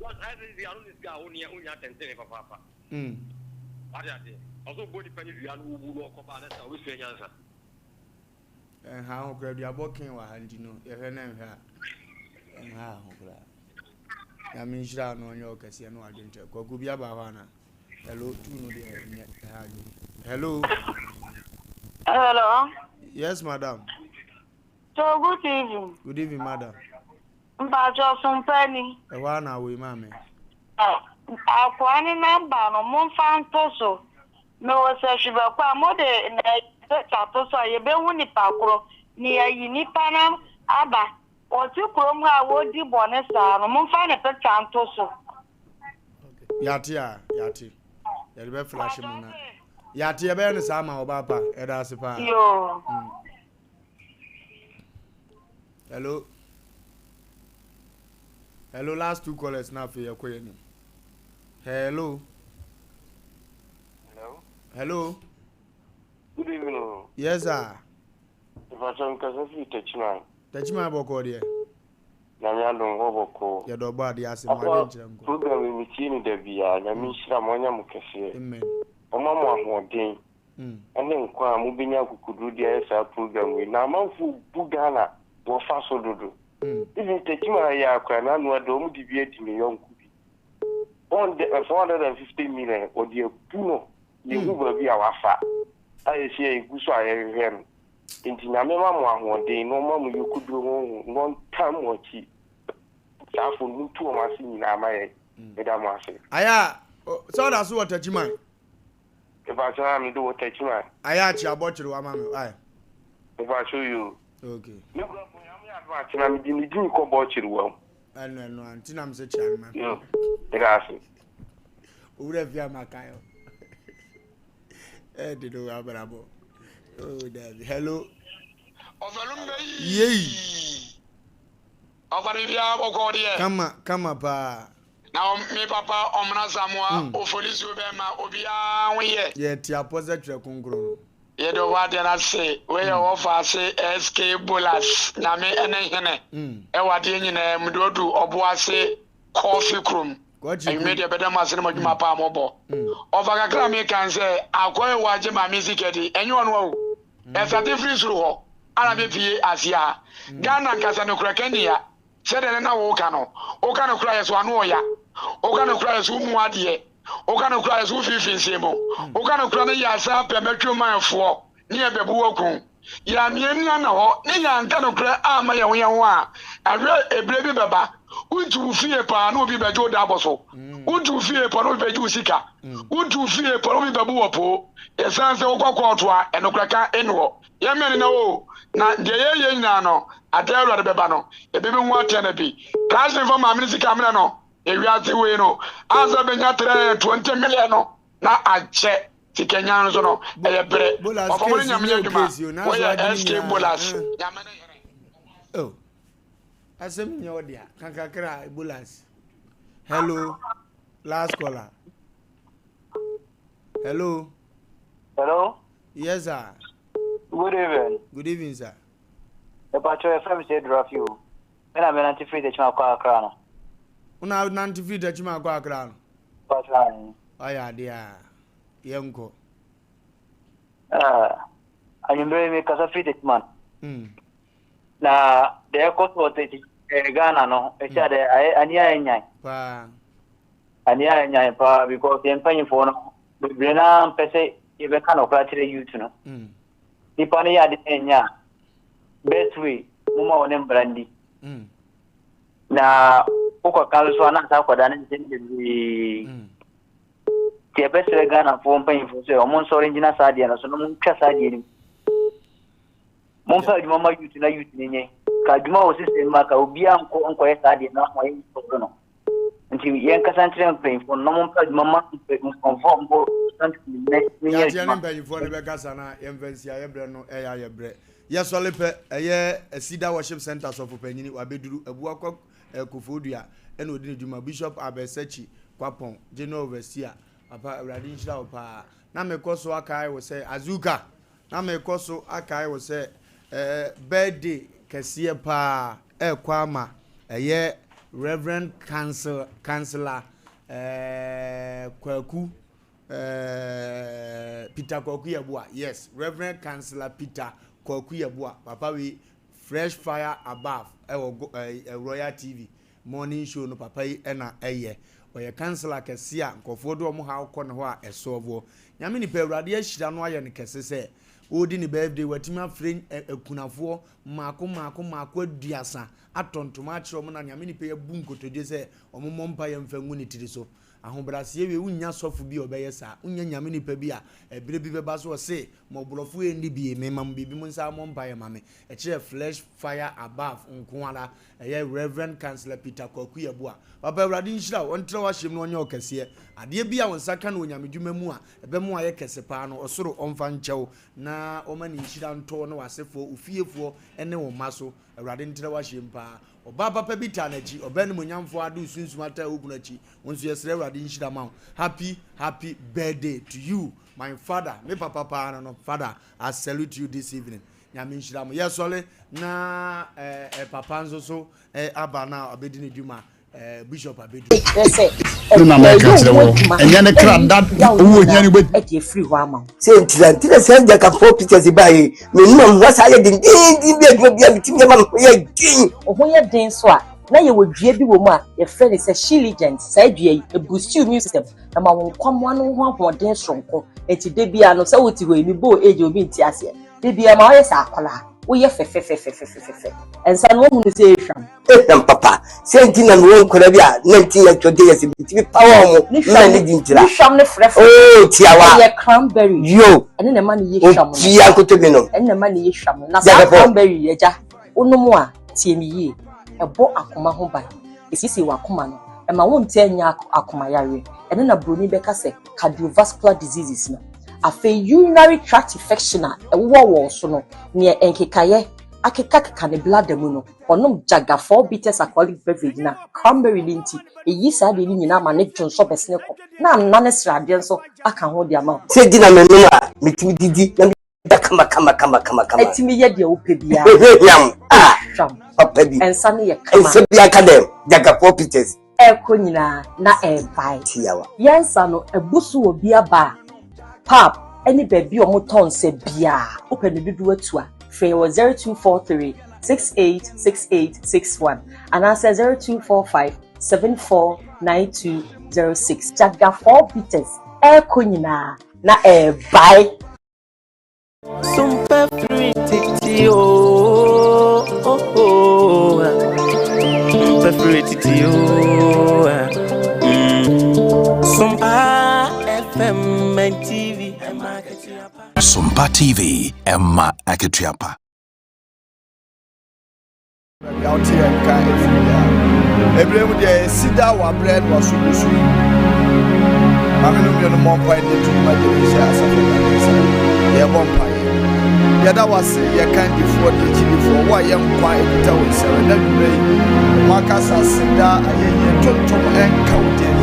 what I say anu ni ga oni onya tenten papa ade also body pani dua no wu no ko ba na sa we se nyansa ha ho kra dua bokin wa ha ndi no ye hwe na hwe ha ho kra ya mi jira no onyo kase no adwe nte ko gu bia ba ho na hello tu no de ha hello. Hello. Yes, madam. So good evening. Good evening, madam. Mbajo Sompa ni. Ewa na we mame. Akwani namba no monfa so. Me wo se shiba kwa mo de na chato so ye be hu ni pakro ni ayi ni pana aba. Oti krom ha wo di bone sa no monfa ne pe chanto so. Okay. Yati. Ya be flash mu na. Yati ebe ne sa ma obapa eda sepa. Yo. Hello, last two callers na fe yakoye ni. Hello. Good evening. Yes, sir. If I don't kasi Techman boko de. Na mi andon ho boko. Ya do ba de ase mo de nchirango. Program mi ti ni da bia na mi shira mo nya mo kese. Amen. Oma mo ahoden. Ane nkwa mo benya kukudu dia esa program we na manfu bugana wo fa so dodo. Ibi Techman ya akwa na no do mo di bia di million kubi. On the 450 million o di puno. Ye guba bia wafa. Aye sie iguso ayehem. Inti na mema mo ahoden no ma mo yukudu no tam wachi. Safo nutu o masi ni na amaye. Eda mo ase. Aya, so da so Techman. If I show me do what Techman. Aya chi abochiri wa mame. Aye. If I show you. Okay. Me go for am ya advance na me di ko bochiri wa. No, anti na me se chari man. Yo. Ega Ure via makayo. Did do abrabo. Oh, David. Hello. Wofa Lumba. Yey. Wofa bia boko de. Kama pa. Na me papa omna zamwa ofolisi obema obia nweye. Ye ti apoze twa kunkro. Ye do wa de na se we ye Wofa se SK Bolas na me ene hene. E wa de nyina mdodu obo ase coffee krum. Media better mass in my papa mobo. Of a grammy can say, I'll call you watch my music eddy, and you know. As a different through, Arabi as ya. Ghana Casano Krakenia, said an Okano, Okano cries one warrior, Okano cries Umuadie, Okano cries Ufi Semo, Okano cries Yasa, Metro Mile 4, near Bebuokum. Yamiano, Nian Tano cry, Amaya, and read a baby baba. Untu fie pa no bi bejo daboso untu fie pa no bejo sika untu fie pa no bi bebu opo esanse okwa to a enokraka enwo ye mene na o na de ye nyina no adelo de beba no e be hu atena bi cash for ma mini sika no e wiase we no asa benya 20 million no na ache Tikenya no so no e bre ofomo nyame adwuma wo ye SK Bolas nyame ne oh asem nyodia kankakra Bolas hello last caller hello yes sir good evening sir the patrol FM said draft you when I'm 93 the chima kwa akra no una 93 the chima kwa akra no patrol aya dia yenko anyumbe me kasa fit it man na the cost was Ghana no e cha de ania enyan pa because the empanyin for no be na pese e be kan okra tire youth no nipa ne ya de enya best way muma wone brandi na uko kalso ana ta kwada ne ndi ti best Ghana for empanyin for so mon so original sadia na so no mun twa sadia ni mon pa mama youth na youth ni nye ka djuma o system maka obi anko ye sadia na mo ye so no nti yen kasantre empanyin for no mon pa mama conform go stand ni ya ti empanyin for ne be kasa na emfansia ye bre no e ya ye bre yes olepe eye Sida worship center so for panyini wabeduru abuakwa kofodua e na odine djuma bishop abesachi kwapon general overseer papa awrade nshira opa na mekoso akai wo say azuka na mekoso akai wo say birthday kesiye pa kwama eye reverend councilor kwaku Peter Kwaku Yabua yes reverend councilor Peter Kwaku Yabua papa we fresh fire above Royal TV morning show no papa yi na eye oye councilor kesia nkofo do mo ha ko ne ho a esovo nyame ni pe awrade ahira no aye ne kese se odi ni birthday watima friend ekunafo maako aduasa atontoma akiro mo na nyame ni pe yabu nkotoje se omommo mpa ye mfa ngu ni tiri so ahobrase we unya sofu bi obeye sa unya nyame ni pa bi a ebire bi beba so se mo brofo endi bi me mam bibi mo nsa mo mpa ye mame e kire flesh fire above nkoala eye reverend councilor Peter Kwaku Yabua papa awrade nhira ontre wa hyem no onye okese ade bi a wonsa ka na onyamedwuma mu a ebe mu aye kese pa no osoro omfa nchew na omani nhira nto no wasefo ufiefo ene wo maso awrade ntre wa hyem pa oba papa bi ta nachi obani munyamfo adu sunsumata ogunachi wonso yesre awrade nhira ma happy birthday to you my father me papa no father I salute you this evening nyame nhira mo yesole na papa nso so aba na obedi ne dwuma bishop abedu na make atrewo enya ne kra that owo nya ne be e dey free ho ama say ntira say jaka 4 pictures bae me num wasa ye din bi adwo bia bitimi ma no ye din oho ye din so a na ye wodua bi wo mu a ye friend say she legend say dua yi e boost immune system na ma won kwamwa no ho ahoden sonko enti de bia no say woti ho emi bo eje obi nti ase de bia ma ye sa akola wo ye fe ensa no hu say hwam papa say ntina no won kora bia na ntina twode ye se bitimi power mo na ne dintira hwam ne fref oh tiawa ye cranberry yo ene ne ma ne ye hwam no tia ko to bi no ene ne ma ne ye hwam na sa cranberry ye ja onomu a tie mi ye ebo akoma ho ban esisi wa akoma no e ma won tie nya akoma yare ene na broni be ka se cardiovascular diseases no afa urinary tract infection a wo so no ne enkekaye akeka ne blood mu no onom jaga 4 bitters alcoholic beverage na cranberry linti eyi sa de ni nyina ma ne tonso besne ko na nane srade nso aka ho de ama say dina me no a metimi didi na kama etimi ye de ope bia yam sham papa bi ensa ne ye kama ensa bi akadem jaga 4 bitters ko nyina na bai tiawa yensa no ebusu obi aba pap any baby o moton se bia open the dudu atua free was 0243686861 and answer 0245749206 jaga 4 bitters ko nyina na bai Sompa 93.1 Sompa FM and TV Sompa TV Emma Aketiapa out here and kind of Sida wa bread was so Mammy, no, no more pine to my generation. Yeah, one pine. Yeah, that was your kind before the chili for why young quiet town, sir. And then Marcus has said that I took to and counted.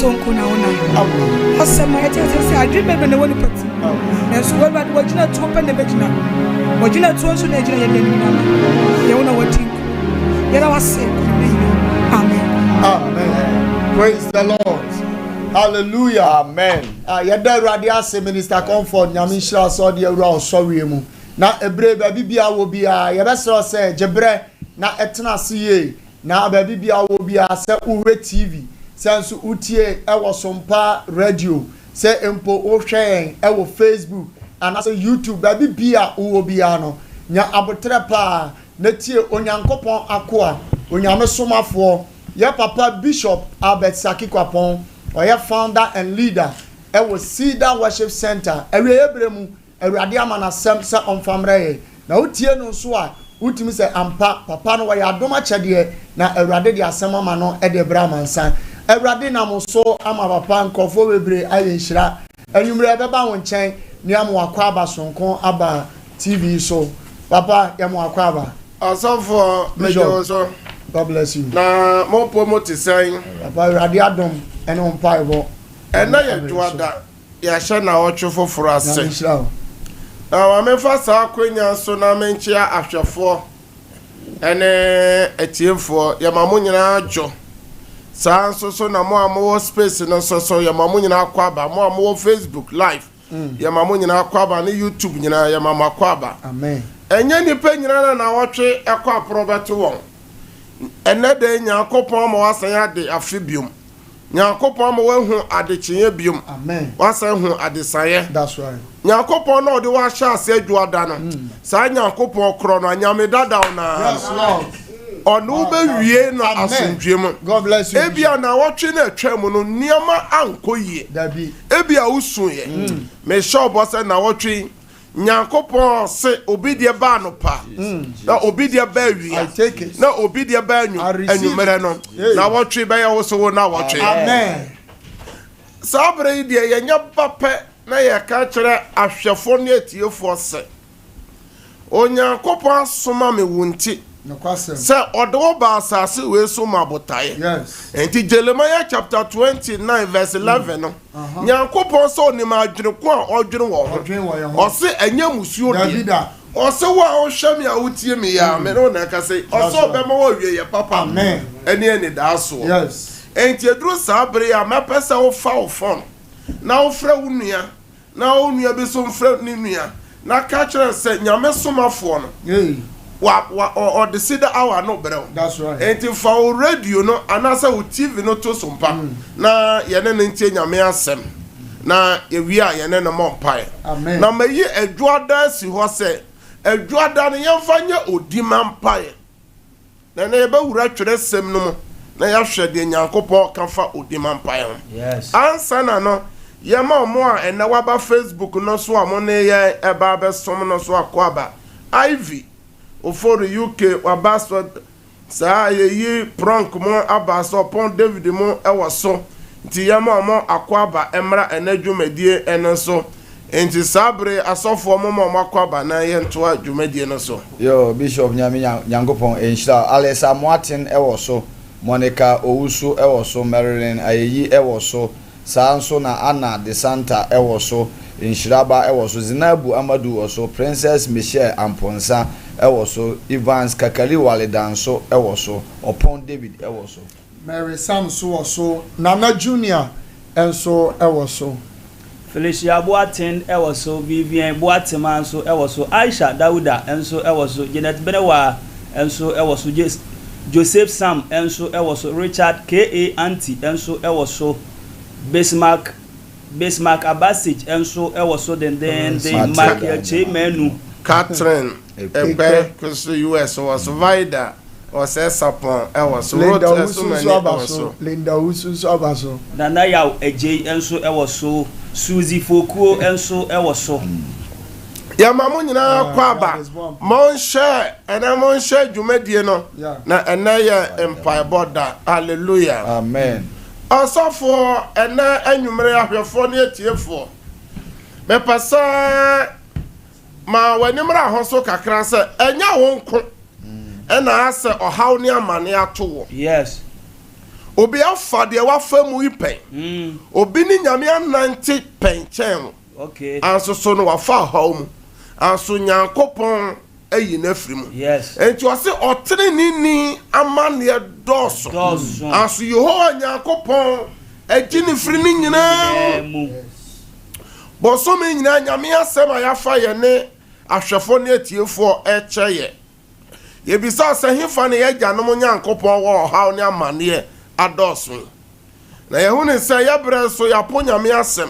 tonko na wona asema yete I dream baby na woni pati na so we bad wajina to open na begina wajina to so na gina ye ni na ye wona watinko ye na wase amen. Praise the Lord. Hallelujah. Amen. Yada Awurade ase Minister Comfort nyame hira so de awura osori mu na ebre ba bibia wo bia ye besro se jebre na etena se ye na ba bibia wo bia se Ure TV sense utie ewo Sompa radio se empo o hwen ewo Facebook and also YouTube ba bibia wo bia no nya abotre pa na tie onyankopon akoa onyame somafo ye papa Bishop Albert Sakikwapon oya founder and leader ewo Cedar Worship Center ewe ebremu Awurade amana sem se onfamre na utie no so a utimi se ampa papa no ya adoma chede na Awurade de asem ama no e de bra mansan Awurade na mo so ama papa nkofo bebre aye hira anwumre beba won chen ni am wakwa aba sonkon aba TV so papa ya mo wakwa aba asofo mejo so God bless you na mo promote sign papa Awurade adom ene on paibo ena ye tuada ya hye na ocho foforo ase na me fa sa akwenya so na menchia ahwefo ene etiefo ya mamunyina ajo sa so na mo amowo space no so ya mamunyina akwaba mo amowo Facebook live ya mamunyina akwaba na YouTube nyina ya mama akwaba amen enye nipa nyina na wotwe ekwa probeto won ene de nya akopon mo wasan ade afibium Nyakopon mo wehu adekye biom amen wasa hu adesaye that's right Nyakopon no de wa hya ase adwada no sa Nyakopon kro no anyame dada na yes lord onu be wie na asundwem God bless you ebia na wotwe na atwam no niama ankoyie dabi ebia usuye me shobo se na wotwe Nyakopon se obidie ba no pa na obidie ba wi I take it na obidie ba anumere no na wotwe ba ya wo so na wotwe amen sabre die yenya pape na ye ka kire ahwefo ne atiefo se Onyankopon asoma me wunti se odo ba asase we so mabotaye yes enti Jeremiah chapter 29 verse 11 no Nyankopon so ni ma adwene ko a odwene wo ho o se enya musuo Davida o se wa o hwam ya utie me ya me no na ka se o so be ma wo wie ye papa amen eni da so yes enti edru sabre ya mapesa wo fa wo fon na wo fra wo nua na wo nua be so mfra ni nua na ka kire se nyame somafo no or the cedar hour no bro that's right enti for radio no anasa wo TV no to Sompa na yene ne ntie nyame asem na ewi a yene no monpai amen na mayi adwoada si ho se adwoada ne yemfa nya odimampai na na yeba wura twere sem no mo na ya hwede Nyankopon ka fa odimampai yes ansa na no yema mo a ena waba Facebook no so amo ne ye eba be som no so akwaba Ivy oforo UK wabaso sa yi prank mo abaso pon David mo ewoso nti yama mo akwaba emra enadwumadie enso enti sabre asofo mo akwaba na ye nto adwumadie no so yo Bishop Nyankopon enhira Alessa Martin ewoso Monica Owusu ewoso Marilyn ayi ewoso sanso na Anna de Santa ewoso Inshiraba ewoso Zinabu Amadu oso Princess Michelle Amponsa ewoso Evans Kakali Waledanso ewoso Opon David ewoso Mary Samso oso Nana Junior enso ewoso Felicia Boatin ewoso Vivian Boatimanso ewoso Aisha Dauda enso ewoso Janet Benewa enso ewoso Joseph Sam enso ewoso Richard K.A. Anti enso ewoso Bismarck Abasich enso ewoso den Mark Yache Menu Catherine Ebe kusu US was Vida was Sapon ewoso Linda Usu abaso Nana yaw eje enso ewoso Suzy Fokuo enso ewoso ya mamu nyina kwaba mon share ena mon share dwumadie no na ena ye empire border hallelujah amen asofo ena anwumre ahwefo ne etiefo me pasa ma wanimra hoso kakra se enya wonko ena ase ohaw ne amane ato wo yes obi afa de wa fa mu ipen obi ni nyame anante penchen okay anso so no wa fa haw mu anso nyankopon ayi na firi mu yes enti o se otere ni amane doso anso Yehowa nyankopon agini firi ni nyina bo so me nyina nyame asem ayafa ye ne ahwefo ne atiefo ekyeye ye bisa se hefa ne ye gyanom nyankopon wo haw ne amane adoso na ye hu ne se ye bre so ya po nyame asem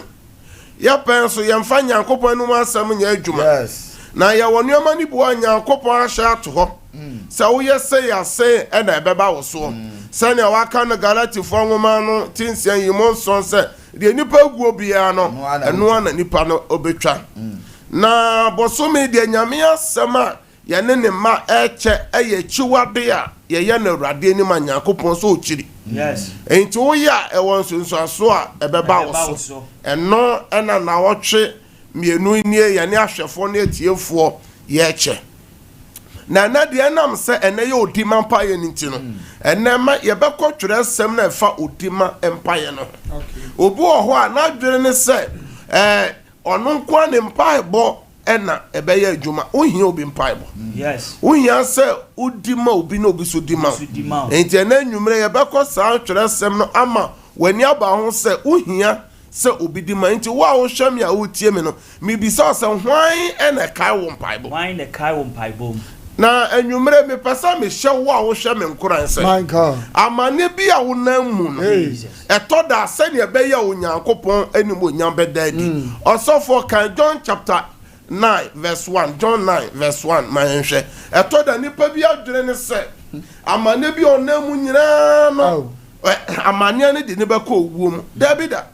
ye pen so ye mfa nyankopon anu asem nya adwuma yes na ye wonu amani bu nyankopon ahya to ho se wo ye se ya se e na ebeba wo so se ne wa ka na Galatifo nwoma no tinsia yimo nson se de nipa guo bia no eno ana nipa no obetwa na bosome de nyame asem a ye ne ma eche eye chiwade a ye ye na Awurade ni ma nyankopon so ochiri yes enti wo ya e won so aso a ebeba wo so eno ena na wotwe mienu nie ye ne ahwefo ne atiefo ye eche na de enam se ene ye odima mpa ye nti no ene ma ye bekọ twere sem na fa odima mpa ye no obu oho a na dwere ne se ono nko ne mpa ebo ena ebe ye adwuma ohia obi mpa ebo yes ohia se odima obi na obi so dima enti ene nwumre ye bekọ sa twere sem no ama wani aba ho se ohia se obi dima enti wa wo hwam ya wo tie me no mi bisa se hwan ena kai wo mpa ebo hwan ne kai wo mpa ebo na enwumre me pesa me hye wo a wo hwe me nkoran se amane bi a wo nan mu no eto da se ne be ya onyankopon anim onyam bedadi osofo kan John chapter 9 verse 1 John 9 verse 1 manhwe eto da nipa bi adwere ne se amane bi onam mu nyina no amane ne de ne be ko owuo mu dabida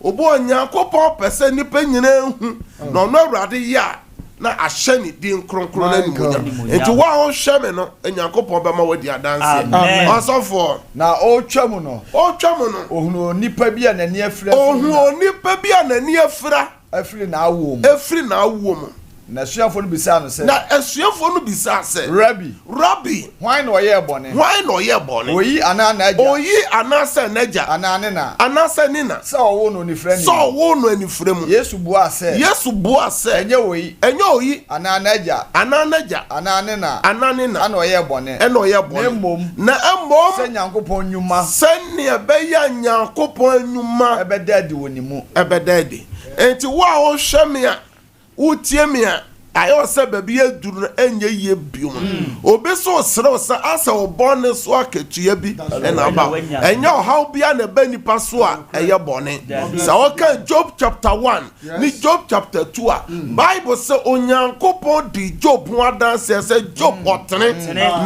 obo onyankopon pese nipa nyina hu na ono Awurade ya na ahyeni din kronkron na nimunya enti wa ho hweme no enyankopon bema wadi adanse asofo na o twam no ohunu nipa bi anani afira afiri na awom na suafo no bisa no se rabbi why no ye bone oyi anasa naja anasa nina sa owo no anifra mu yesu bua se enye oyi ananaja ananina ana oye bone na emom se nyankopon nyuma se ne be ya nyankopon nyuma ebedadi wonimu enti wa o hweme a utie me a ayo se baby aduru enye ye biom obeso sere se asa obone so akatua bi na ba enye how bia na ba nipa so a eye bone sa oka Job chapter 1 ni Job chapter 2 a Bible say onyankopon di Job ho adanse se Job otene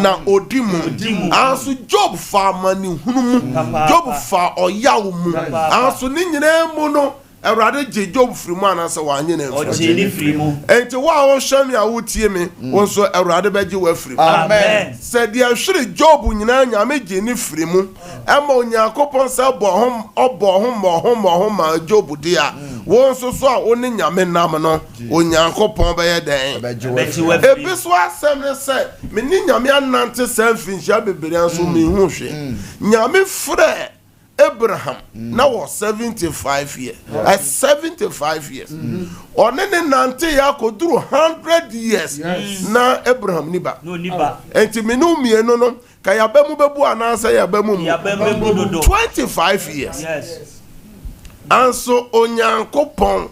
na odimu anso Job fa mani hunu mu Job fa oyawo mu anso ni nyina mu no Awurade je Job frimu anase wanye na frimu enti wa wo hwam ya wotie me wonso Awurade beje wa frimu amen se dia hwere Job nyina nyame je ni frimu ema onyankopon se obo ma Job dia wonso so a oni nyame nam no onyankopon be ye den ebi so asem ne se me ni nyame anante se mfinhia bebere anso me hu hwe nyame frɛ Abraham now was 75 years. At 75 years. Onene nante ya koduru 100 years. Na Abraham niba. No niba. Enti minu mieno no ka ya bemu bebu anansa ya bemu 25 years. Yes. Anso onyankopon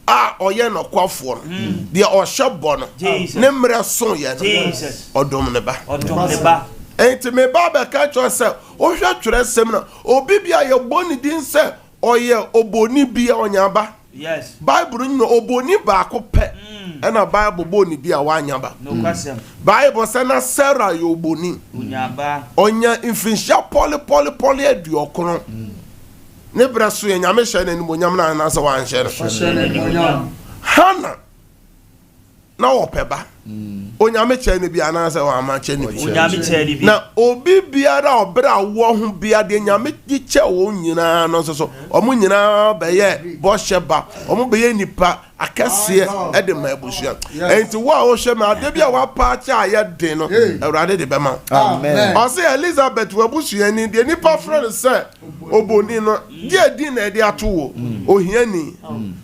a oye no kwafo no de ohye no ne mre so ye Jesus odom ne ba enti me baba ka cho se o hwa twere sem na obi bia ye boni din se oye oboni bia onyaba yes Bible no oboni ba ko pe na Bible boni bia wanyaba no kwasem Bible se na Sarah ye oboni onyaba onya infinsia poli aduokron ne braso ye nyame hye na ni monyam na se wan hye Hannah na opeba onyame che ne bia na se wa ma che ne bia na obi biara obra wo ho bia de nyame gi che wo nyina no so omo nyina be ye bo sheba omo be ye nipa akase e de ma ebusia enti wo a wo hwe ma de bia wa pa cha aye de no Ewurade de be ma amen o se Elizabeth wa busua ni de nipa friend se oboni no de di na de ato wo ohiani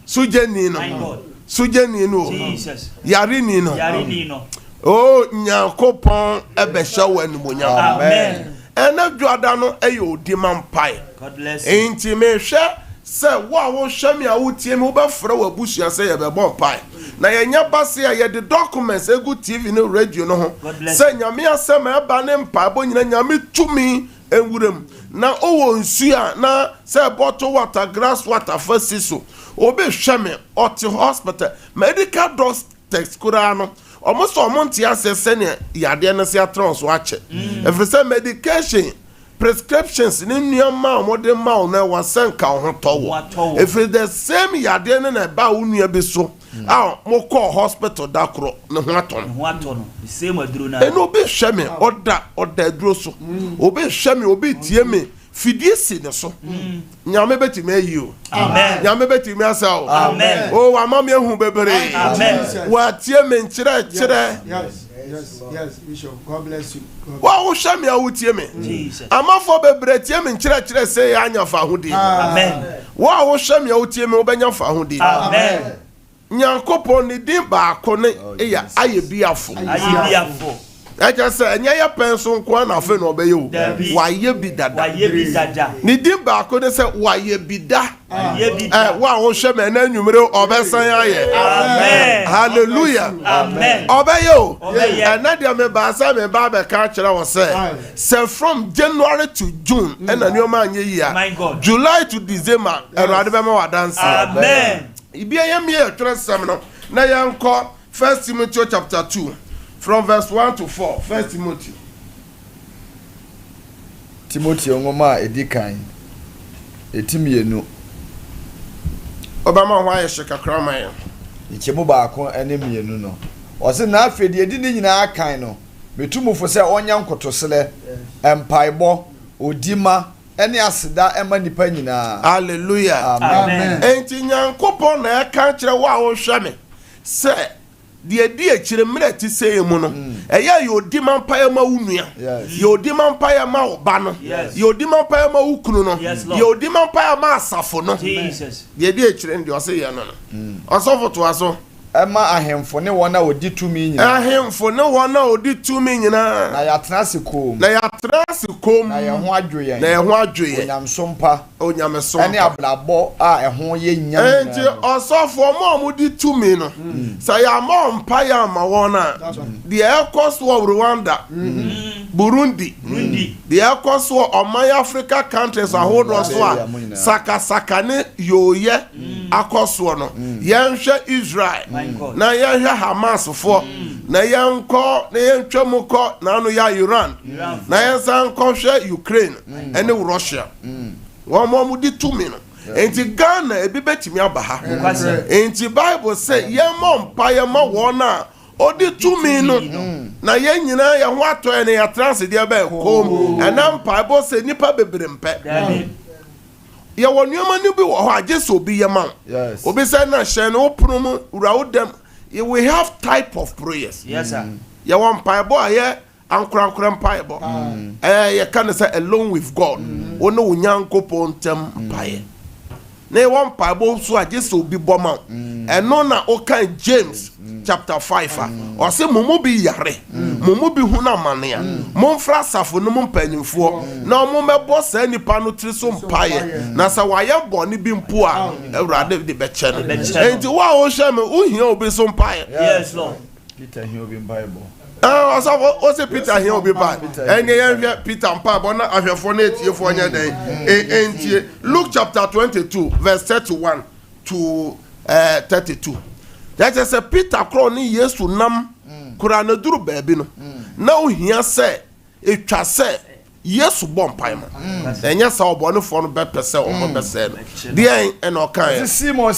sujeni no sujeni no Jesus yarini no oh nyakopon ebe shawo anumonya amen ena dwada no eyo di mampai God bless you enti me hwe se wo hwemi a wotie me wo be fra wa busua se ye be bon pai na ye nya base a ye the documents egu TV no radio no ho se nyame asem e ba ne mpa bo nyina nyame tumi enwurem na owo nsu a na se bottle water grass water fasiso obi hweme oti hospital medical doctors kurano almost omonti asese ne yade na se atron ache every say medication prescriptions ni nneema omode ma na wasenka ho towo if the same yade na ba unua bi so mo call hospital dakro ne ho aton the same aduro na eno obi hweme oda aduro so obi hweme obi tie me fidie si ne so nyame beti me yi o amen nyame beti me asa o amen o wa ma me hu bebere amen wa tie me nkyere yes bishop God bless you wa wo hwame a wo tie me Jesus amafo bebere tie me nkyere se anya fa hodi amen wa wo hwame a wo tie me wo benya fa hodi amen nyankopon ni din ba ko ne eya ayebiafo eja se enya ya penso nko na afa na obeye o waye bi dada ni din ba ko ne se waye bi da wa wo hweme na nwumre obesan aye amen hallelujah amen obeye o na dia me ba sa me ba be ka kire wo se from January to June na nyoma anye yi a July to December erade be ma wadanse amen ibia yam ye tresam no na yanko 1 Timothy chapter 2 from verse 1 to 4 1 Timothy ngoma edikan etimienu obama hwa ye shekakra ya ichemu baako ene mienu no ose na afedi edi ni nyina akan no metumufo se onya nkotosele empaibo odima ene aseda ema nipa nyina hallelujah amen enti nyankopon na aka kire wa wo hweme se die die kire mre ti se mu no eya yo di mampa ya ma unua yo di mampa ya ma oba no yo di mampa ya ma ukunu no yo di mampa ya ma asafo no Jesus die die kire ndi o se ye no osofo to aso ema ahemfo ne wona odi tumi nyina ahemfo ne wona odi tumi nyina na yatena sikom na ye ho adwoye onyamsompa ene ablabo a eho ye nyam enti osofo mo di tumi no sa ya mo mpa ya ma wona the cost of Rwanda Burundi the cost of Oman Africa countries ahodo so a saka ne yoye akoso no yenhwe Israel na yenhwe Hamas fo na yenko na yentwamuko na anu ya Iran na yensanko hwe Ukraine ene Russia won mo di tumi no enti Ghana ebi betimi abaha enti Bible say yemmo mpa yemma wona odi tumi no na ye nyina ye ho ato ene ya transe dia ba kom ena mpa Bible say nipa bebre mpe ye wonuma ni bi wo ho ajeso obi yema obi say na hye no oprum urawodem we have type of prayers yes sir ye won mpa Bible aye ankura mpa Bible ye can say alone with God ono onyankopon tem mpa ye na won mpa Bible so ajeso obi boma eno na okan James chapter 5 o se momo bi yare momo bi hu na mane a momfra safo no mpanyimfo na mo mebo sa nipa no tiri so mpaye na sa waye bone bi mpo a Ewurade de be che no enti wa o hwe me uhia obi so mpaye yes lord Peter hia obi Bible o se Peter hia obi ba ene ye Peter mpa bo na ahwefo na etiefo anya den enti Luke chapter 22 verse 31 to 32 that is a Peter crown ni Yesu nam kura na duru baabi no na ohia se etwa se yesu bɔ mpae ma ɛnyɛ sɛ ɔbɔnefoɔ no bɛpɛ sɛ ɔmo bɛsɛe no deɛ ɛna ɔkaeɛ simon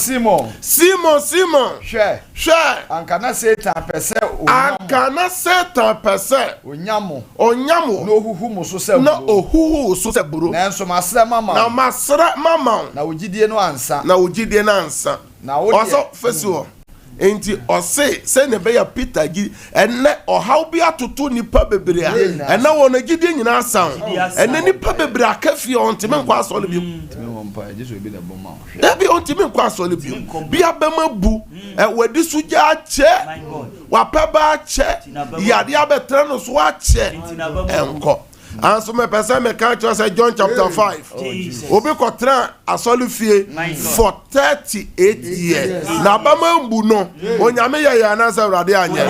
hwɛ ankana satan pɛ sɛ onyamo na ohuhu mo so sɛ buro nanso masrɛ mama na ogyidie no ansa na ɔsɔ fɛsi hɔ enti ɔse sɛ ne bɛyɛ peter gi ɛnɛ ɔhaw bi atoto nipa bebree a ɛnɛ wɔ no gyidie nyinaa san ɛnɛ nipa bebree aka fie ɔntimi nkɔ asɔre bio dabi ɔntimi nkɔ asɔre bio bia bɛma bu wadi so gya akyɛ wapɛ ba akyɛ yadeɛ abɛtena no so akyɛ ɛnkɔ anso me pese me kan cho say John chapter 5 obi kotra asolu fie for 38 years na ba mambu no onyame ye ya na say urade anya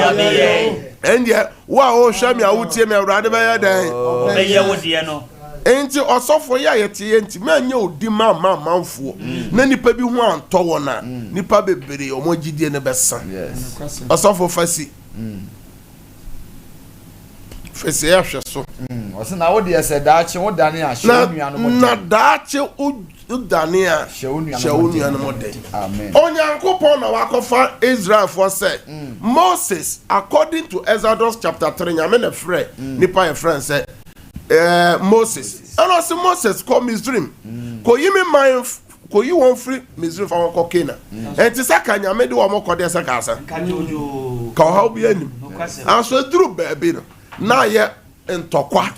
endie wa o hwa me awutie me urade be ye den be ye wodie no enti osofo ya yete enti me anya odi manfo na nipa bi hu anto wona nipa bebere omogidie ne besa osofo fasi fese ya hwe so ose na wo de ese daache wo dane a hwe onua no mo na daache udane a hwe onua no mo de amen onyankopon na wakofa Israel for say Moses according to Exodus chapter 3 nyame na frɛ nipa ye friend say Moses and also Moses come Misraim ko yimi man ko yi won free Misraim fa won ko Canaan enti saka nyame de wo mo ko de saka asa ka ha obi anim aso duru baabi no na ye ntokwa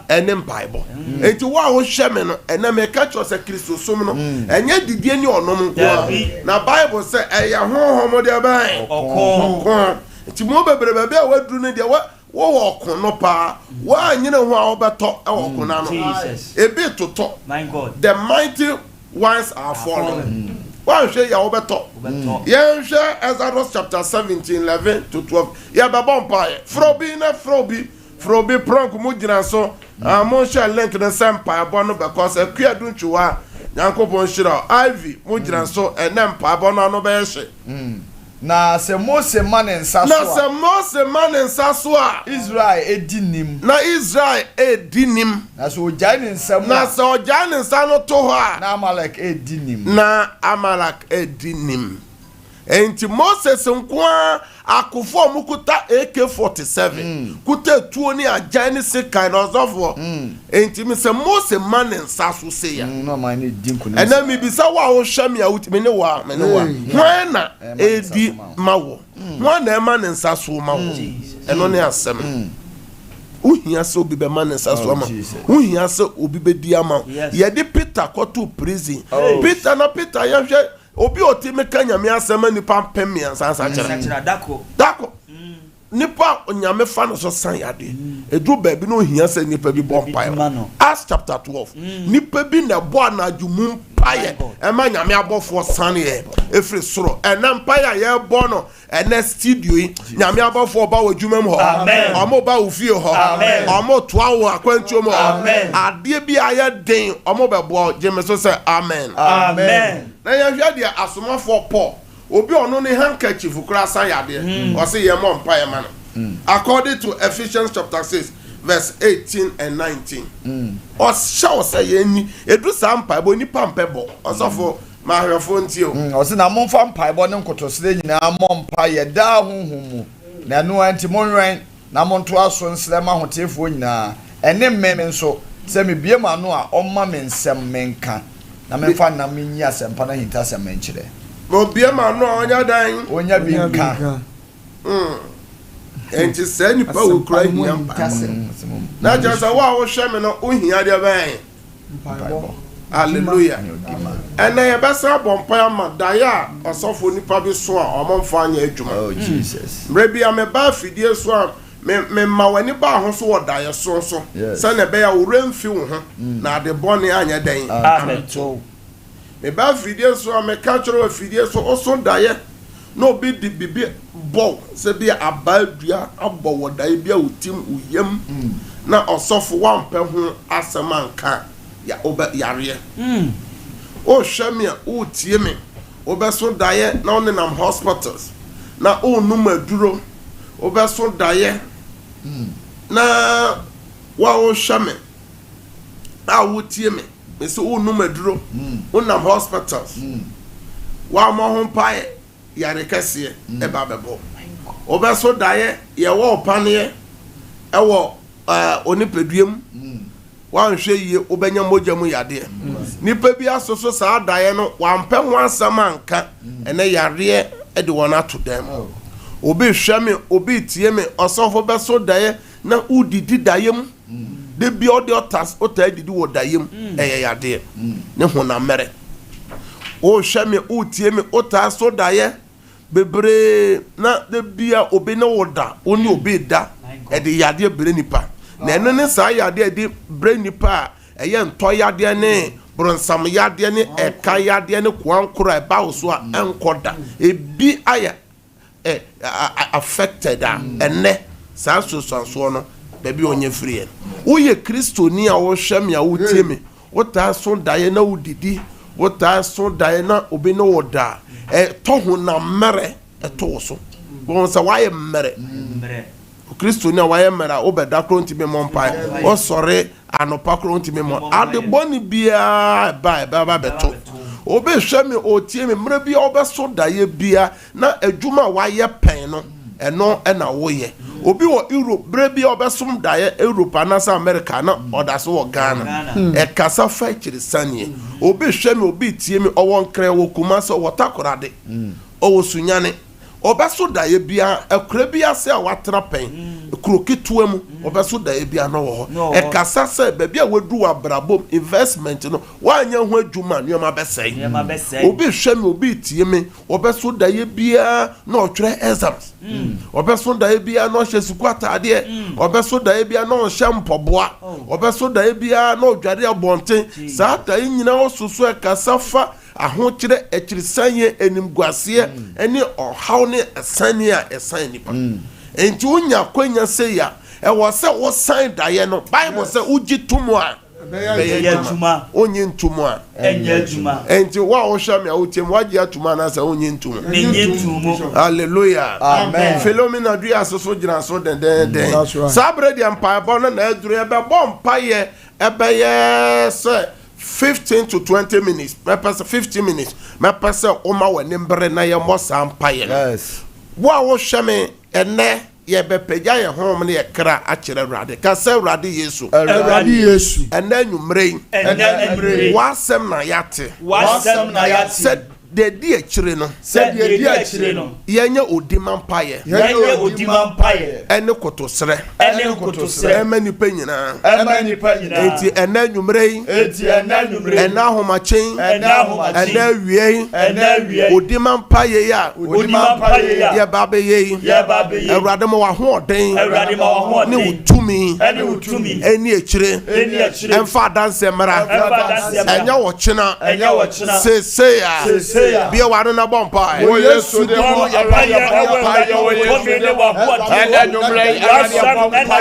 enem bible enti wa ho hweme no ena me ka cho se Kristo som no enye didie ni onom nko na bible say eya honhom de ban okon enti mo bebrebe be a waduru ne de wo okon no pa wa anyine ho a obeto e okon na no ebi toto my god the mighty ones are fallen wa hwe ya obeto ye hwe Exodus chapter 17:11 to 12 ya be bompa frobi prank mu gina so mo share link na Sempa abo no because akua duntwa Yankopon shira Ivy mu gina so enempa abo no be hye na se Mose man nsa so a Israel edinim na Israel edinim na so ojai ne nsam na so ojai ne nsa no to ho a na Amalek edinim enti Moses nkoa akufo mukuta AK47 kuta tuo ni agya ni sekai na ozofo enti me se Mose man nsa so se ya no man ni dinku na ena mi bisa wa ho hwame ya utime ne wa hwan na edi mawo hwan na man nsa so mawo eno ne asem uhia se obi be man nsa so ama uhia se obi be di ama ye de Peter koto prison Peter ya hwe obi otime kanya me asema nipa pemia sansa kira dako nipa onyame fa no so san yade edu ba bi no hia se nipa bi bo mpae Acts chapter 12 nipa bi na bo anadwum paye ema nyame abofo san ye efre soro ena mpae ye bo no ena studio yi nyame abofo ba wadwuma mu ho omo ba ofie ho omo toa wo akwantuo mu ade bi aye den omo be bo jemeso se amen na ya hwa dia asomafo Paul obi ono ne handkerchief kura san yade o se ye mo mpa ye man according to Ephesians chapter 6 verse 18 and 19 o show say ye ni edu sa mpa bo ni pampe bo osofo ma hwefo ntio o se na mo mfa mpa bo ne nkotosire nyina mo mpa ye da honhom na no anti mo nwen na mo nto aso nsle ma hotefo nyina ene mmeme nso se me bie ma no a omma me nsem menka na me fa na me nyi asempa na hinta asem menkyere mo bie ma no onya dan onya bi nka enti se nipa wo kura hia na jasa wa wo hweme no ohia de ban hallelujah ena ye besa bompa ma daya osofo nipa bi so a omomfa anya adwuma oh Jesus mrebi ameba fidie so a me ma wani ba ho so wodaya so se na be ya wo remfi wo ho na de bone anya dan amen me ba fidie so a me ka choro fidie so oso daya no be di bibi bo se bi abadua abo wodai bia utim uyem na osofo wampe ho asemanka ya oba yare o hwame a o tie me obeso daye na onenam hospitals na o numaduro obeso daye na wa o hwame a wotie me say wo no maduro wonam hospitals wa mo ho pae yare kase e ba bebo obeso daye ye wo opane e wo onipaduam wa nhwe yie obenya mogya mu yade nipa bi asoso saa daye no wa mpɛ ho asam anka ene yare e de wona to dem obi hwɛ me obi tie me osofo beso daye na udidi daye mu de bi odi otas otadidi wo daye mu eye yade ne ho na mere o hwɛ me utie me otaso daye bebre na de bia obi ne woda oni obi da e de yade bre nipa na eno ne saa yade e de bre nipa eye nto yade ne bronsam yade ne eka yade ne kwankoro e ba oso a enkoda ebi aya affected ene saa so no baby onye free wo ye kristoni a wo hwɛ me a wo tie me wo ta so dae na wo didi wo ta so dae na obi no woda to ho na mere to so bon sa wa ye mere kristoni a wa ye mere o be da kro ntime mo mpa o sore anopa kro ntime mo ade boni bia ba beto obi hwɛ me o tie me mere bia obe so dae bia na adwuma wa ye pen no eno na wo ye obi wo Europe bre bia obe som dae Europe anasa America na oda so wo Ghana e kasa fa kiri sanie obi hwɛ me obi tie me owo nkre wo kuma so wotakorade owo sunyane obeso dae bia akura bia se a watra pen krokitoa mu obeso dae bia no wo e kasa se ba bia wadu abrabom investment no wanya ho adwuma nneoma besai obi hwɛ me obi tie me obeso dae bia na otwere exams obeso dae bia na hye sukwata ade obeso dae bia na hye mpoboa obeso dae bia na odware abonten saa dae nyina osusu e kasa fa ahokyere ekirisanye enimguase ene ohaw ne asane a esan nipa enti unya kwanya se ya e wo se wo san daye no bible se ugi tumu a be tuma onye ntumu a enye tuma enti wa wo hwa me a wotem wagi atuma na se onye ntumu enye tumu hallelujah amen philomena du asoso gina so den sabre di empire bon na aduru e be bon paye e be ye se 15 to 20 minutes. My person 15 minutes. My person oma we nimbre na ye mo sampaye. Yes. Wa wo hweme ene ye bepeja ye hom ne ye kra a kire Awurade. Ka se Awurade Yesu. Awurade Yesu. Ene nwumre. Wa sem na yate. Wa sem na yate. De di akire no said de di akire no yenye odima mpaye ene kotosre emani penyina enti ena nwumre ena homachen ena wie odima mpaye ya ye babe ye Awurade mo wa ho oden ne utumi eni akire emfa danse mara enya wo chena se ya Bia wano na bompa o Yesu de mo apaya o Yesu de mo ene numre ya bompa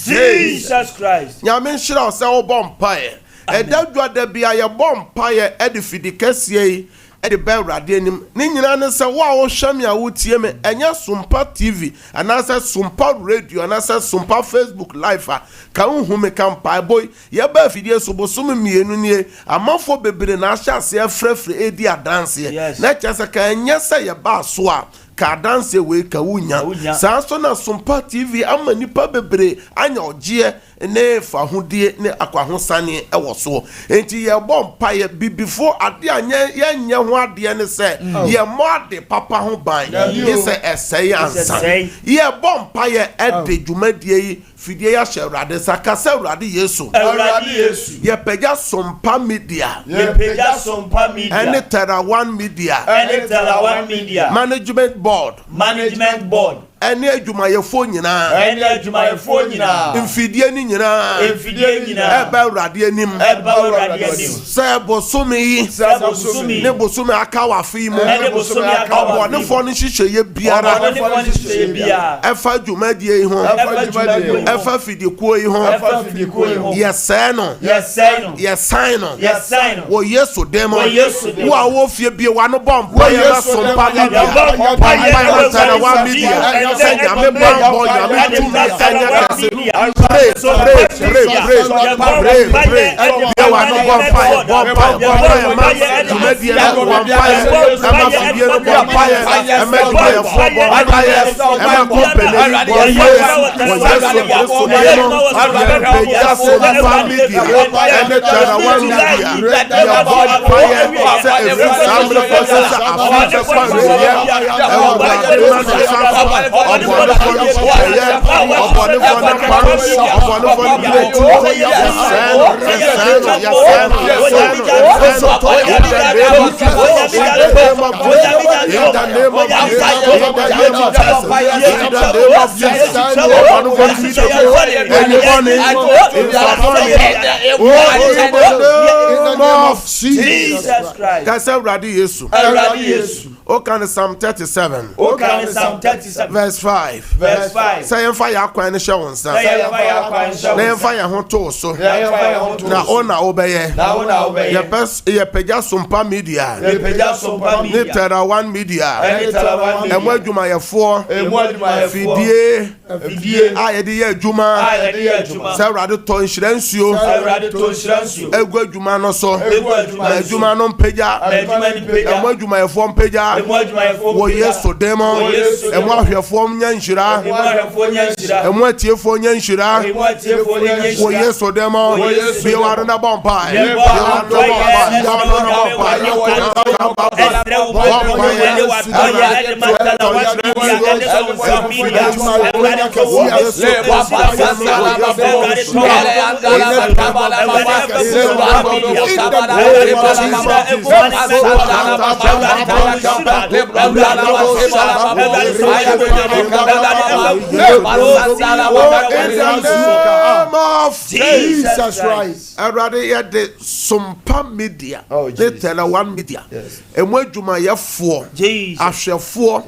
Jesus Christ. Nyamin shira se o bompae. E dadwa da bia ye bompae e de fidikesie e de be Awurade anim. Ni nyina ne se wo a wo hwame a wo tie me enya Sompa TV anasa Sompa Radio anasa Sompa Facebook live a ka unhu me kampa boy ye ba fidie so bosom mienu nie amafo bebere na ahya se afrafre edi adanse na kyesa ka enya se ye ba so a ka dance we ka wunya saa so na Sompa TV ama nipa bebere anya ogie ne fa hodie ne akwahosane e wo so enti ye bompa ye bibifo ade anya ye nya ho ade ne se ye mo ade papa ho ban ye se eseye ansa ye bompa ye ede dwumadie yi fidie ya hye Awurade sakasa Awurade Yesu ye pega Sompa media and Tera One media management board ɛne adwumayɛfoɔ nyinaa mfidie ni nyinaa ɛba awurade anim sɛ bosome yi ne bosome aka wafe yi mu ɔbɔnefoɔ no nhyehyɛeɛ biara ɛfa dwumadie yi ho ɛfa fidikuo yi ho yɛsɛe no yɛsan no wɔ yesu dɛm wo a wɔfie bie wa no bɔ mpayɛ na Sompa media sɛ nyame bɔmbɔ nyame tumi ɛnyɛ kɛse pray bie wa no bɔ mpayɛ ma dwumadie no bɔ mpayɛ ɛma fidie no bɔ mpayɛ ɛma dwumayɛfoɔ bɔ mpayɛ ɛma kɔmpɛni bɔ mpayɛ wɔ yesu kristo dɛm yɛpagya Sompa media ɛne tarawa media yɛbɔ mpayɛ sɛ ɛfiri saa mmerɛ kɔ sɛ afa bɛkɔ awieɛ ɛwɔ awurade ma no safa ɔbɔnefoɔ no hyɛyɛ ɔbɔnefoɔ no paro ɔbɔnefoɔ no birɛtu yɛsɛe no That's already Yesu. Okay, Psalm 37. Verse 5. Say fire kwan show on sa. Na fire ho to so. Na ona obeye. Ye best ye pagya Sompa media. Ne tera one media. Emu adwumayefo. Fidie. Aye de ye adwuma. Say rade to nhyiransuo. Egu adwuma no so. Adwuma no mpagya. Emu adwumayefo mpagya. Wo yesu demo emu ahwefo nya nhira emu atiefo nya nhira wo yesu demo be waro na bompa Jesus Christ. I rather hear the Sompa media. They tell one media. And when Juma ye for after 4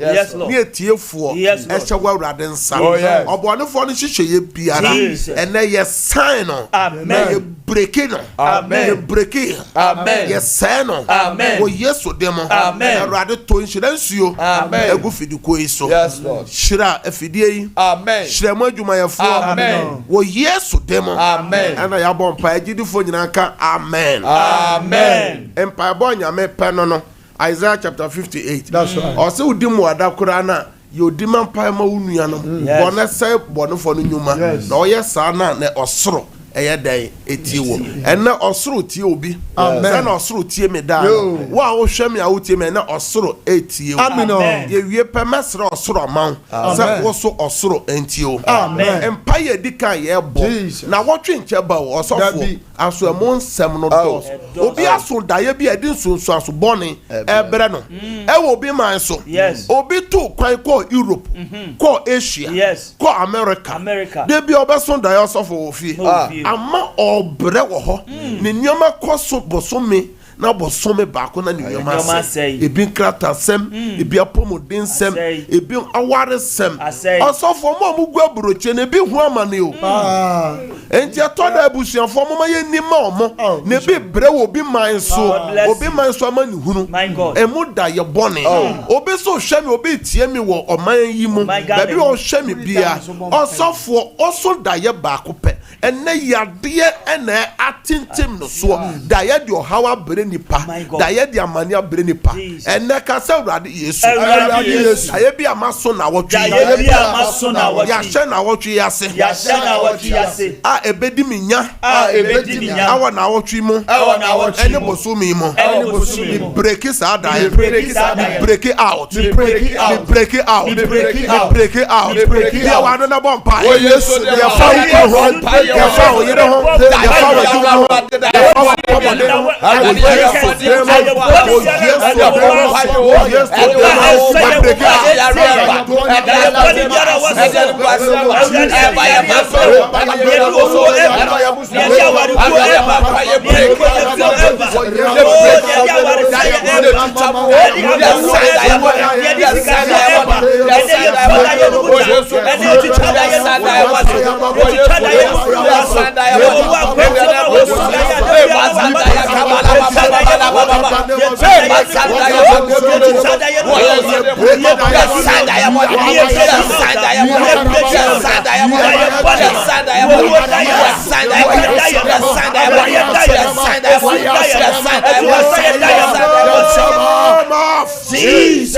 near tier 4 Eshawa Raden San. Or one for the Shisha Biara. And then yes, sign on. Amen. Breaking. Amen. Breaking. Amen. Yes, sign on. Amen. Oh, yes, so demo. Amen. I rather to insurance you. Amen. A good fidu so. Yes, Lord. Shira FDA. Amen. Shira Juma 4. Amen. Oh, yes, so demo. Amen. And I have on Pagidi for Yanaka. Amen. Amen. Empire born Yame Panono. Isaiah chapter 58. That's right. Also, Dimu Adakurana. You demand Pama Uniano. Bona say, Bona for Numa. No, yes, Sana, ne Osro. Eya day etiwo ena osoro tie obi amen na osoro tie me da wa wo hwe me a wo tie me na osoro etie amen ye wie pemesre osoro aman se wo so osoro entio amen empa ye dikan ye bo na wo twenche ba wo osofo aso emo nsem no dos obi aso daye bi edi nsonso aso bone ebre no e wo obi man so obi to kwan ko Europe ko Asia ko America de bi obeso daye osofo ofi ama obre wo ho ne nyoma koso bosome na bosome baako na ne nyoma sei ebi krata sem ebi apomodin sem ebi aware sem osofo mo gwa broche ne bi hu amane o enti atoda abusuafo mo ma ye nima omo ne bi bre wo bi man so amani hunu emu da ye bone obi so hwe me obi tie me wo oman yi mu ba bi o hwe me bia osofo oso da ye baako pe ene yade ene atintim no so da ye de ohawa bre nipa da ye de amania bre nipa ene ka se urade Yesu aye bi amaso na wotwe ya hye na wotwe yase a ebedi minya awa na wotwe mu ene boso mi mu break it out break it out ya wa no na bompa Yesu ya fa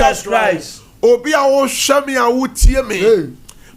Jesus Christ. Obi a wo hwe me a wo tie me.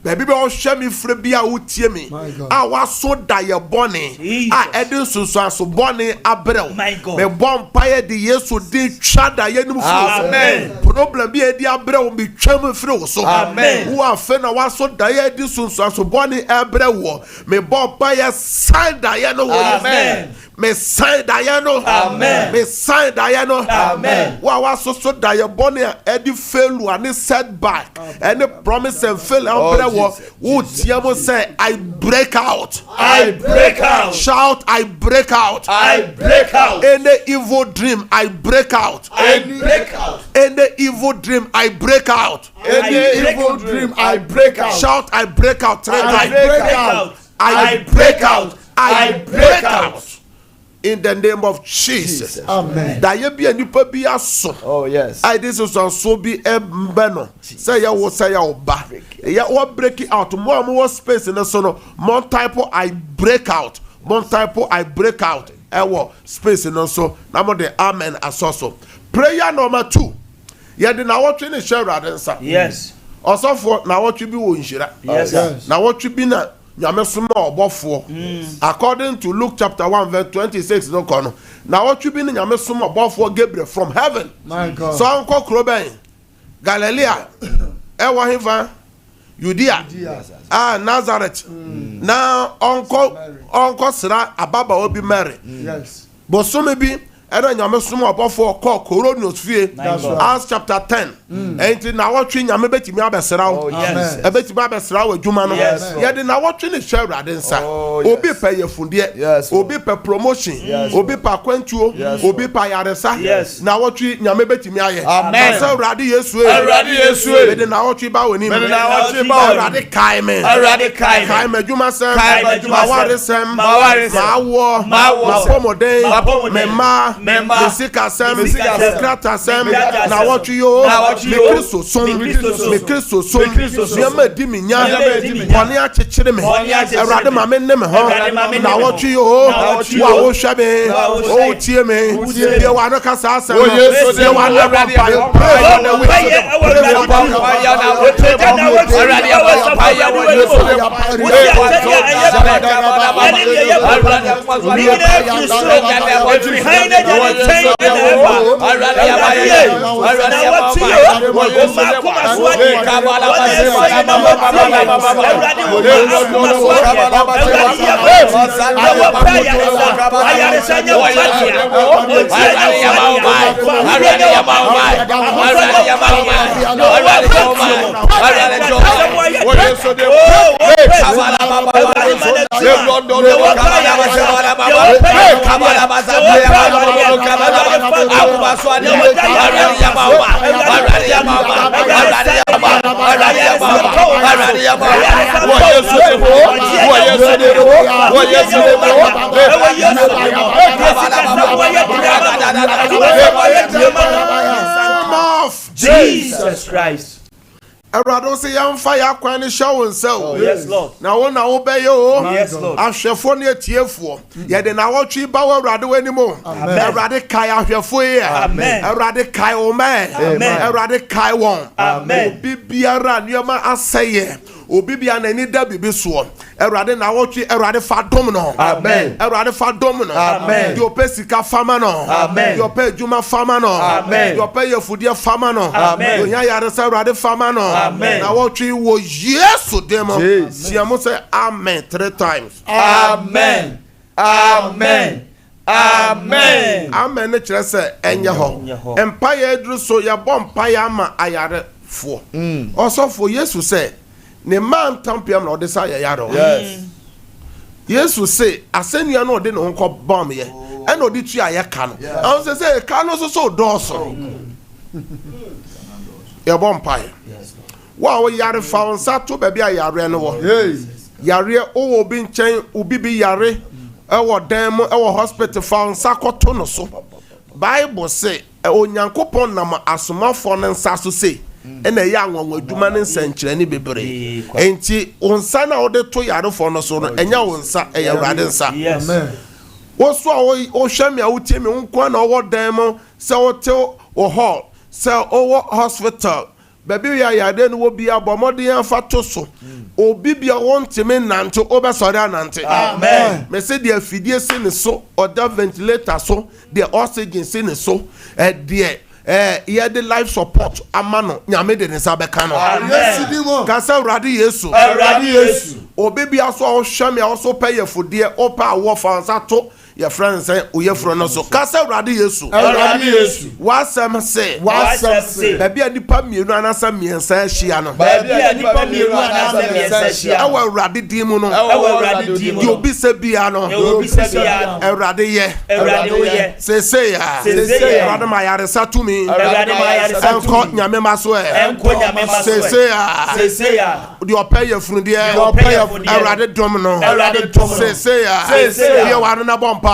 Baby be wo hwe me frɛ bi a wo tie me. A wa so da ye bɔne. A edin sunsun aso bɔne abrɛw. Me bɔ mpae de Yesu din twa da ye nim fu. Amen. Problem bi e di abrɛw me twam frɛ wo so. Amen. Wo afa na wa so da ye edin sunsun aso bɔne abrɛw wo. Me bɔ mpae sign da ye no wo. Amen. Me sign Diano. Amen. Me sign Diano. Amen. Wa so Diabone edi fail and setback. Any promise and fail. Who Tiamo say I break out. I break out. Shout I break out. I break out. Any evil dream I break out. I break out. Any evil dream I break out. Any evil dream I break out. Shout I break out. I break out. I break out. I break out. In the name of Jesus. Amen. Da ye bi anipa bi aso. Oh yes. I this is so be ebeno. Say ya wo say ya oba. Ya wo break it out. More space in the sono. More type I break out. More type I break out. Ewo space in so. Na mo the amen asoso. Prayer number 2. Ya de na what ni share radensa. Yes. Also for na what you be wo nhira. Yes. Na what you be na according to Luke chapter 1 verse 26 no kono na what you be na nyame som obofo Gabriel from heaven. My God. So anko kroben Galilee ewa heaven Judea Nazareth now onko sra ababa obi Mary. Yes. But some be era nyame som obofo call Coronos fie Acts chapter 10 enti na wotwe nyame betimi abesra wo ebetimi abesra wo adwuma no ye de na wotwe ne hwe urade nsa obi pa yefunde obi pa promotion obi pa kwantuo obi pa yaresa na wotwe nyame betimi aye asa urade Yesu ye de na wotwe ba woni urade kai me adwuma sem ma waresem ma wo ma pomode me Mesika sem krata sem na wotwe yo me Kristo som me di minya bone akyekyere me Awurade ma me ne me ho na wotwe yo wa wo hwa me o tie me ye wa no kasa asem ye wa na Awurade Jesus Christ. Awurade say yam fire kwan ne show nsel. Yes Lord. Na wo na wo be yo. Yes Lord. Ahwefo ne atiefo. Ye de na wotwe ba wo Awurade wani mo. Awurade kai ahwefo ye. Amen. Awurade kai o man. Amen. Awurade kai won. Amen. Obi biara nioma aseye. obi bia na ni da bibi so Awurade na wotwe Awurade fa dom no amen Awurade fa dom no amen yo pesika fama no amen yo pe juma fama no amen yo pe yefudie fama no amen yo nya yare sa Awurade fama no amen na wotwe wo Yesu demo siamo say amen 3 times amen amen amen amen ne kire say enye ho empire edru so ya bom empire ama ayare fo osofo Yesu say ne man tampiam na odesa ya yaro yes Yesu say asenia no de no nko bom ye and odi tu aye ka no an say ka no so doso ya bom empire wa wo yare fa on sa to ba bia yare no wo yare o obi nchen obi bi yare e wo dan mo e wo hospital fa on sa koto no so Bible say onyankopon na ma asomafo no nsa so say ena ya anwanwa aduma ne nsankyere ne bebre enti onsa na ode to yare fo no so no enya wonsa e ya Awurade nsa amen wo so o hwame a wotie me nko na wo dan mo se wo te o hall se o hospital baby ya yade no wo bia bomode ya fa to so obi bia wonte me nante obesore anante amen me se de afidie se ne so oda ventilator so de oxygen se ne so de here the life support amano nyame de ne sabeka no amen ka sa Awurade Yesu obi bia so o hwame a so pay yefudie o pa wo fa nsa to your friends say oyefro no so ka sa Awurade Yesu wasam say baby anipa mienu anasa miensa hia no awa Awurade di mu no di obi se bia no Awurade ye say ya Awurade ma yare sa to me enko nyame maso say ya di opay yefru die Awurade dom no say ya ye wanu na bompa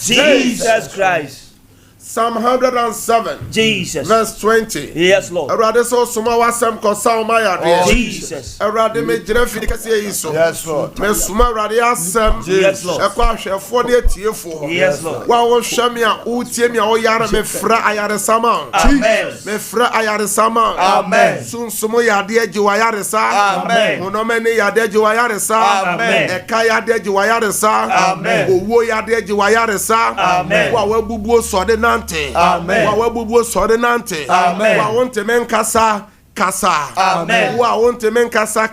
Jesus Christ. Psalm 107 Jesus verse 20. Yes, Lord. Awurade so suma wasem ko sauma ya de. Jesus. Awurade me jira fidi kase yiso. Yes, Lord. Me suma Awurade asem. Yes, Lord. E kwa hwefo de tiefo. Yes, Lord. Wa wo hwame a utie mi a wo yare me fra ayare sama. Amen. Me fra ayare sama. Amen. Sunsumo ya de agi wa yare sa. Amen. Monomene ya de agi wa yare sa. Amen. Eka ya de agi wa yare sa. Amen. Owo ya de agi wa yare sa. Amen. Wa wabubuo so de nante. Amen. Wa wabubuo so de nante. Amen. Wa wonte men kasa amen. Wa wonte men kasa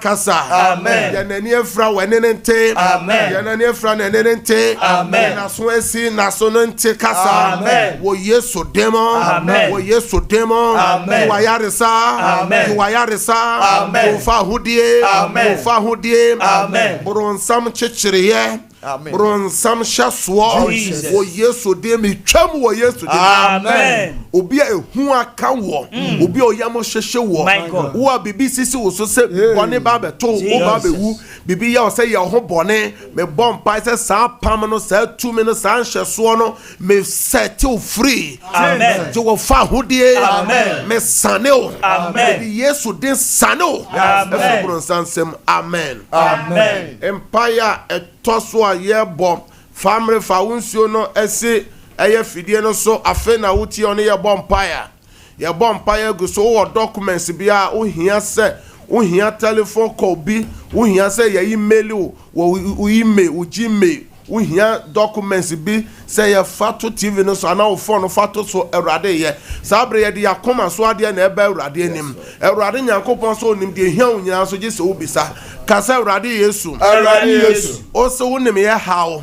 amen. Ya nani efra wenenente amen. Ya nani efra nenente amen. Na so esi na so nente kasa amen. Wo Yesu demo amen. Wo Yesu demo amen. Wa yaresa amen. Wa yaresa amen. Wo fa hudie amen. Wo fa hudie amen. Bronsam chechiriye amen. Bronsam shaswo wo Yesu demo twam wo Yesu demo amen. Obi a ehu aka wo obi a oyamo hyehye wo wo bibi sisi wo so se bone ba beto wo ba bewu bibi ya o se ye ho bone me bompa se sa pam no sa tumi no sa nhyeso no me set you free amen. Jo wo fa hodie amen. me saneo amen. Yesu din saneo amen. Sansem amen amen. empire etoso a ye bom family fa wonsuo no ese eye fidie no so afe na wuti ono ye bompire go so wo documents bia wo hia se wo hia telephone call bi wo hia se ye email wo email wo gmail wo hia documents bi say ya fato TV no so ana wo phone fato so Awurade ye sabre ye de yakoma so ade na eba Awurade anim Awurade Nyankopɔn so onim de hia unya so gye se obisa kasa Awurade Yesu o so wonim ye hawo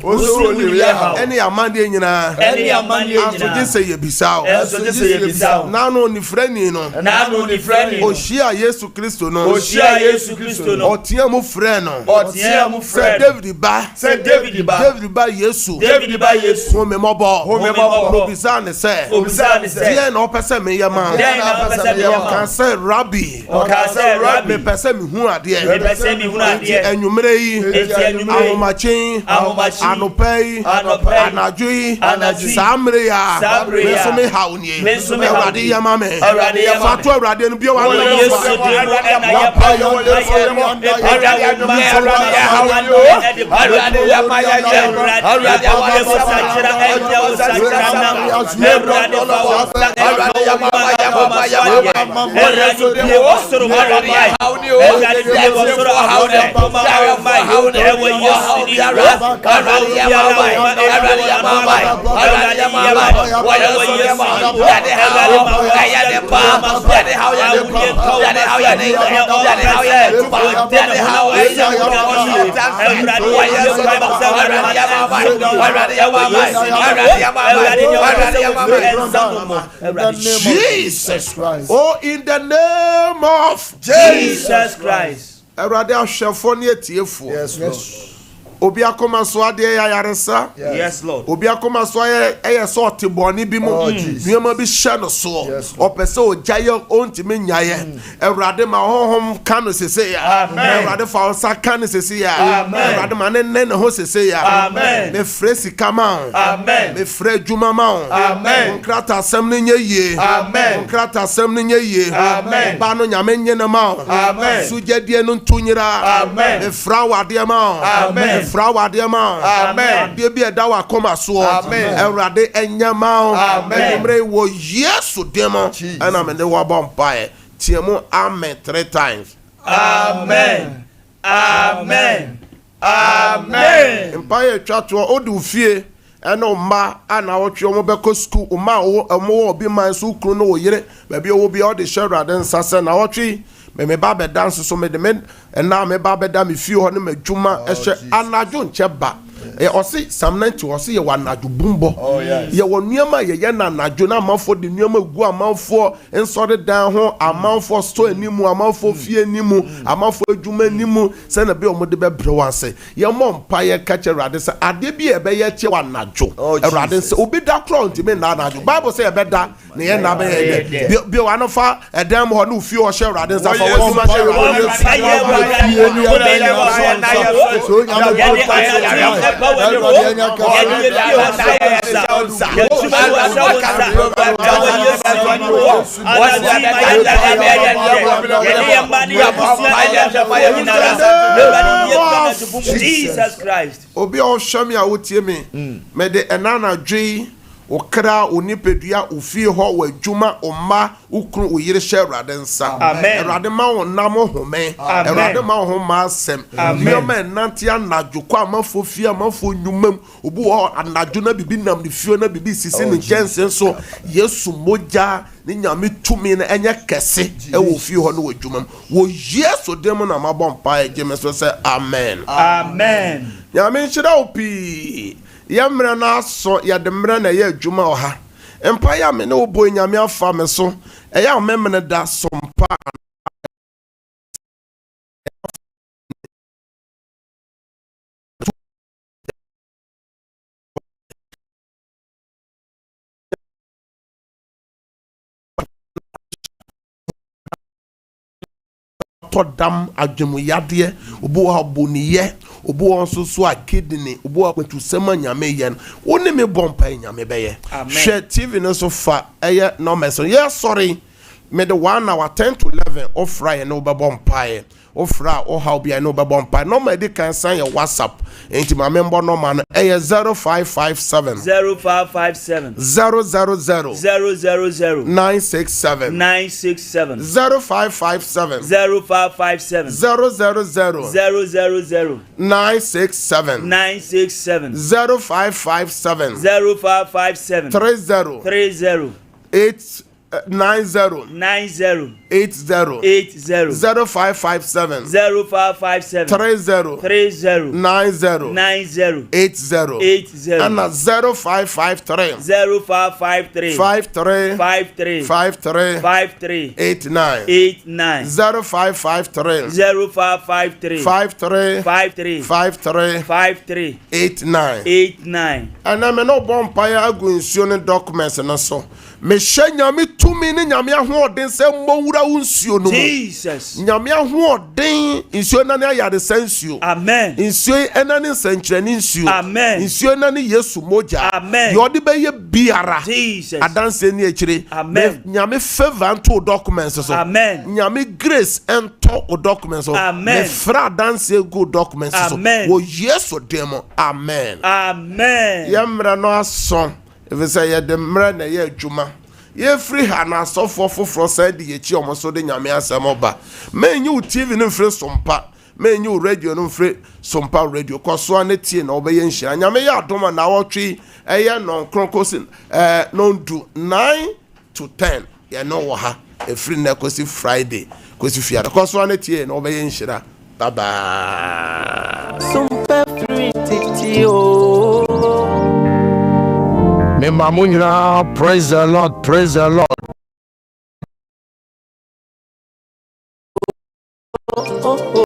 ene amande nyina so gye se ye bisa na no ni frani no o shia Yesu Kristo no o tia mu frɛ no David ba Yesu wo me mobo obisa ne se tie na opese me yama kan se rabbi me pese me hu ade enwumre yi ahomachen anopai anadui samre ya me so me hawnie Awurade yama me fatu Awurade no bi wa Jesus Christ. Oh, in the name of Jesus Christ. Awurade ahwefo ne etiefo. Yes, Lord. Obi akoma so ade ya yaresa. Yes, Lord. Obi akoma so eye so oteboni bi mu. Niema bi hye no so. Opese ojaye ontimi nyaye. Awurade ma honhom ka no sese ya. Awurade fa onsa ka no sese ya. Awurade ma ne ne ho sese ya. Me frɛ sika ma. Me frɛ djuma ma. Nkrata asem ne nye ye. Nkrata asem ne nye ye. Ba no nyame nye na ma. Sujadie no ntunyira. Me fra wade ma. Frawa de ma. Amen. De bi eda wa koma so. Amen. Awurade enyama. Amen. Mre wo Yesu demo. Ana me de wa bompae. Tiemu amen 3 times. Amen. Amen. Amen. Mpae twato odu fie. Eno ma ana wotwe omo beko school ma wo obi man so kru no wo yire. Ba bi wo bi o de Awurade nsase na wotwe me ba be dance so me de men na me ba be da me fie ho ne madwuma ehye anajo ncheba o si Psalm 90 o si ye wanajo bumbo ye wonuama ye na anajo na amanfo de nuama gu amanfo ensore dan ho amanfo sto animu amanfo fie animu amanfo adwuma animu se na be o mo de be bre wanse ye mo mpa ye ka che Awurade se ade bi e be ye che wanajo Awurade se obi da kro ntime na anajo Bible say e be da ne ye na be ye bi o anofa edan mo ho na ufie o she Awurade sa fa waduma che Jesus Christ. Obi o shami a wotie me me de enana dwi okra onipedua ofie ho wadwuma oma ukru oyire hye Awurade nsa Awurade ma wo nam home Awurade ma wo ma asem nioma nantia anadwo kwa amafo fie amafo nyumam obu ho anadwo na bibi nam ne fie na bibi sisi ne kense so Yesu moja ni nyame tumi na enye kese e wo fie ho no wadwumam wo Yesu dem na mabompa e geme so say amen amen nyame nhyira opi yamra na so ya de mra na ye adwuma oha empa ya me na obo nyame afa me so e ya memene da sompa todam adwemu yade obo ha boniye obo onso so a kidney obo akwetu sema nyame ye woni me bompa nyame beye hwe TV no so fa eye no meso yes sorry me the 1 hour 10 to 11 of Friday no be bompa ofra o how bia no be bompa no ma dey kan san your WhatsApp enti ma member no man 0557 0557 000 000 967 967 0557 0557 000 967 967 0557 0557 30 30 8 90 90 80 80 0557 0557 30 30 90 90 80 80 and 0553 0553 53 53 53 53 89 89 0553 0553 53 53 53 53 89 89 and I'm no bonfire agunsione documents na so me nyame tumi ne nyame ahoɔden sɛ mmɔwura wo nsuo no Jesus nyame ahoɔden nsuo na ne ayade sɛ nsuo amen nsuo ɛna ne nsɛnkyerɛne nsuo amen nsuo na ne yesu mogya amen deɛ ɔde bɛyɛ biara Jesus adanse ne akyire amen nyame favor nto documents so amen nyame grace ento o documents so amen me fra adanse go documents so wo yesu demo amen amen yɛmmerɛ no aso efisɛ yɛde mmerɛ na yɛ adwuma yɛfiri ha na asɔfoɔ foforɔ sɛ de yɛkyi ɔmo so de nyame asɛm ɔba menyi wo tv no mfiri sompa menyi wo radio no mfiri sompa radio kɔsoa ne tie na wɔbɛyɛ nhyira nyame yɛ adoma na wɔtwe ɛyɛ nɔnkronkosi nondu 9 to 10 yɛno wɔ ha ɛfiri na kɔsi friday kɔsi fiada kɔsoa ne tie na wɔbɛyɛ nhyira bye bye Sompa 3.0 Me mamunyina, praise the Lord, praise the Lord.